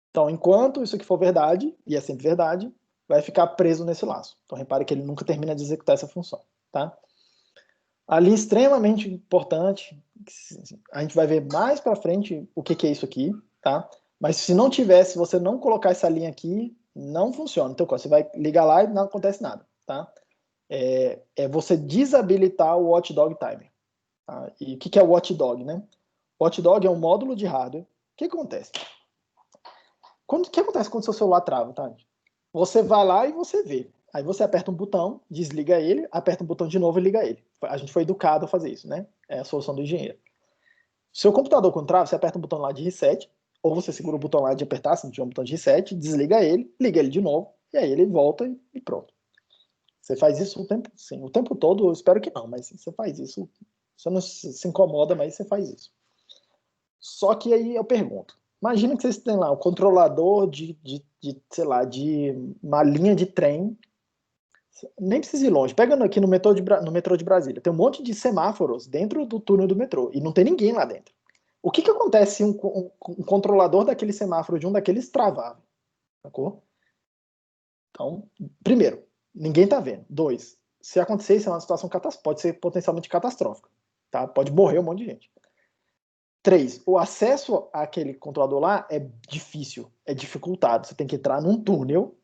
Então, enquanto isso aqui for verdade, e é sempre verdade, vai ficar preso nesse laço. Então, repare que ele nunca termina de executar essa função, tá? A linha extremamente importante, a gente vai ver mais para frente o que é isso aqui, tá? Mas se não tiver, se você não colocar essa linha aqui, não funciona. Então, você vai ligar lá e não acontece nada, tá? É você desabilitar o Watchdog Timer. Tá? E o que é o Watchdog, né? O Watchdog é um módulo de hardware. O que acontece? O que acontece quando seu celular trava, tá? Você vai lá e você vê. Aí você aperta um botão, desliga ele, aperta um botão de novo e liga ele. A gente foi educado a fazer isso, né? É a solução do engenheiro. Seu computador quando trava, você aperta um botão lá de reset, ou você segura o botão lá de apertar, se não tiver um botão de reset, desliga ele, liga ele de novo, e aí ele volta e pronto. Você faz isso o tempo todo, eu espero que não, mas você faz isso. Você não se incomoda, mas você faz isso. Só que aí eu pergunto, imagina que vocês têm lá o controlador sei lá, de uma linha de trem, nem precisa ir longe, pega aqui no metrô de Brasília, tem um monte de semáforos dentro do túnel do metrô, e não tem ninguém lá dentro. O que acontece se um controlador daquele semáforo de um daqueles travar? Sacou? Então, primeiro, ninguém tá vendo. 2, se acontecer isso é uma situação pode ser potencialmente catastrófica, tá? Pode morrer um monte de gente. 3, o acesso àquele controlador lá é difícil, é dificultado. Você tem que entrar num túnel,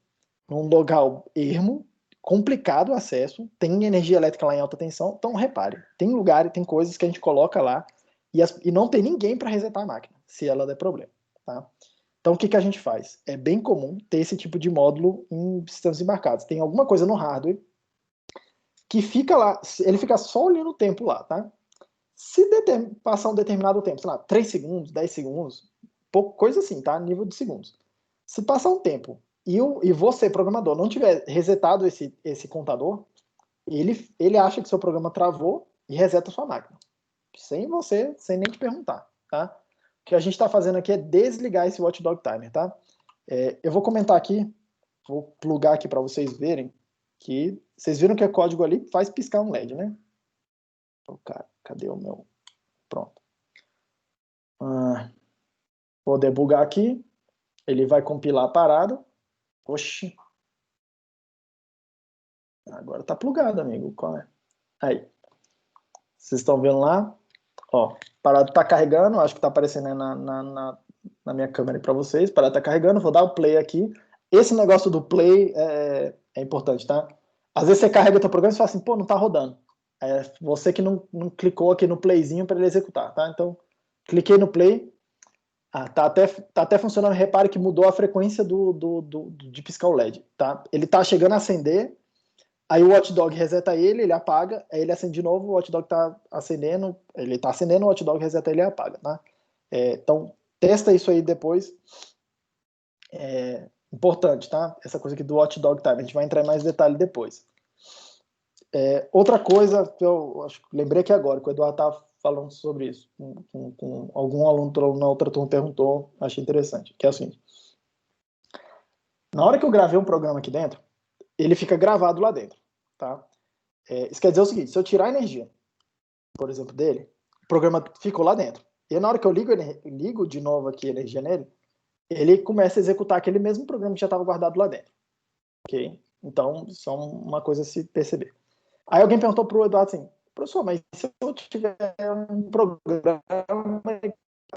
num local ermo, complicado o acesso, tem energia elétrica lá em alta tensão. Então, repare, tem lugar e tem coisas que a gente coloca lá e não tem ninguém para resetar a máquina, se ela der problema, tá? Então, o que a gente faz? É bem comum ter esse tipo de módulo em sistemas embarcados. Tem alguma coisa no hardware que fica lá, ele fica só olhando o tempo lá, tá? Se passar um determinado tempo, sei lá, 3 segundos, 10 segundos, coisa assim, tá? Nível de segundos. Se passar um tempo e você, programador, não tiver resetado esse contador, ele acha que seu programa travou e reseta a sua máquina. Sem nem te perguntar, tá? O que a gente está fazendo aqui é desligar esse Watchdog Timer, tá? Eu vou comentar aqui, vou plugar aqui para vocês verem que vocês viram que o código ali faz piscar um LED, né? Cara, cadê o meu? Pronto. Vou debugar aqui. Ele vai compilar a parada. Oxi. Agora tá plugado, amigo. Qual é? Aí. Vocês estão vendo lá? Ó, parada tá carregando. Acho que tá aparecendo na minha câmera para vocês. Parada tá carregando. Vou dar o play aqui. Esse negócio do play é importante, tá? Às vezes você carrega o teu programa e fala assim, pô, não tá rodando. É você que não clicou aqui no playzinho para ele executar, tá? Então, cliquei no play. Tá até funcionando. Repare que mudou a frequência de piscar o LED, tá? Ele tá chegando a acender, aí o Watchdog reseta ele apaga, aí ele acende de novo, o Watchdog tá acendendo, ele tá acendendo, o Watchdog reseta ele e apaga, tá? Então, testa isso aí depois. Importante, tá? Essa coisa aqui do Watchdog Time, a gente vai entrar em mais detalhe depois. Outra coisa que eu lembrei aqui agora, que o Eduardo tá falando sobre isso, com algum aluno na outra turma perguntou, achei interessante, que é o seguinte: na hora que eu gravei um programa aqui dentro, ele fica gravado lá dentro, tá? Isso quer dizer o seguinte: se eu tirar a energia, por exemplo, dele, o programa ficou lá dentro. E na hora que eu ligo de novo aqui a energia nele, ele começa a executar aquele mesmo programa que já estava guardado lá dentro, ok? Então, isso é uma coisa a se perceber. Aí alguém perguntou pro Eduardo assim: professor, mas se eu tiver um programa,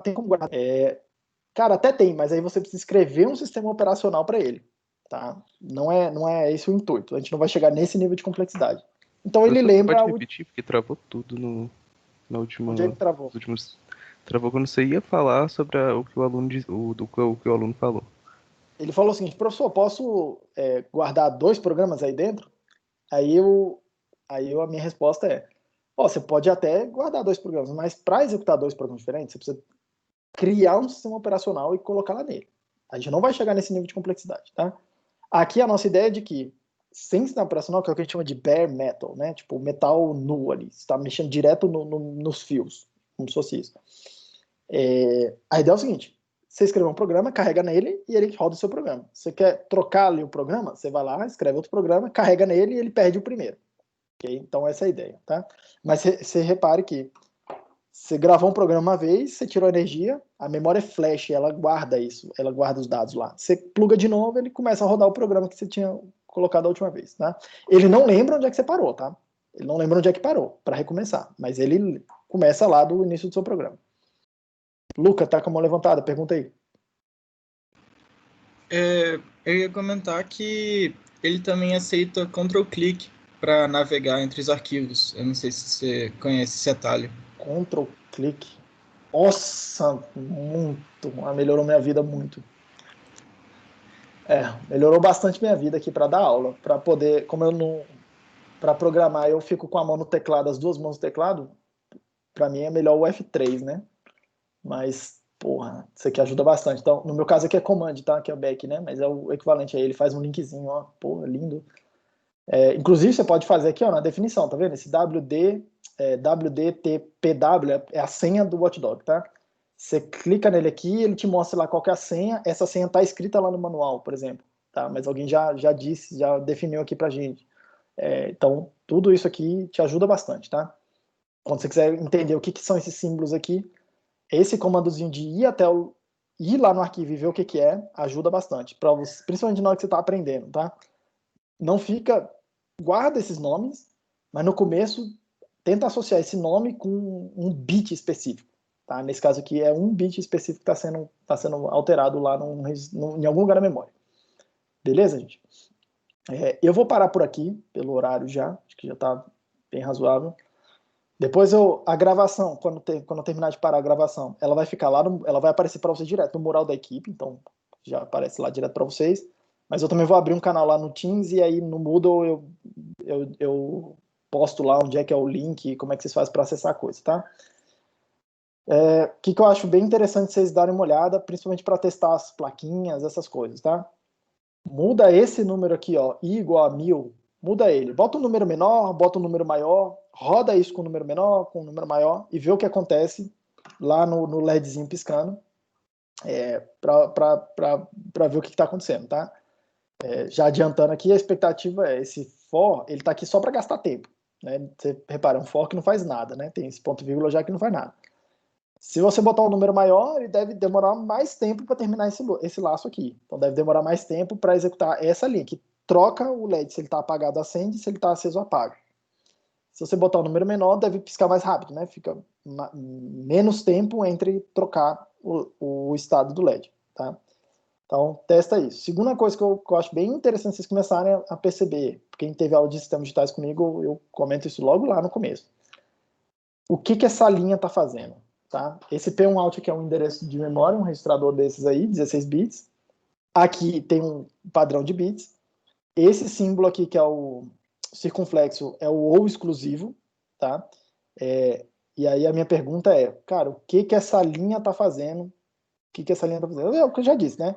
tem como guardar? Cara, até tem, mas aí você precisa escrever um sistema operacional para ele, tá? Não é esse o intuito. A gente não vai chegar nesse nível de complexidade. Então ele lembra... Pode repetir, porque travou tudo na última... Onde ele travou? Travou quando você ia falar sobre o que o aluno o que o aluno falou. Ele falou o seguinte: professor, posso guardar 2 programas aí dentro? Aí a minha resposta é: você pode até guardar 2 programas, mas para executar 2 programas diferentes, você precisa criar um sistema operacional e colocar lá nele. A gente não vai chegar nesse nível de complexidade, tá? Aqui a nossa ideia é de que, sem sistema operacional, que é o que a gente chama de bare metal, né? Tipo, metal nu ali, você está mexendo direto nos fios, como se fosse isso. A ideia é o seguinte: você escreve um programa, carrega nele e ele roda o seu programa. Você quer trocar ali o programa, você vai lá, escreve outro programa, carrega nele e ele perde o primeiro. Okay? Então essa é a ideia, tá? Mas você repare que você gravou um programa uma vez, você tirou energia, a memória flash, ela guarda isso, ela guarda os dados lá. Você pluga de novo, ele começa a rodar o programa que você tinha colocado a última vez, tá? Ele não lembra onde é que você parou, tá? Ele não lembra onde é que parou, para recomeçar. Mas ele começa lá do início do seu programa. Luca, tá com a mão levantada, pergunta aí. Eu ia comentar que ele também aceita Ctrl-click para navegar entre os arquivos. Eu não sei se você conhece esse atalho. Ctrl-click. Nossa, muito. Melhorou minha vida muito. Melhorou bastante minha vida aqui para dar aula. Para poder, como eu não... Para programar, eu fico com a mão no teclado, as duas mãos no teclado. Para mim é melhor o F3, né? Mas, porra, isso aqui ajuda bastante. Então, no meu caso aqui é Command, tá? Que é o back, né? Mas é o equivalente aí. Ele faz um linkzinho, ó. Porra, lindo. Inclusive, você pode fazer aqui, ó, na definição, tá vendo? Esse WDTPW é a senha do Watchdog, tá? Você clica nele aqui, ele te mostra lá qual que é a senha. Essa senha tá escrita lá no manual, por exemplo, tá? Mas alguém já disse, já definiu aqui pra gente. Então, tudo isso aqui te ajuda bastante, tá? Quando você quiser entender o que são esses símbolos aqui, esse comandozinho de ir lá no arquivo e ver o que é, ajuda bastante, principalmente na hora que você está aprendendo, tá? Não fica... Guarda esses nomes, mas no começo tenta associar esse nome com um bit específico, tá? Nesse caso aqui é um bit específico que está sendo alterado lá em algum lugar da memória. Beleza, gente? Eu vou parar por aqui, pelo horário já, acho que já está bem razoável. Depois a gravação, quando eu terminar de parar a gravação, ela vai ficar lá, ela vai aparecer para vocês direto no mural da equipe, então já aparece lá direto para vocês. Mas eu também vou abrir um canal lá no Teams e aí no Moodle eu posto lá onde é que é o link e como é que vocês fazem para acessar a coisa, tá? O que eu acho bem interessante vocês darem uma olhada, principalmente para testar as plaquinhas, essas coisas, tá? Muda esse número aqui, ó, i igual a 1000, muda ele. Bota um número menor, bota um número maior, roda isso com um número menor, com um número maior, e vê o que acontece lá no LEDzinho piscando, para ver o que está acontecendo, tá? Já adiantando aqui, a expectativa esse for, ele está aqui só para gastar tempo, né? Você repara, um for que não faz nada, né? Tem esse ponto e vírgula já que não faz nada. Se você botar um número maior, ele deve demorar mais tempo para terminar esse laço aqui. Então deve demorar mais tempo para executar essa linha, que troca o LED, se ele está apagado, acende, se ele está aceso, apaga. Se você botar um número menor, deve piscar mais rápido, né? Fica menos tempo entre trocar o estado do LED, tá? Então, testa isso. Segunda coisa que eu acho bem interessante vocês começarem a perceber, quem teve aula de sistemas digitais comigo, eu comento isso logo lá no começo. O que essa linha está fazendo? Tá? Esse P1out aqui é um endereço de memória, um registrador desses aí, 16 bits. Aqui tem um padrão de bits. Esse símbolo aqui, que é o circunflexo, é o ou exclusivo. Tá? E aí a minha pergunta é, cara, o que essa linha está fazendo? O que essa linha está fazendo? É o que eu já disse, né?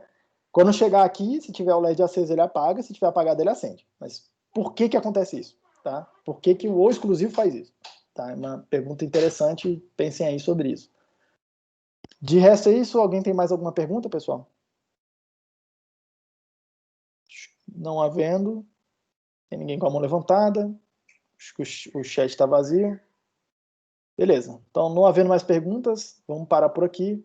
Quando chegar aqui, se tiver o LED aceso, ele apaga. Se tiver apagado, ele acende. Mas por que acontece isso? Tá? Por que o ou exclusivo faz isso? Tá? É uma pergunta interessante, pensem aí sobre isso. De resto é isso, alguém tem mais alguma pergunta, pessoal? Não havendo, tem ninguém com a mão levantada, acho que o chat está vazio. Beleza, então não havendo mais perguntas, vamos parar por aqui.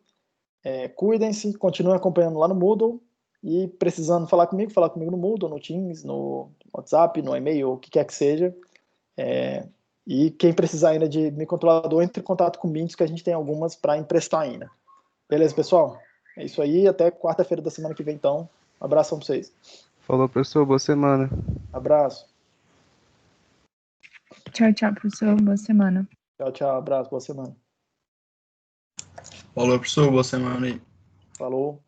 Cuidem-se, continuem acompanhando lá no Moodle e precisando falar comigo no Moodle, no Teams, no WhatsApp, no e-mail, o que quer que seja. E quem precisar ainda de microcontrolador, entre em contato com o Mintos, que a gente tem algumas para emprestar ainda. Beleza, pessoal? É isso aí, até quarta-feira da semana que vem, então. Um abração para vocês. Falou, professor, boa semana. Abraço. Tchau, tchau, professor. Boa semana. Tchau, tchau. Abraço, boa semana. Falou, professor, boa semana aí. Falou.